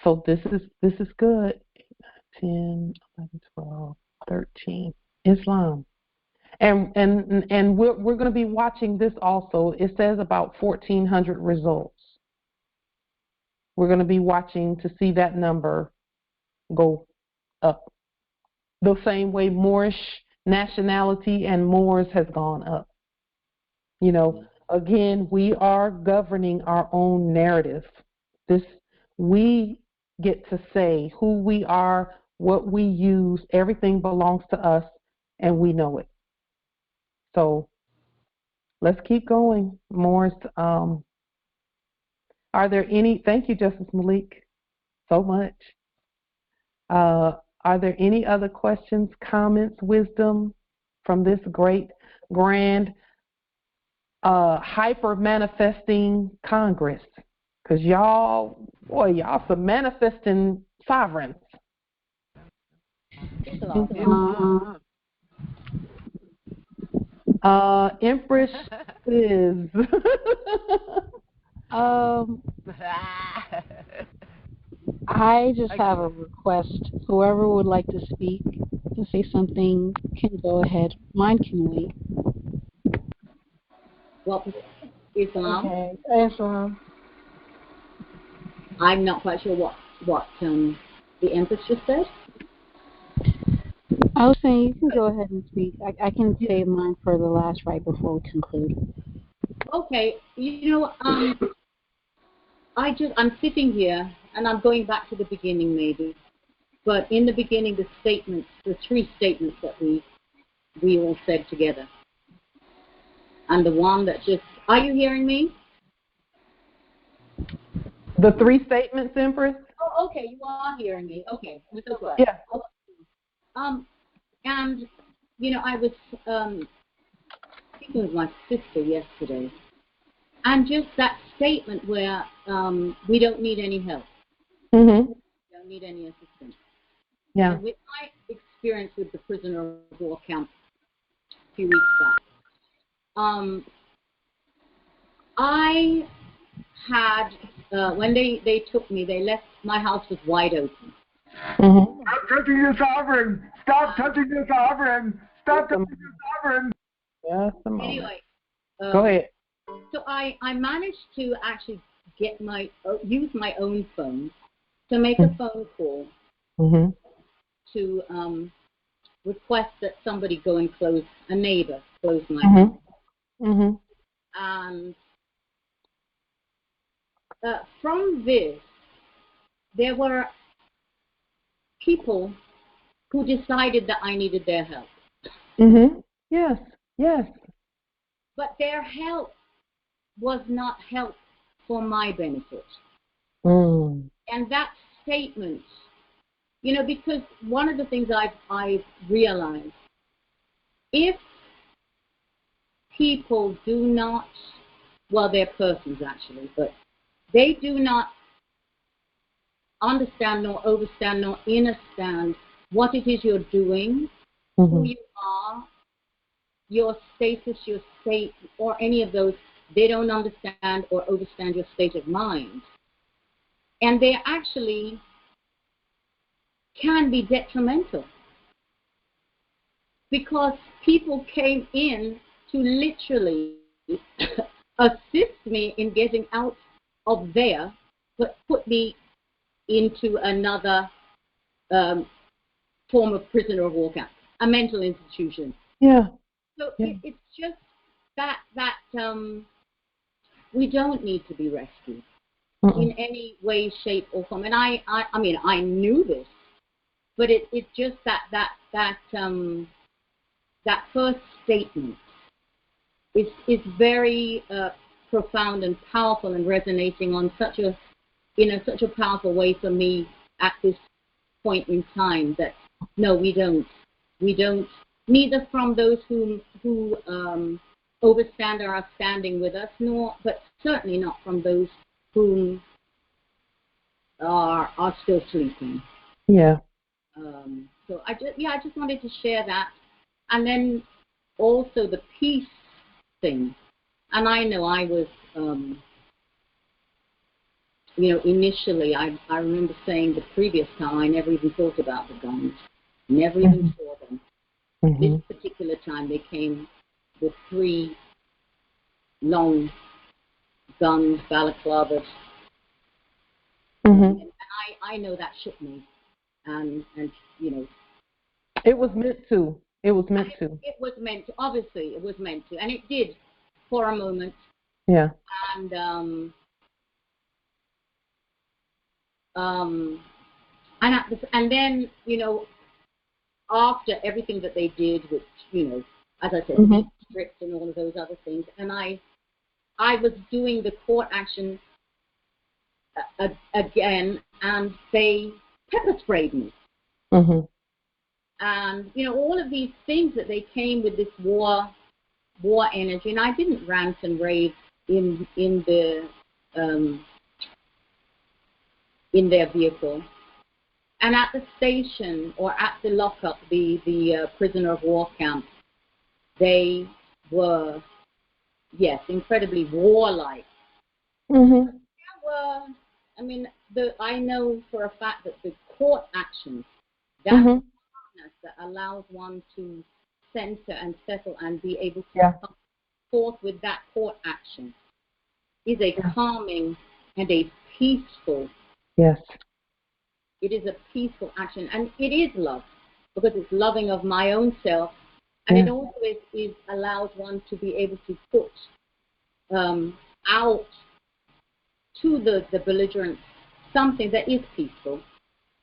So this is good. 10, 11, 12, 13. Islam. And we're going to be watching this also. It says about 1,400 results. We're going to be watching to see that number go up. The same way Moorish nationality and Moors has gone up. Again, we are governing our own narrative. We get to say who we are, what we use, everything belongs to us, and we know it. So let's keep going, Moors. Are there any, thank you, Justice Malik, so much. Are there any other questions, comments, wisdom from this great, grand, hyper-manifesting Congress? Because y'all some manifesting sovereigns. Empress is. I just have a request. Whoever would like to speak to say something can go ahead. Mine can wait. Well, Islam. Okay, Islam. I'm not quite sure what the Empress just said. I was saying you can go ahead and speak. I can save mine for the last right before we conclude. Okay, I'm sitting here and I'm going back to the beginning maybe, but in the beginning the three statements that we all said together, and the one that are you hearing me? The three statements, Empress? Oh, okay, you are hearing me. Okay, we're so glad. Yeah. And I was speaking with my sister yesterday, and just that statement where we don't need any help. Mm-hmm. We don't need any assistance. Yeah. And with my experience with the prisoner of war camp a few weeks back, I had when they took me, they left, my house was wide open. Mm-hmm. Stop touching your sovereign! Stop touching your sovereign! Stop touching your sovereign! Just a moment. Anyway. Go ahead. So I managed to actually use my own phone to make a phone call to request that somebody go and a neighbor close my house. And from this, there were people who decided that I needed their help. Yes, yes. But their help was not help for my benefit. And that statement, because one of the things I've realized, if people do not, well, they're persons actually, but they do not understand nor overstand nor understand what it is you're doing, who you are, your status, your state, or any of those, they don't understand or overstand your state of mind. And they actually can be detrimental because people came in to literally assist me in getting out of there, but put me into another form of prisoner of war camp, a mental institution. Yeah. So it's just that we don't need to be rescued in any way, shape, or form. And I mean, I knew this, but it's just that first statement is very profound and powerful and resonating on such a powerful way for me at this point in time. That no, we don't, neither from those who overstand or are standing with us, but certainly not from those who are still sleeping. Yeah. So I just wanted to share that, and then also the peace thing. And I know I was, initially I remember saying the previous time I never even thought about the guns, never even saw them. This particular time they came with 3 long guns, balaclavas. And I know that shook me. And it was meant to. It was meant to. It was meant to. Obviously, it was meant to. And it did for a moment. Yeah. And and then, after everything that they did, which, as I said, stripped and all of those other things, and I was doing the court action again, and they pepper sprayed me. And, all of these things that they came with this war energy, and I didn't rant and rave in their vehicle. And at the station or at the lockup, the prisoner of war camp, they were, yes, incredibly warlike. I mean, I know for a fact that the court actions, that that allows one to center and settle and be able to come forth with that court action, is a calming and a peaceful. Yes. It is a peaceful action, and it is love, because it's loving of my own self, and it also allows one to be able to put out to the belligerents something that is peaceful,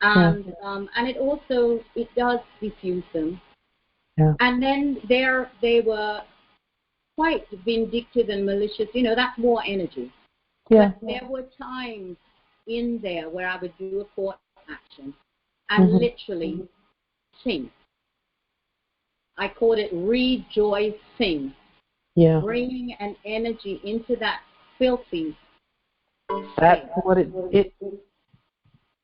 and it also does diffuse them. And then they were quite vindictive and malicious. That's war energy. But there were times in there where I would do a court action and literally sing. I called it rejoicing. Bringing an energy into that filthy. That's what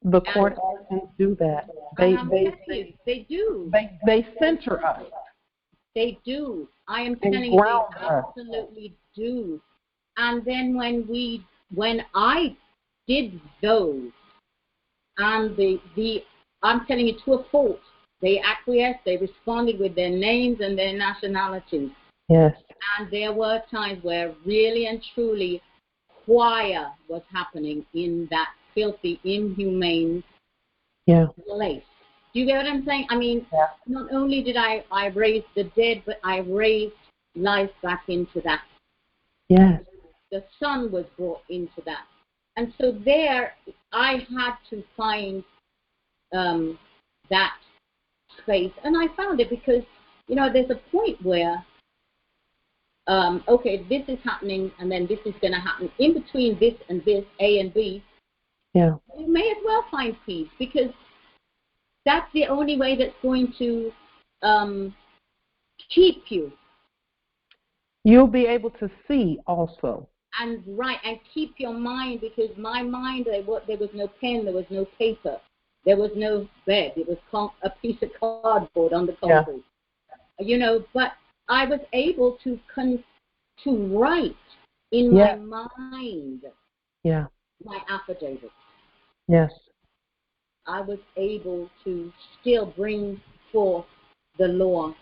the court actions do that. They do. They center us. They do. I am telling you, they absolutely do. And then when I did those, and I'm telling you, to a fault, they acquiesced, they responded with their names and their nationalities. Yes. And there were times where really and truly choir was happening in that filthy, inhumane place. Do you get what I'm saying? I mean, not only did I raise the dead, but I raised life back into that. Yes. The son was brought into that. And so there, I had to find that space. And I found it because, you know, there's a point where, okay, this is happening, and then this is going to happen. In between this and this, A and B, you may as well find peace, because that's the only way that's going to keep you. You'll be able to see also. And keep your mind, because my mind, there was no pen, there was no paper, there was no bed, it was a piece of cardboard on the concrete. You know, but I was able to write in my mind my affidavit. Yes. I was able to still bring forth the law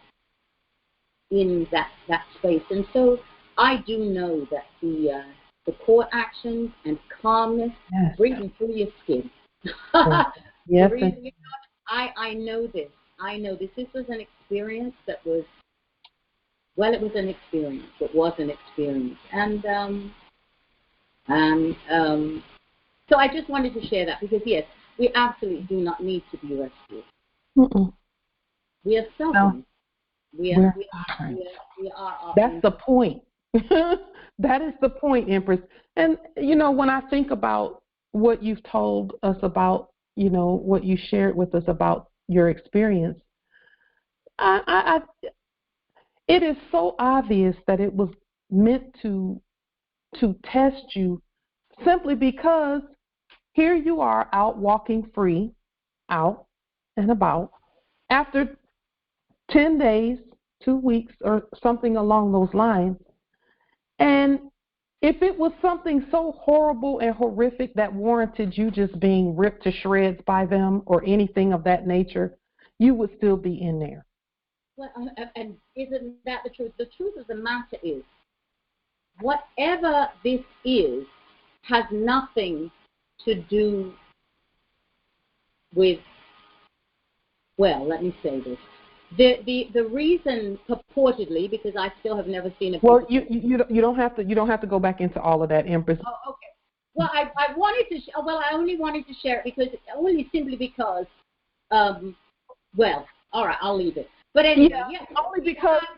in that space. And so I do know that the court actions and calmness, breathing through your skin. Yes. I know this. I know this. This was an experience that was, well, it was an experience. It was an experience. And so I just wanted to share that, because, yes, we absolutely do not need to be rescued. We are sovereign. We are our That's the point. That is the point, Empress. And, you know, when I think about what you've told us about, you know, what you shared with us about your experience, it is so obvious that it was meant to test you, simply because here you are out walking free, out and about, after 10 days, 2 weeks, or something along those lines. And if it was something so horrible and horrific that warranted you just being ripped to shreds by them or anything of that nature, you would still be in there. Well, and isn't that the truth? The truth of the matter is, whatever this is has nothing to do with, well, let me say this. The reason, purportedly, because I still have never seen a. Well, you don't have to go back into all of that, Empress. Oh, okay. Well, I wanted to. I only wanted to share it because simply because. Well, all right, I'll leave it. But anyway,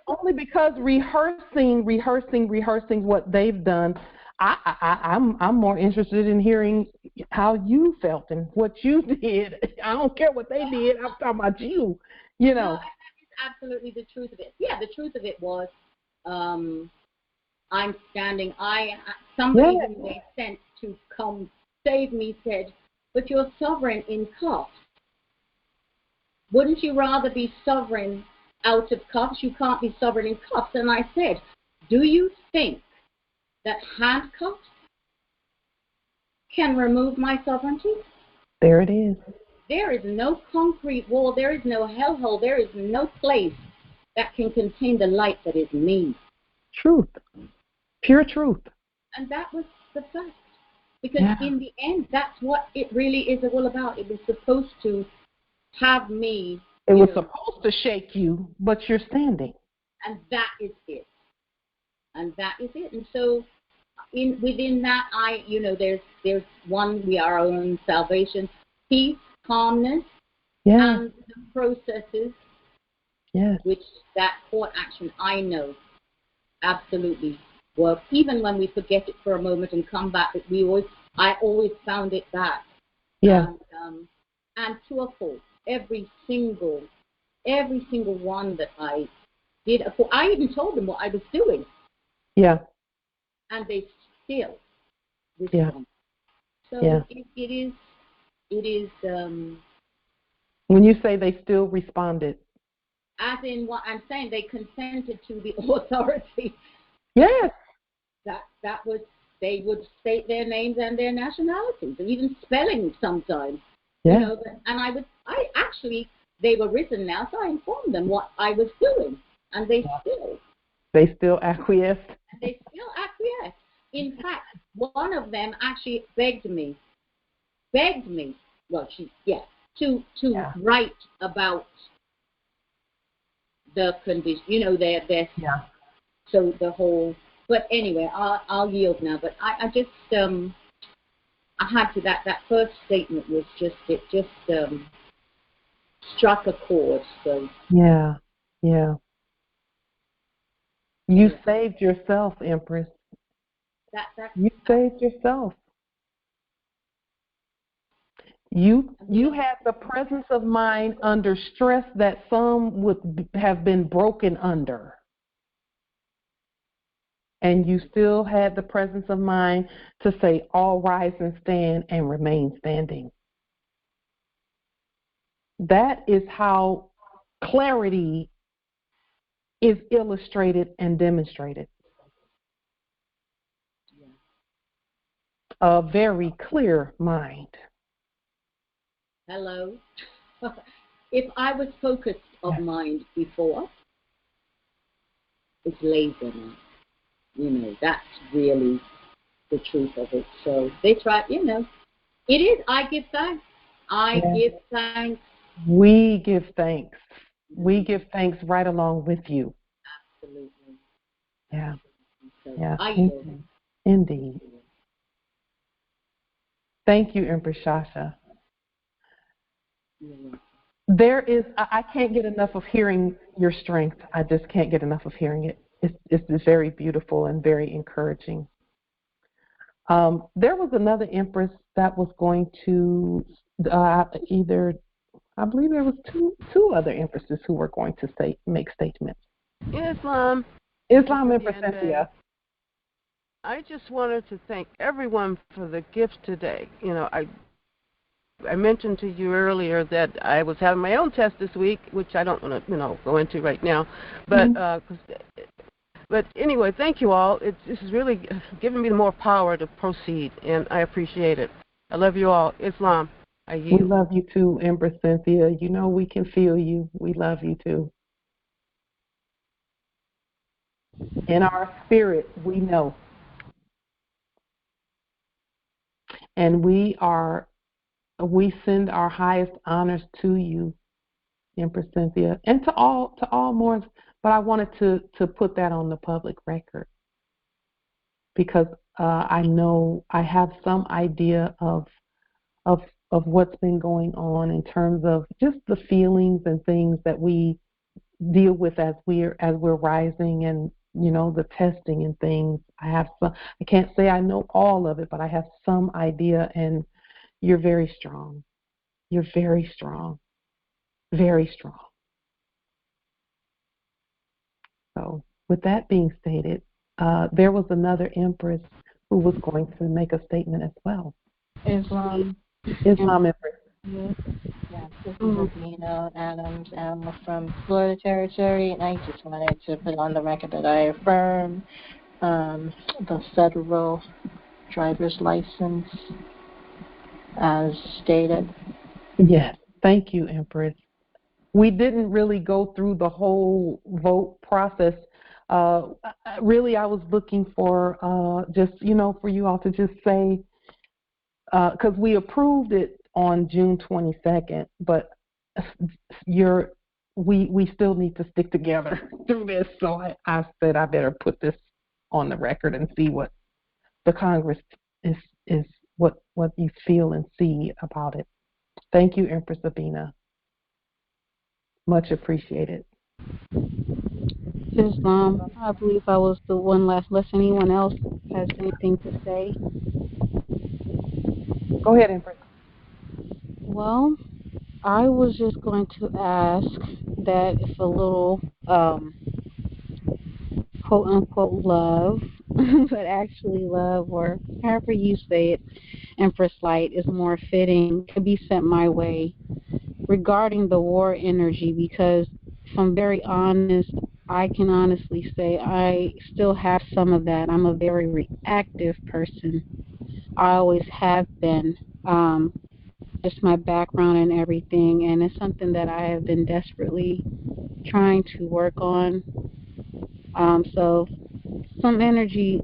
only because rehearsing what they've done. I'm more interested in hearing how you felt and what you did. I don't care what they did. I'm talking about you. You know. No, that's absolutely the truth of it. Yeah, the truth of it was, I'm standing. Somebody who they sent to come save me said, "But you're sovereign in cuffs. Wouldn't you rather be sovereign out of cuffs? You can't be sovereign in cuffs." And I said, "Do you think that handcuffs can remove my sovereignty?" There it is. There is no concrete wall, there is no hellhole, there is no place that can contain the light that is me. Truth. Pure truth. And that was the fact. Because in the end, that's what it really is all about. It was supposed to have me. It was supposed to shake you, but you're standing. And that is it. And that is it. And so within that, there's one, we are our own salvation, peace, calmness, and the processes, which that court action, I know, absolutely works. Even when we forget it for a moment and come back, I always found it back. Yeah. And to a fault, every single one that I did. I even told them what I was doing. Yeah. And they still respond. So it is. When you say they still responded, as in what I'm saying, they consented to the authority. Yes. That was they would state their names and their nationalities, and even spelling sometimes. Yeah. You know, they were risen now, so I informed them what I was doing, and they still acquiesced. They still acquiesced. In fact, one of them actually begged me. Well, to write about the condition. You know, their So the whole. But anyway, I'll yield now. But I just I had to that first statement was just struck a chord. So yeah. You saved yourself, Empress. You saved yourself. You had the presence of mind under stress that some would have been broken under. And you still had the presence of mind to say, all rise and stand and remain standing. That is how clarity is illustrated and demonstrated. A very clear mind. Hello. If I was focused of mind before, it's laser now. You know, that's really the truth of it. So they try, you know, it is. I give thanks. Give thanks. We give thanks. We give thanks right along with you. Absolutely. Yeah. So Yeah. Indeed. Thank you, Empress Shasha. There is, I can't get enough of hearing your strength. I just can't get enough of hearing it. It's very beautiful and very encouraging. There was another Empress that was going to I believe there was two other Empresses who were going to make statements. Islam Empress Cynthia. I just wanted to thank everyone for the gifts today. You know, I mentioned to you earlier that I was having my own test this week, which I don't want to, go into right now. But but anyway, thank you all. This is really giving me more power to proceed, and I appreciate it. I love you all. Islam, I yield. We love you too, Empress Cynthia. You know we can feel you. We love you too. In our spirit, we know. And we send our highest honors to you, Empress Cynthia, and to all more. But I wanted to put that on the public record because I know I have some idea of what's been going on in terms of just the feelings and things that we deal with as we're rising, and the testing and things. I can't say I know all of it, but I have some idea, and you're very strong. You're very strong. Very strong. So with that being stated, there was another Empress who was going to make a statement as well. Islam Empress. Yes, this is Adina Adams. I'm from Florida Territory, and I just wanted to put on the record that I affirm the federal driver's license as stated. Yes, thank you, Empress. We didn't really go through the whole vote process. Really, I was looking for just, for you all to just say, because we approved it on June 22nd, but we still need to stick together through this. So I said I better put this on the record and see what the Congress is what you feel and see about it. Thank you, Empress Sabina. Much appreciated. Islam, I believe I was the one left. Unless anyone else has anything to say. Go ahead, Empress. Well, I was just going to ask that if a little quote unquote love, but actually love, or however you say it, Empress Light, is more fitting, could be sent my way regarding the war energy, because if I'm very honest, I can honestly say I still have some of that. I'm a very reactive person. I always have been. Just my background and everything, and it's something that I have been desperately trying to work on. So some energy,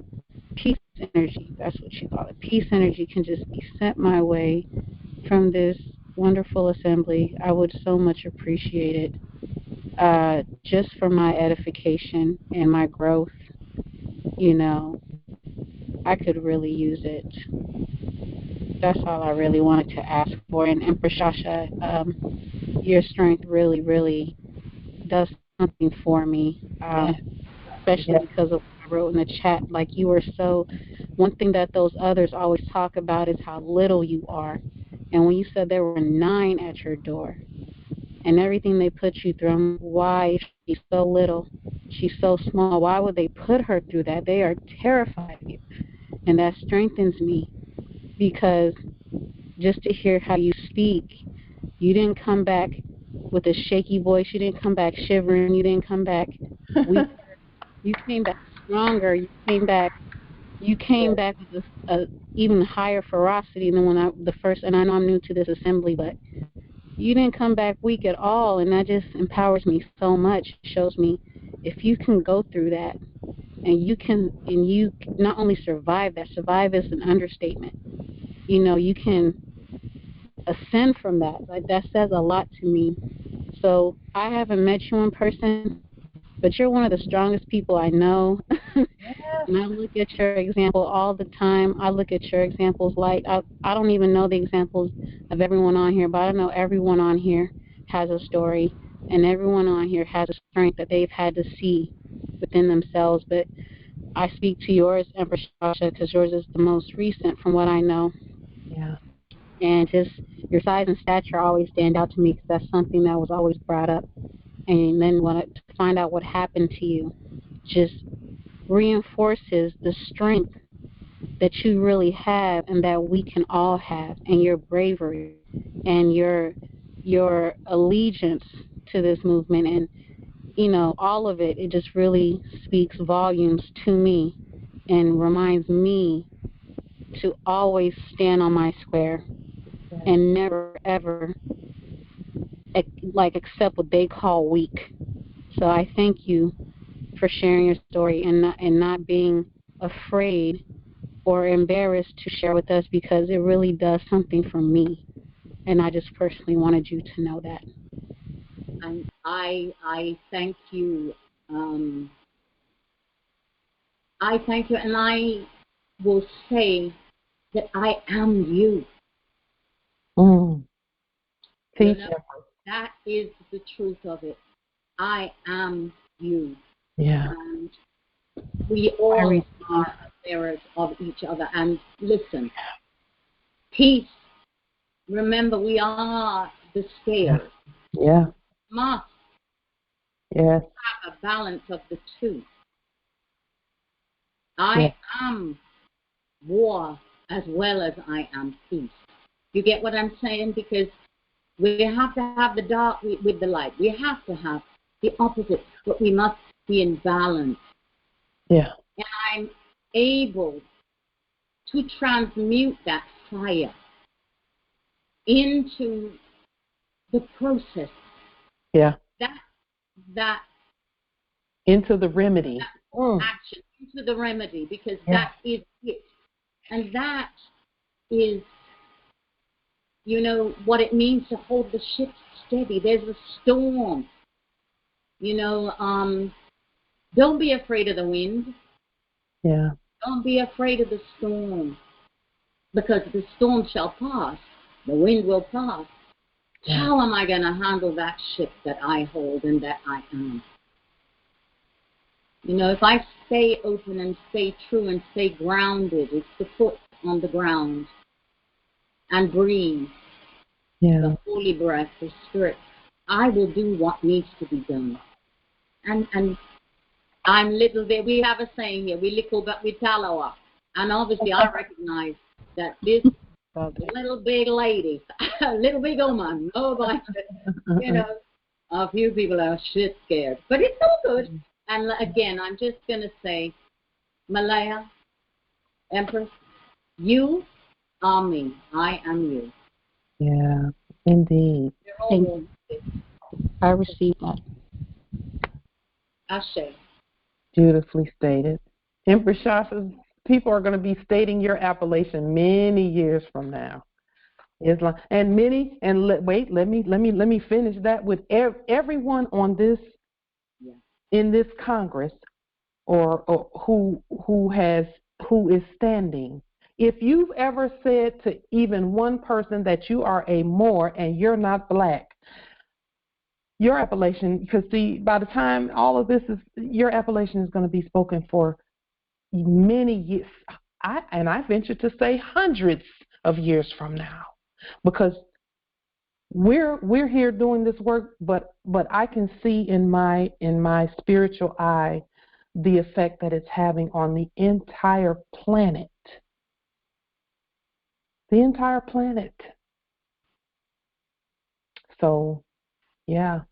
peace energy, that's what you call it. Peace energy can just be sent my way from this wonderful assembly. I would so much appreciate it, just for my edification and my growth. You know, I could really use it. That's all I really wanted to ask for. And Empress Shasha, your strength really, really does something for me, especially because of what I wrote in the chat. Like, you are so, one thing that those others always talk about is how little you are. And when you said there were 9 at your door and everything they put you through, I'm like, why she's so little? She's so small. Why would they put her through that? They are terrified of you. And that strengthens me, because just to hear how you speak, you didn't come back with a shaky voice. You didn't come back shivering. You didn't come back weak. You came back stronger. You came back with a even higher ferocity than when the first. And I know I'm new to this assembly, but you didn't come back weak at all, and that just empowers me so much. It shows me if you can go through that, and you not only survive that. Survive is an understatement. You know, you can ascend from that. Like, that says a lot to me. So I haven't met you in person, but you're one of the strongest people I know. And I look at your example all the time. I look at your examples like, I don't even know the examples of everyone on here, but I know everyone on here has a story, and everyone on here has a strength that they've had to see within themselves. But I speak to yours, Empress Shasha, because yours is the most recent from what I know. Yeah. And just your size and stature always stand out to me, because that's something that was always brought up. And then to find out what happened to you just reinforces the strength that you really have and that we can all have, and your bravery and your allegiance to this movement, and you know, all of it. It just really speaks volumes to me and reminds me to always stand on my square and never ever accept what they call weak. So I thank you for sharing your story and not being afraid or embarrassed to share with us, because it really does something for me, and I just personally wanted you to know that. And I thank you. I thank you, and I will say that I am you. You know, that is the truth of it. I am you. Yeah. And we all are mirrors of each other. And listen, peace. Remember, we are the scales. Yeah. Must have a balance of the two. I am war as well as I am peace. You get what I'm saying? Because we have to have the dark with the light. We have to have the opposite, but we must be in balance. Yeah. And I'm able to transmute that fire into the process. Yeah. That into the remedy. Action, into the remedy, because that is it. And that is, you know, what it means to hold the ship steady. There's a storm. You know, don't be afraid of the wind. Yeah. Don't be afraid of the storm, because the storm shall pass. The wind will pass. Yeah. How am I going to handle that ship that I hold and that I am? You know, if I stay open and stay true and stay grounded, it's the foot on the ground, and breathe. Yeah. The holy breath, the spirit, I will do what needs to be done. And I'm little bit, we have a saying here, we little but we talawa. And obviously I recognize that this little big lady, little big woman, nobody, you know, a few people are shit scared. But it's all good. And again, I'm just going to say, Malaya, Empress, you are me. I am you. Yeah, indeed. I received that. Ashe. Beautifully stated. Empress Shah says people are going to be stating your appellation many years from now. Islam and many and let me finish that with everyone on this in this Congress or who is standing. If you've ever said to even one person that you are a Moor and you're not black, your appellation, because see, by the time all of this is, your appellation is going to be spoken for many years. I venture to say hundreds of years from now, because we're here doing this work, but I can see in my spiritual eye the effect that it's having on the entire planet. The entire planet. So, yeah.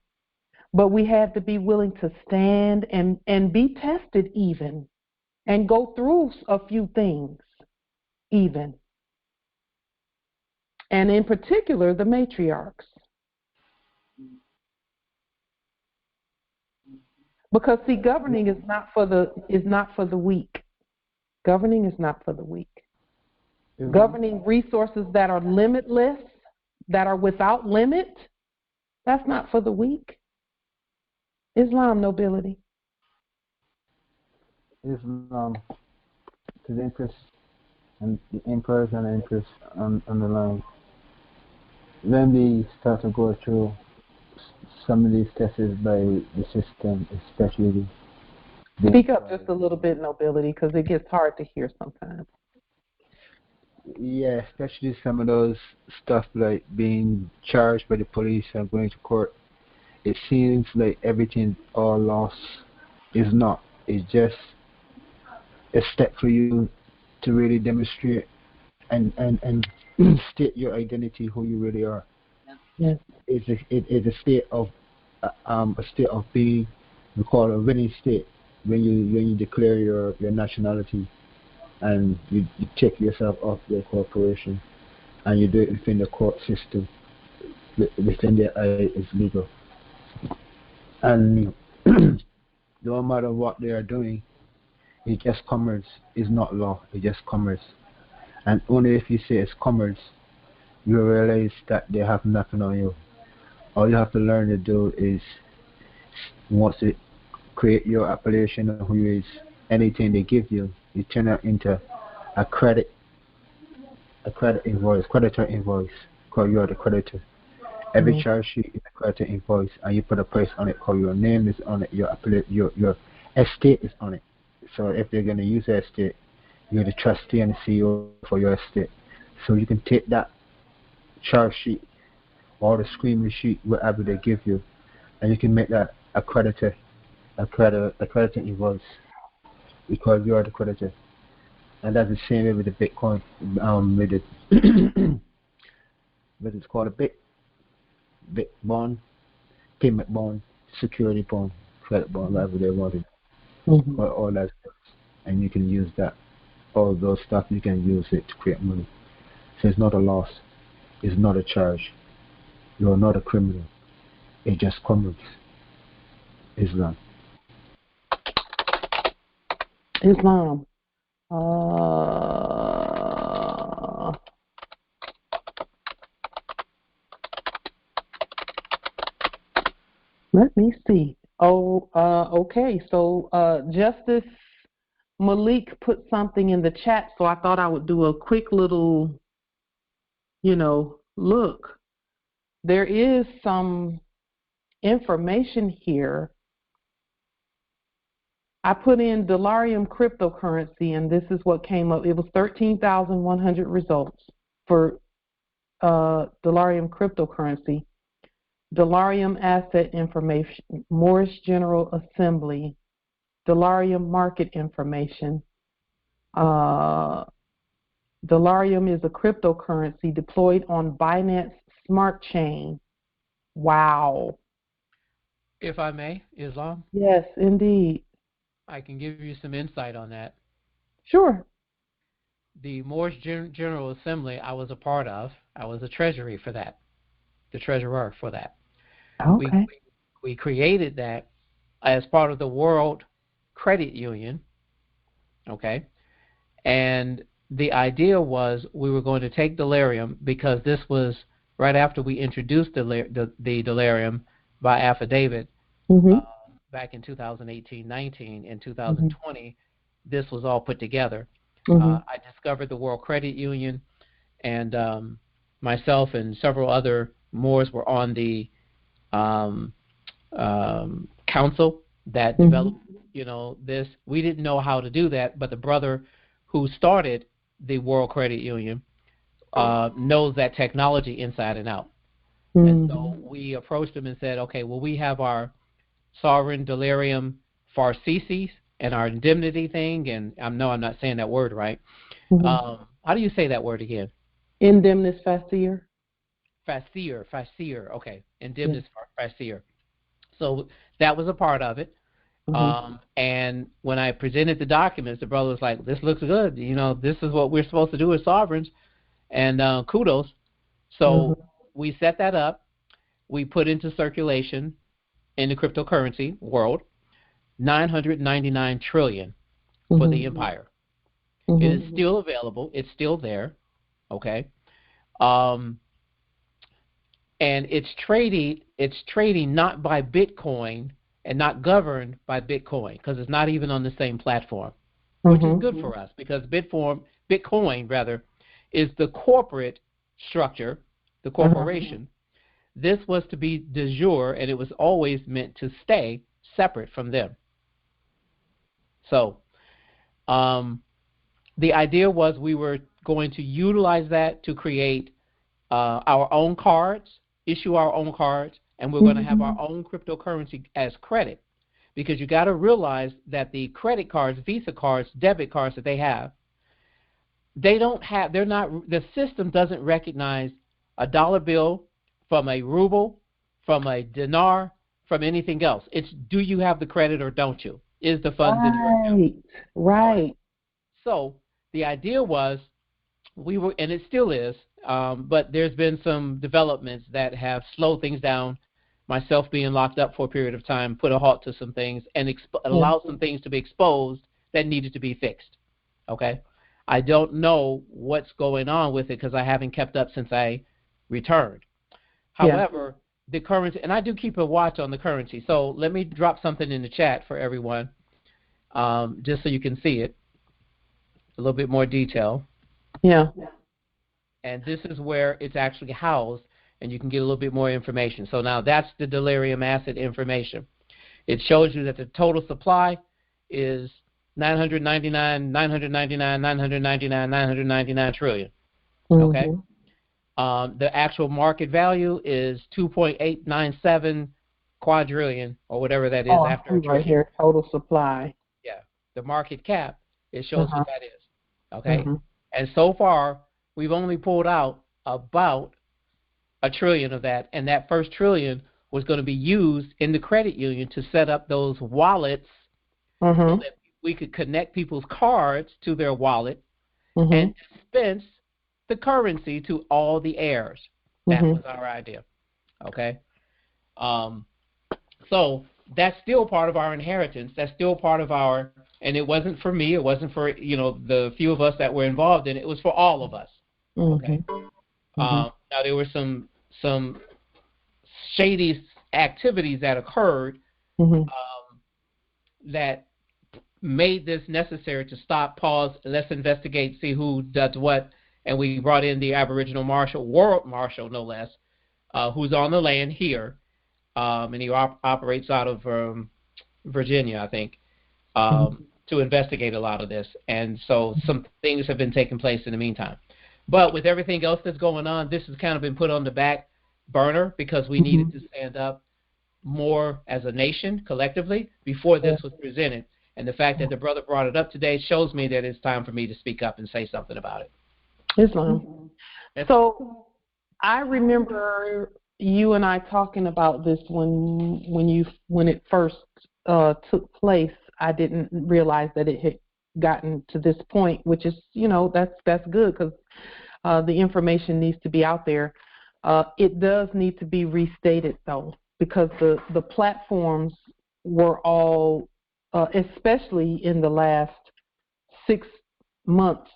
But we have to be willing to stand and be tested even, and go through a few things even. And in particular, the matriarchs. Because see, governing is not for the weak. Governing is not for the weak. Governing resources that are limitless, that are without limit, that's not for the weak. Islam, nobility. Islam, to the Empress and the Emperors and Empress on the line. When we start to go through some of these tests by the system, especially Speak up just a little bit, nobility, because it gets hard to hear sometimes. Yeah, especially some of those stuff like being charged by the police and going to court. It seems like everything all lost. Is not. It's just a step for you to really demonstrate and state your identity, who you really are. Yes. It's a state of being, we call it a winning state, when you declare your nationality and you take yourself off the corporation and you do it within the court system, within their eye is legal. And no matter what they are doing, it's just commerce. It's not law. It's just commerce. And only if you say it's commerce, you realize that they have nothing on you. All you have to learn to do is, once you create your appellation of who you is, anything they give you, you turn it into a credit invoice, creditor invoice, because you are the creditor. Every charge sheet is a creditor invoice, and you put a price on it, because your name is on it, your estate is on it. So if they're going to use the estate, you're the trustee and the CEO for your estate. So you can take that charge sheet or the screening sheet, whatever they give you, and you can make that a creditor invoice, because you are the creditor. And that's the same way with the Bitcoin, with it, what it's called, a bit bond, payment bond, security bond, credit bond, whatever they wanted, all that stuff. And you can use that, all those stuff, you can use it to create money. So it's not a loss, it's not a charge. You are not a criminal. It's just commerce. Islam. Islam. Let me see. Okay. So Justice Malik put something in the chat, so I thought I would do a quick little, look. There is some information here. I put in delarium cryptocurrency, and this is what came up. It was 13,100 results for delarium cryptocurrency. Delarium asset information, Morris General Assembly, delarium market information. Delarium is a cryptocurrency deployed on Binance Smart Chain. Wow. If I may, Islam? Yes, indeed. I can give you some insight on that. Sure. The Moorish General Assembly I was a part of, I was the treasurer for that. Okay. We created that as part of the World Credit Union, okay? And the idea was we were going to take delarium, because this was right after we introduced the delarium by affidavit back in 2018-19. In 2020, this was all put together. I discovered the World Credit Union, and myself and several other Moors were on the council that developed, this. We didn't know how to do that, but the brother who started the World Credit Union knows that technology inside and out. And so we approached him and said, okay, well, we have our sovereign delarium farcices and our indemnity thing, and I'm not saying that word right. How do you say that word again? Indemnis facier. Facier, okay. Indemnis facier. So that was a part of it. And when I presented the documents, the brother was like, this looks good. This is what we're supposed to do as sovereigns. And kudos. So we set that up. We put into circulation in the cryptocurrency world 999 trillion for the empire. It is still available. It's still there. Okay. And it's trading not by Bitcoin and not governed by Bitcoin, because it's not even on the same platform, which is good for us, because Bitcoin rather is the corporate structure, the corporation. This was to be de jure, and it was always meant to stay separate from them. So the idea was we were going to utilize that to create our own cards, issue our own cards, and we're going to have our own cryptocurrency as credit. Because you got to realize that the credit cards, Visa cards, debit cards that they have, the system doesn't recognize a dollar bill from a ruble, from a dinar, from anything else. It's, do you have the credit or don't you? Is the funds in your account? Right. So the idea was, and it still is, but there's been some developments that have slowed things down. Myself being locked up for a period of time put a halt to some things and allowed some things to be exposed that needed to be fixed. Okay? I don't know what's going on with it because I haven't kept up since I returned. However, the currency, and I do keep a watch on the currency. So let me drop something in the chat for everyone, just so you can see it. A little bit more detail. And this is where it's actually housed, and you can get a little bit more information. So now that's the delarium asset information. It shows you that the total supply is 999 trillion. Okay? The actual market value is 2.897 quadrillion, or whatever that is after right here, total supply. Yeah. The market cap, it shows what that is. Okay? And so far, we've only pulled out about $1 trillion of that, and that first $1 trillion was going to be used in the credit union to set up those wallets so that we could connect people's cards to their wallet and dispense the currency to all the heirs. That was our idea. Okay? So that's still part of our inheritance. That's still part of our, and it wasn't for me. It wasn't for, the few of us that were involved in it. It was for all of us. Okay? Now, there were some shady activities that occurred that made this necessary to stop, pause, let's investigate, see who does what. And we brought in the Aboriginal Marshal, World Marshal, no less, who's on the land here, and he operates out of Virginia, I think, to investigate a lot of this. And so some things have been taking place in the meantime. But with everything else that's going on, this has kind of been put on the back burner because we needed to stand up more as a nation collectively before this was presented. And the fact that the brother brought it up today shows me that it's time for me to speak up and say something about it. Islam. So I remember you and I talking about this when it first took place. I didn't realize that it had gotten to this point, which is, that's good, because the information needs to be out there. It does need to be restated, though, because the platforms were all, especially in the last 6 months,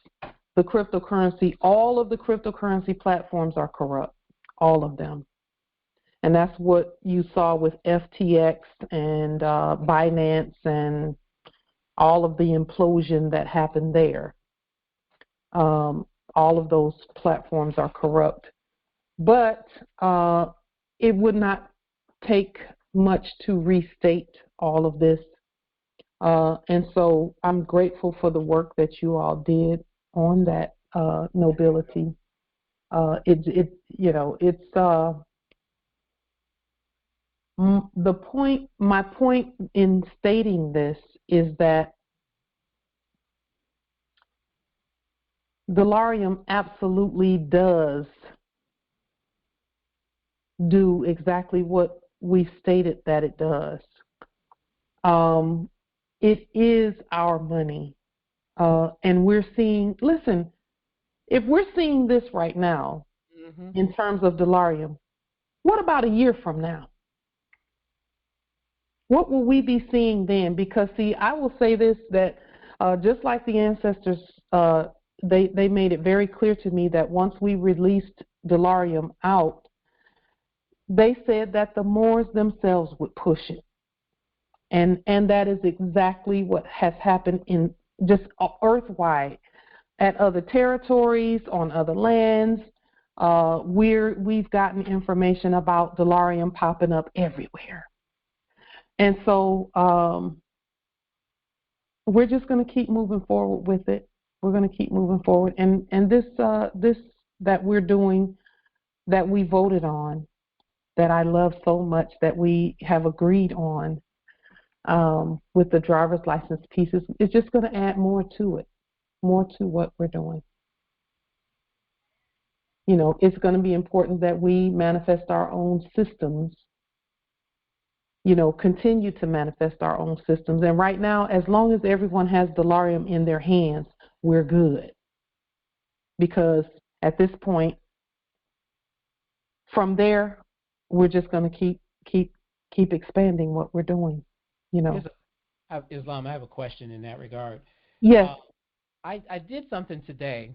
all of the cryptocurrency platforms are corrupt, all of them. And that's what you saw with FTX and Binance and all of the implosion that happened there. All of those platforms are corrupt. But it would not take much to restate all of this. And so I'm grateful for the work that you all did on that nobility. My point in stating this is that delarium absolutely does do exactly what we stated that it does. It is our money. And we're seeing, listen, if we're seeing this right now in terms of delarium, what about a year from now? What will we be seeing then? Because, see, I will say this, that just like the ancestors, they made it very clear to me that once we released delarium out, they said that the Moors themselves would push it. And that is exactly what has happened in just earthwide, at other territories, on other lands. We've gotten information about delarium popping up everywhere. And so we're just going to keep moving forward with it. We're going to keep moving forward. And this that we're doing, that we voted on, that I love so much, that we have agreed on with the driver's license pieces, is just going to add more to it, more to what we're doing. It's going to be important that we manifest our own systems, continue to manifest our own systems. And right now, as long as everyone has delarium in their hands, we're good. Because at this point, from there, we're just going to keep expanding what we're doing. Islam, I have a question in that regard. Yes. I did something today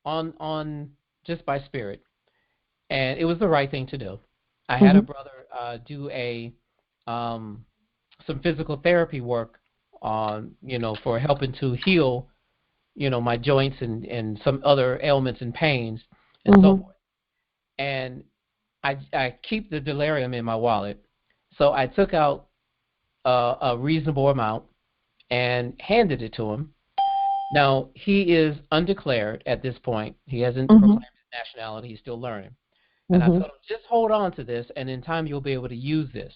on just by spirit, and it was the right thing to do. I had a brother do some physical therapy work on, for helping to heal, my joints and some other ailments and pains and so forth. And I keep the delarium in my wallet, so I took out a reasonable amount and handed it to him. Now, he is undeclared at this point. He hasn't proclaimed his nationality. He's still learning. And I told him, just hold on to this, and in time you'll be able to use this,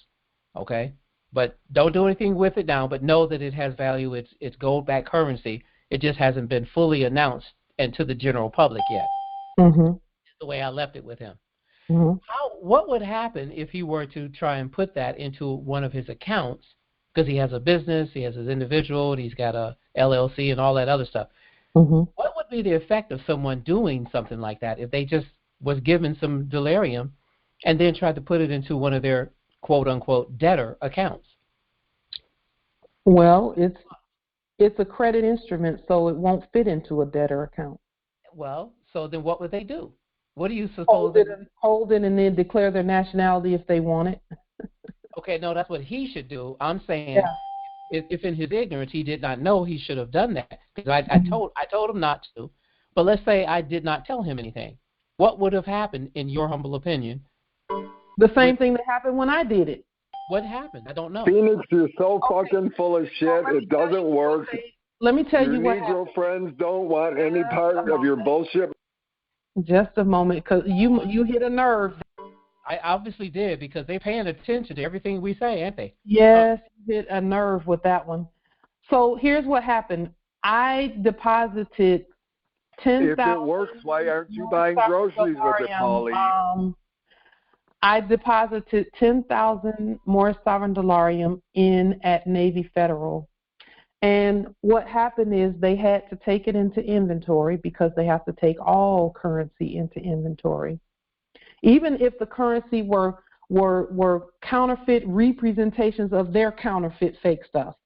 okay? But don't do anything with it now, but know that it has value. It's gold-backed currency. It just hasn't been fully announced and to the general public yet. That's the way I left it with him. What would happen if he were to try and put that into one of his accounts? Because he has a business, he has his individual, he's got a LLC and all that other stuff. What would be the effect of someone doing something like that if they just was given some delarium and then tried to put it into one of their quote-unquote debtor accounts? Well, it's a credit instrument, so it won't fit into a debtor account. Well, so then what would they do? What do you suppose? Hold it and then declare their nationality if they want it. Okay, no, that's what he should do. I'm saying if in his ignorance he did not know, he should have done that. Because I told him not to. But let's say I did not tell him anything. What would have happened, in your humble opinion? The same thing that happened when I did it. What happened? I don't know. Phoenix, you're so fucking full of shit. It doesn't work. Let me tell you what happened. Your friends don't want any part of your bullshit. Just a moment, because you hit a nerve. I obviously did, because they're paying attention to everything we say, aren't they? Yes, you hit a nerve with that one. So here's what happened. I deposited $10,000. If it works, why aren't you buying groceries with it, Pauline? I deposited 10,000 more sovereign delarium in at Navy Federal. And what happened is they had to take it into inventory because they have to take all currency into inventory. Even if the currency were counterfeit representations of their counterfeit fake stuff.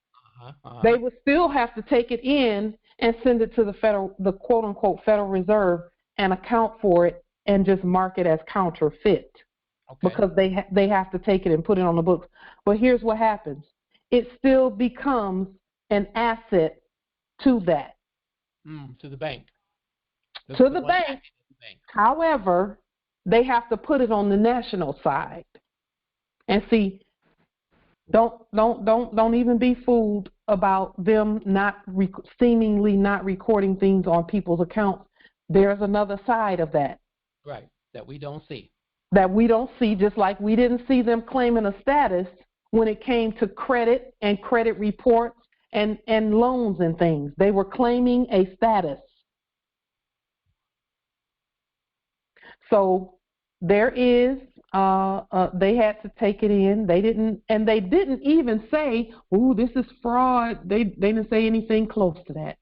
They would still have to take it in and send it to the quote unquote Federal Reserve and account for it and just mark it as counterfeit. Because they have to take it and put it on the books. But here's what happens. It still becomes an asset to that. To the bank. To the bank. However, they have to put it on the national side. And see, don't even be fooled about them seemingly not recording things on people's accounts. There's another side of that. Right, that we don't see. That we don't see, just like we didn't see them claiming a status when it came to credit and credit reports and loans and things. They were claiming a status. So there is, they had to take it in. They didn't even say, "Ooh, this is fraud." They didn't say anything close to that.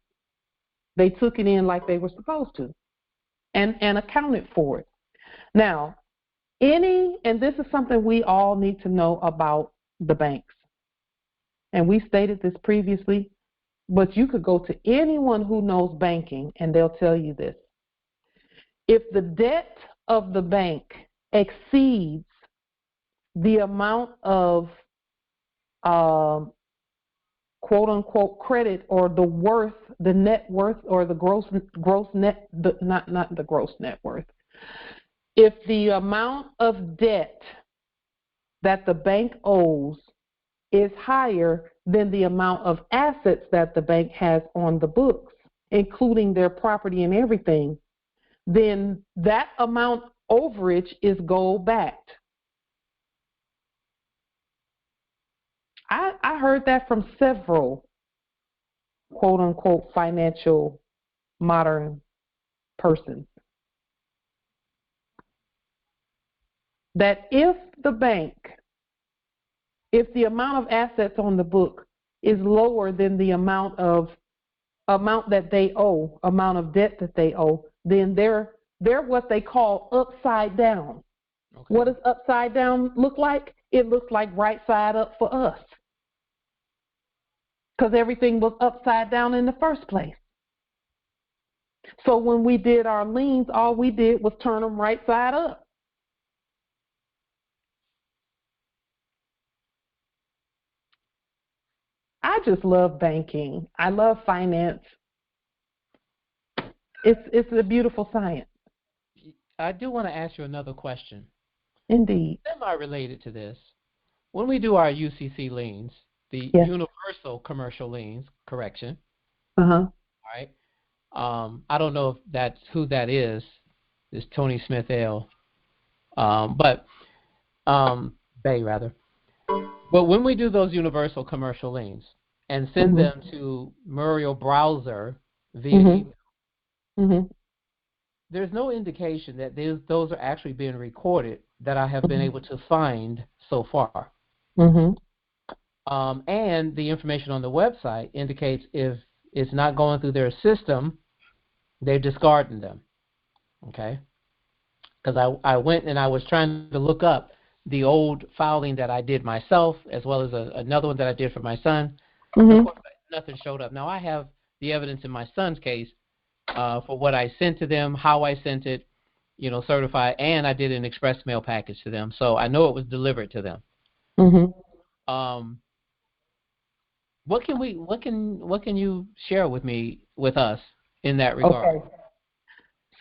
They took it in like they were supposed to, and accounted for it. Now, and this is something we all need to know about the banks. And we stated this previously, but you could go to anyone who knows banking and they'll tell you this. If the debt of the bank exceeds the amount of quote unquote credit or the worth, the net worth or the gross net, not the gross net worth. If the amount of debt that the bank owes is higher than the amount of assets that the bank has on the books, including their property and everything, then that amount overage is gold backed. I heard that from several quote unquote financial modern persons. That if the amount of assets on the book is lower than the amount that they owe, amount of debt that they owe, then they're what they call upside down. Okay. What does upside down look like? It looks like right side up for us. Because everything was upside down in the first place. So when we did our liens, all we did was turn them right side up. I just love banking. I love finance. It's a beautiful science. I do want to ask you another question. Indeed. Semi-related to this. When we do our UCC liens, the universal commercial liens, correction. All right. I don't know if that's who that is. It's Tony Smith L. Bay rather. But when we do those universal commercial liens and send them to Muriel Browser via email, there's no indication that those are actually being recorded that I have been able to find so far. And the information on the website indicates if it's not going through their system, they're discarding them. Okay? Because I went and I was trying to look up the old filing that I did myself, as well as another one that I did for my son. Of course, nothing showed up. Now, I have the evidence in my son's case for what I sent to them, how I sent it, certified, and I did an express mail package to them. So I know it was delivered to them. What can you share with us in that regard? Okay.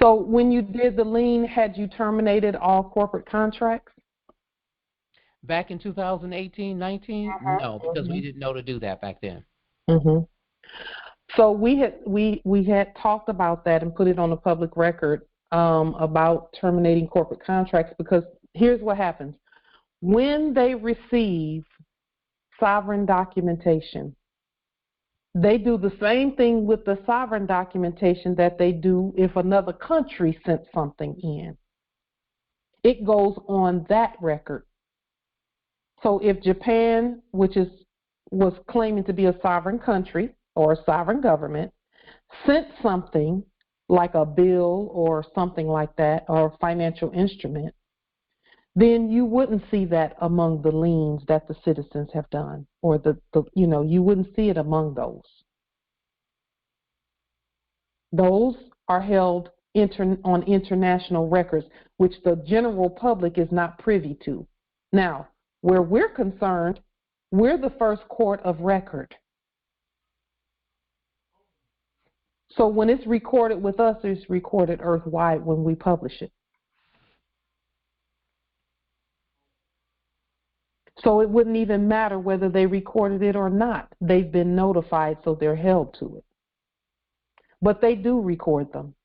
So when you did the lien, had you terminated all corporate contracts? Back in 2018, 19? No, because we didn't know to do that back then. So we had talked about that and put it on the public record about terminating corporate contracts, because here's what happens. When they receive sovereign documentation, they do the same thing with the sovereign documentation that they do if another country sent something in. it goes on that record. So if Japan, was claiming to be a sovereign country or a sovereign government, sent something like a bill or something like that, or a financial instrument, then you wouldn't see that among the liens that the citizens have done, or you wouldn't see it among those. Those are held on international records, which the general public is not privy to. Now, where we're concerned, we're the first court of record. So when it's recorded with us, it's recorded earthwide when we publish it. So it wouldn't even matter whether they recorded it or not. They've been notified, so they're held to it. But they do record them.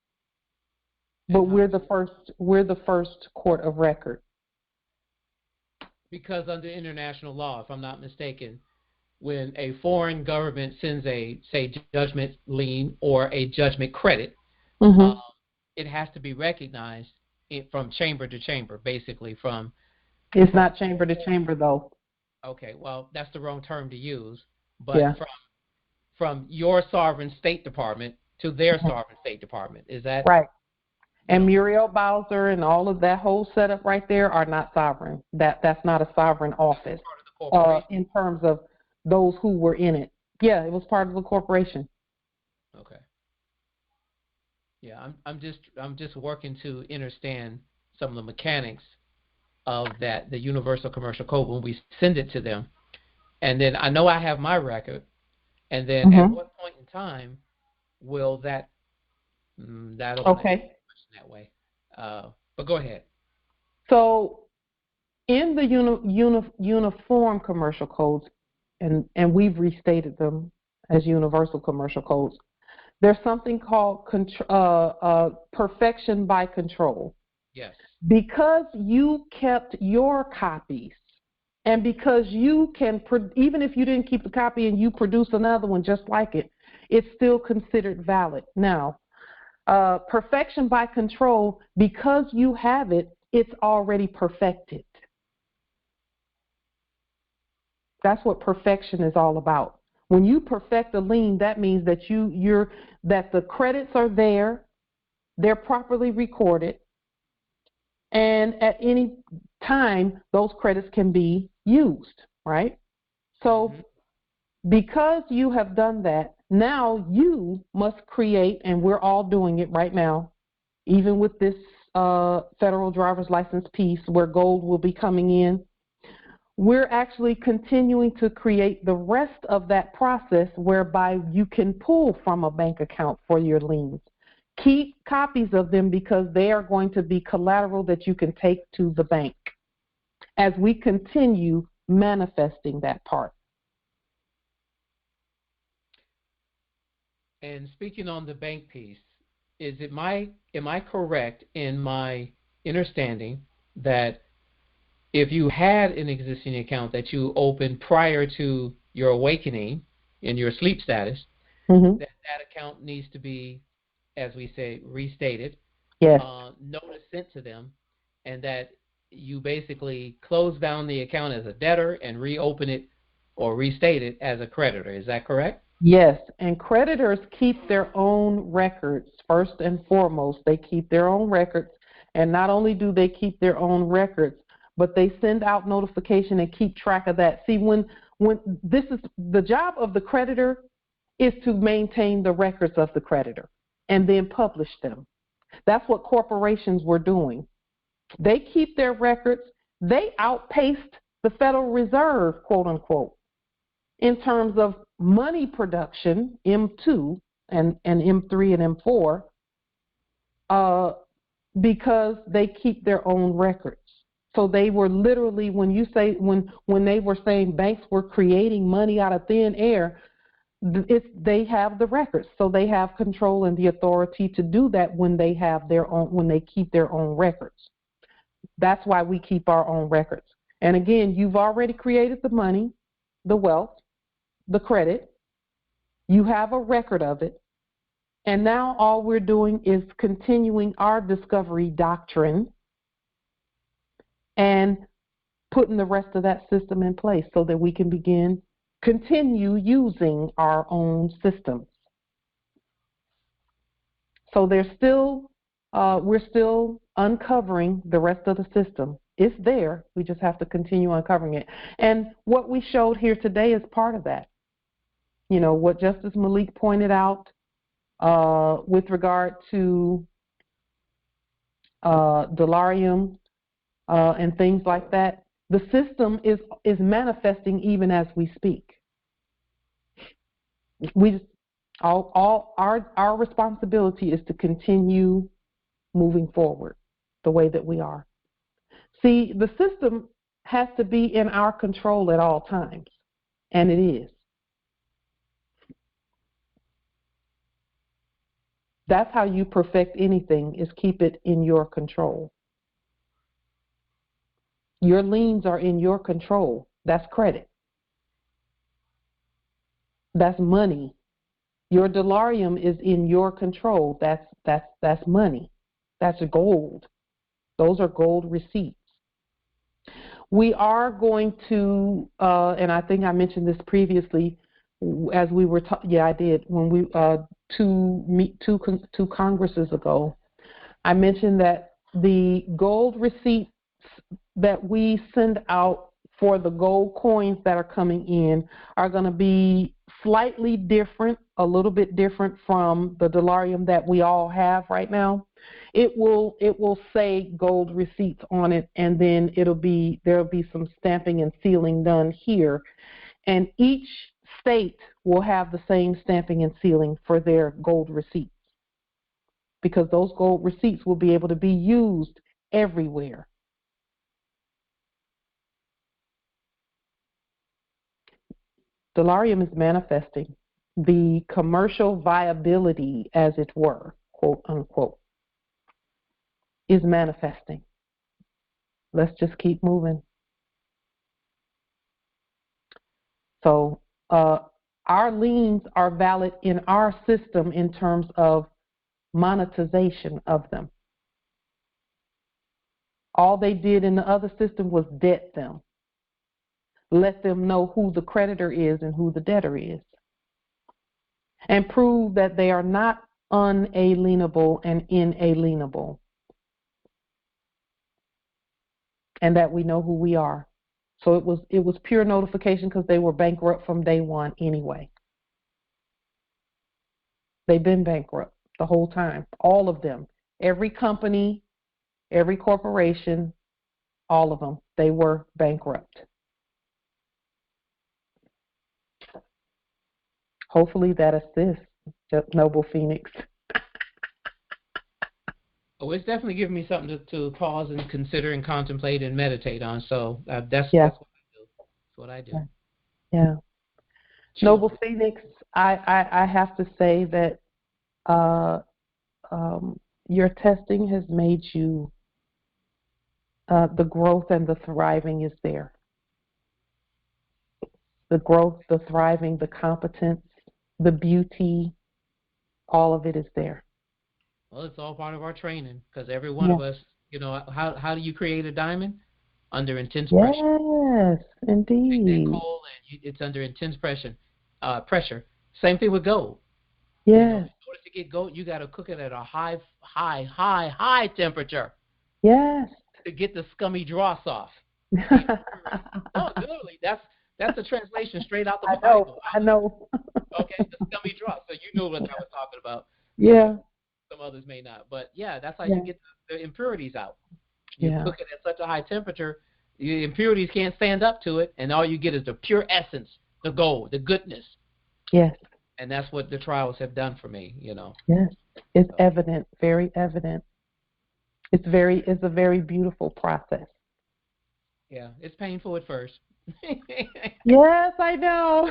But we're the first court of record. Because under international law, if I'm not mistaken, when a foreign government sends a, say, judgment lien or a judgment credit, it has to be recognized from chamber to chamber, basically from... It's not chamber to chamber, though. Okay, well, that's the wrong term to use. But from your sovereign State Department to their sovereign State Department. Is that... Right. And Muriel Bowser and all of that whole setup right there are not sovereign. That's not a sovereign office in terms of those who were in it. Yeah, it was part of the corporation. Okay. Yeah, I'm just working to understand some of the mechanics of that, the Universal Commercial Code, when we send it to them. And then I know I have my record, and then at what point in time will that okay that way? But go ahead. So in the uniform commercial codes, and we've restated them as universal commercial codes, there's something called perfection by control. Yes. Because you kept your copies, and because you can, even if you didn't keep the copy and you produce another one just like it, it's still considered valid. Now, perfection by control, because you have it, it's already perfected. That's what perfection is all about. When you perfect a lien, that means that that the credits are there, they're properly recorded, and at any time, those credits can be used, right? So because you have done that, now you must create, and we're all doing it right now, even with this federal driver's license piece where gold will be coming in, we're actually continuing to create the rest of that process whereby you can pull from a bank account for your liens. Keep copies of them because they are going to be collateral that you can take to the bank as we continue manifesting that part. And speaking on the bank piece, am I correct in my understanding that if you had an existing account that you opened prior to your awakening in your sleep status, that account needs to be, as we say, restated, notice sent to them, and that you basically close down the account as a debtor and reopen it or restate it as a creditor. Is that correct? Yes, and creditors keep their own records. First and foremost, they keep their own records, and not only do they keep their own records, but they send out notification and keep track of that. See, when this is the job of the creditor is to maintain the records of the creditor and then publish them. That's what corporations were doing. They keep their records. They outpaced the Federal Reserve, quote unquote, in terms of money production, M2 and M3 and M4, because they keep their own records. So they were literally, when they were saying banks were creating money out of thin air, they have the records. So they have control and the authority to do that when they have their own, when they keep their own records. That's why we keep our own records. And again, you've already created the money, the wealth, the credit. You have a record of it. And now all we're doing is continuing our discovery doctrine and putting the rest of that system in place so that we can continue using our own systems. So we're still uncovering the rest of the system. It's there. We just have to continue uncovering it. And what we showed here today is part of that. You know, what Justice Malik pointed out with regard to delarium and things like that. The system is manifesting even as we speak. All our responsibility is to continue moving forward the way that we are. See, the system has to be in our control at all times, and it is. That's how you perfect anything, is keep it in your control. Your liens are in your control. That's credit. That's money. Your delarium is in your control. That's money. That's gold. Those are gold receipts. We are going to, and I think I mentioned this previously, as we were yeah, I did, when we two Congresses ago, I mentioned that the gold receipts that we send out for the gold coins that are coming in are going to be slightly different, a little bit different from the delarium that we all have right now. It will say gold receipts on it, and then there'll be some stamping and sealing done here, and each state will have the same stamping and sealing for their gold receipts, because those gold receipts will be able to be used everywhere. Delarium is manifesting. The commercial viability, as it were, quote unquote, is manifesting. Let's just keep moving. So our liens are valid in our system in terms of monetization of them. All they did in the other system was debt them. Let them know who the creditor is and who the debtor is, and prove that they are not unalienable and inalienable, and that we know who we are. So it was pure notification, because they were bankrupt from day one anyway. They've been bankrupt the whole time, all of them. Every company, every corporation, all of them, they were bankrupt. Hopefully that assists, Noble Phoenix. Oh, it's definitely giving me something to pause and consider and contemplate and meditate on. So that's what I do. That's what I do. Yeah. Sure. Noble Phoenix, I have to say that your testing has made you, the growth and the thriving is there. The growth, the thriving, the competence, the beauty, all of it is there. Well, it's all part of our training, because every one of us, you know, how do you create a diamond? Under intense pressure. Yes, indeed. Coal, and it's under intense pressure. Same thing with gold. Yes. You know, in order to get gold, you got to cook it at a high temperature. Yes. To get the scummy dross off. No, literally, that's a translation straight out the Bible. I know. Okay, the scummy dross. So you know what I was talking about. Yeah. Some others may not, but yeah, that's how you get the impurities out. You cook it at such a high temperature, the impurities can't stand up to it, and all you get is the pure essence, the gold, the goodness. Yes. And that's what the trials have done for me, you know. Yes, it's evident, very evident. It's a very beautiful process. Yeah, it's painful at first. Yes, I know.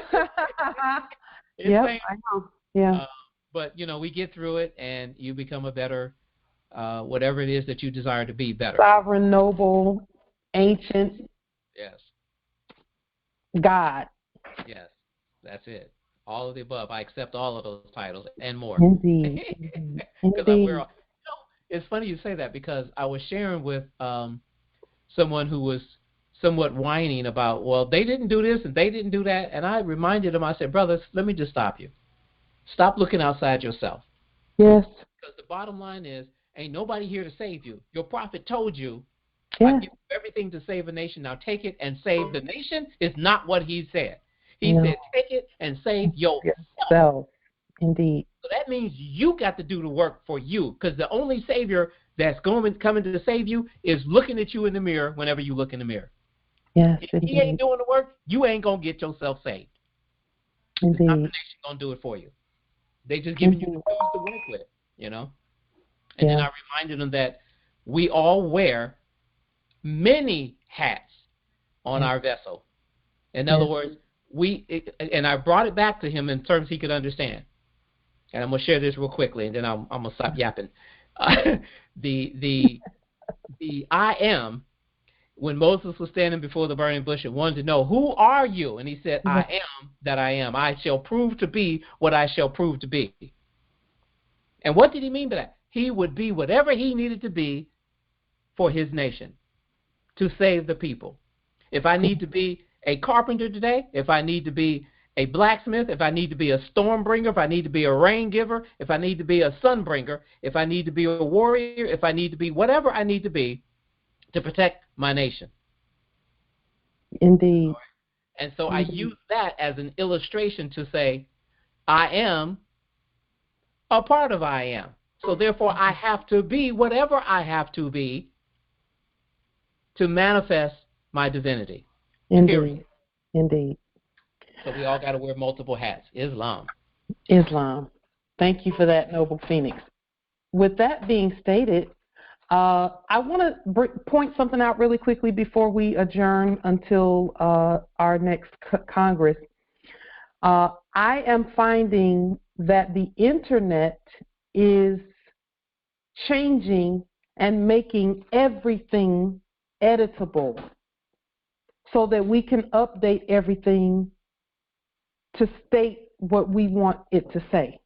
Yep, I know. Yeah. But you know, we get through it, and you become a better, whatever it is that you desire to be, better. Sovereign, noble, ancient. Yes. God. Yes, that's it. All of the above. I accept all of those titles and more. Indeed. Because I wear. You know, it's funny you say that, because I was sharing with someone who was somewhat whining about, well, they didn't do this and they didn't do that. And I reminded him, I said, brothers, let me just stop you. Stop looking outside yourself. Yes. Because the bottom line is, ain't nobody here to save you. Your prophet told you, yes. I give you everything to save a nation. Now take it and save the nation is not what he said. He said, take it and save yourself. Indeed. So that means you got to do the work for you, because the only Savior that's coming to save you is looking at you in the mirror whenever you look in the mirror. Yes, if he ain't doing the work, you ain't going to get yourself saved. Indeed. It's not the nation going to do it for you. They just giving you the tools to work with, you know. And then I reminded them that we all wear many hats on our vessel. In other words, and I brought it back to him in terms he could understand. And I'm going to share this real quickly, and then I'm going to stop yapping. The I am, when Moses was standing before the burning bush and wanted to know, who are you? And he said, I am that I am. I shall prove to be what I shall prove to be. And what did he mean by that? He would be whatever he needed to be for his nation, to save the people. If I need to be a carpenter today, if I need to be a blacksmith, if I need to be a storm bringer, if I need to be a rain giver, if I need to be a sun bringer, if I need to be a warrior, if I need to be whatever I need to be to protect my nation. Indeed. And so I use that as an illustration to say, I am a part of I am. So therefore I have to be whatever I have to be to manifest my divinity. Indeed. Period. Indeed. So we all got to wear multiple hats. Islam. Thank you for that, Noble Phoenix. With that being stated, I want to point something out really quickly before we adjourn until our next Congress. I am finding that the internet is changing and making everything editable so that we can update everything to state what we want it to say,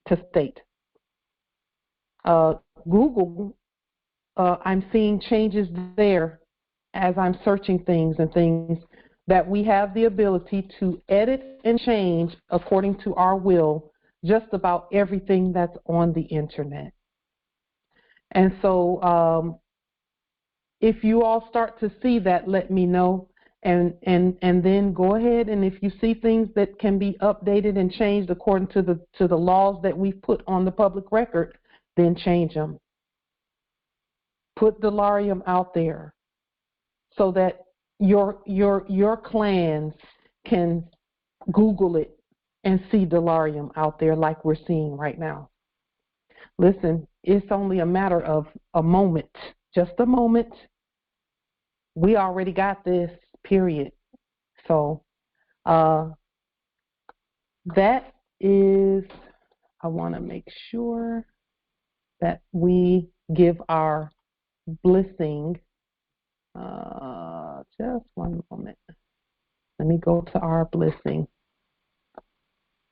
to state. Google, I'm seeing changes there as I'm searching things and things that we have the ability to edit and change according to our will just about everything that's on the internet. And so if you all start to see that, let me know. And then go ahead, and if you see things that can be updated and changed according to the laws that we've put on the public record, then change them. Put delarium out there so that your clans can Google it and see delarium out there like we're seeing right now. Listen, it's only a matter of a moment, just a moment. We already got this. Period. So that is, I want to make sure that we give our blessing. Just one moment. Let me go to our blessing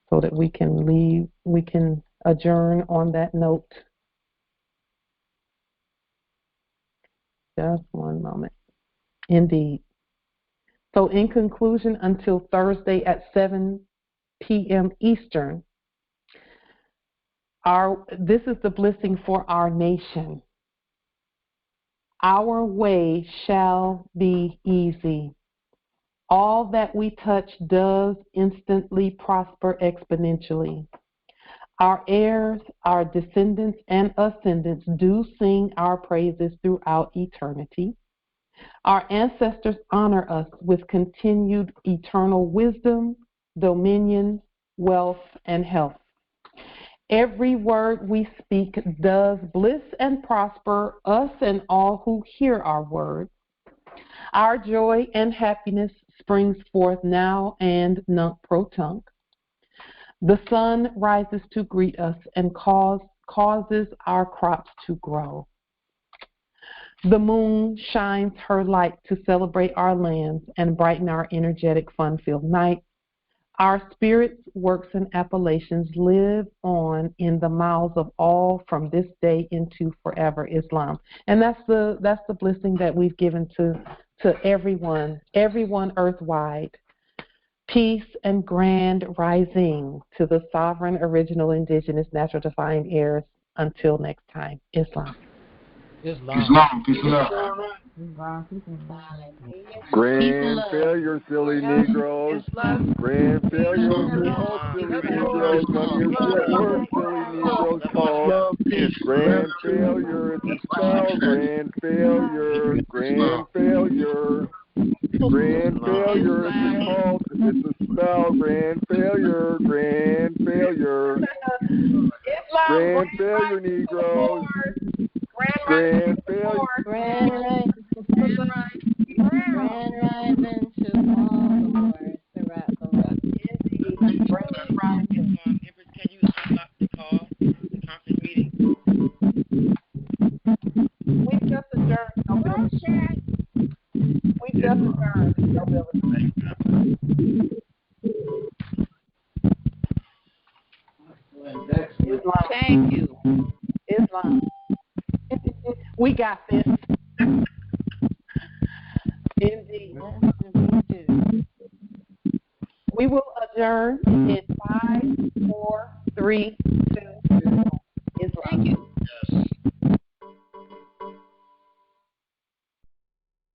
so that we can adjourn on that note. Just one moment. Indeed. So in conclusion, until Thursday at 7 p.m. Eastern, this is the blessing for our nation. Our way shall be easy. All that we touch does instantly prosper exponentially. Our heirs, our descendants, and ascendants do sing our praises throughout eternity. Our ancestors honor us with continued eternal wisdom, dominion, wealth, and health. Every word we speak does bliss and prosper us and all who hear our words. Our joy and happiness springs forth now and nunc pro tunc. The sun rises to greet us and causes our crops to grow. The moon shines her light to celebrate our lands and brighten our energetic, fun-filled night. Our spirits, works, and appellations live on in the mouths of all from this day into forever. Islam, and that's the blessing that we've given to everyone earthwide. Peace and grand rising to the sovereign, original, indigenous, natural, divine heirs. Until next time, Islam. Islam. Peace and love. Grand failure, silly Negroes. Grand failure, all silly Negroes. None of your shit works, silly Negroes. Call grand failure. It's a spell. Grand failure. Grand failure. Grand failure. It's a cult. It's a spell. Grand failure. Grand failure. Grand failure, Negroes. Grand failure. Grand rising to all the wars throughout the world. Can you unlock the call, the conference meeting? We just adjourned. We just adjourned. Islam. Thank you. Islam. We got this. Indeed. We will adjourn in 5, 4, 3, 2, 1. Islam. Thank you.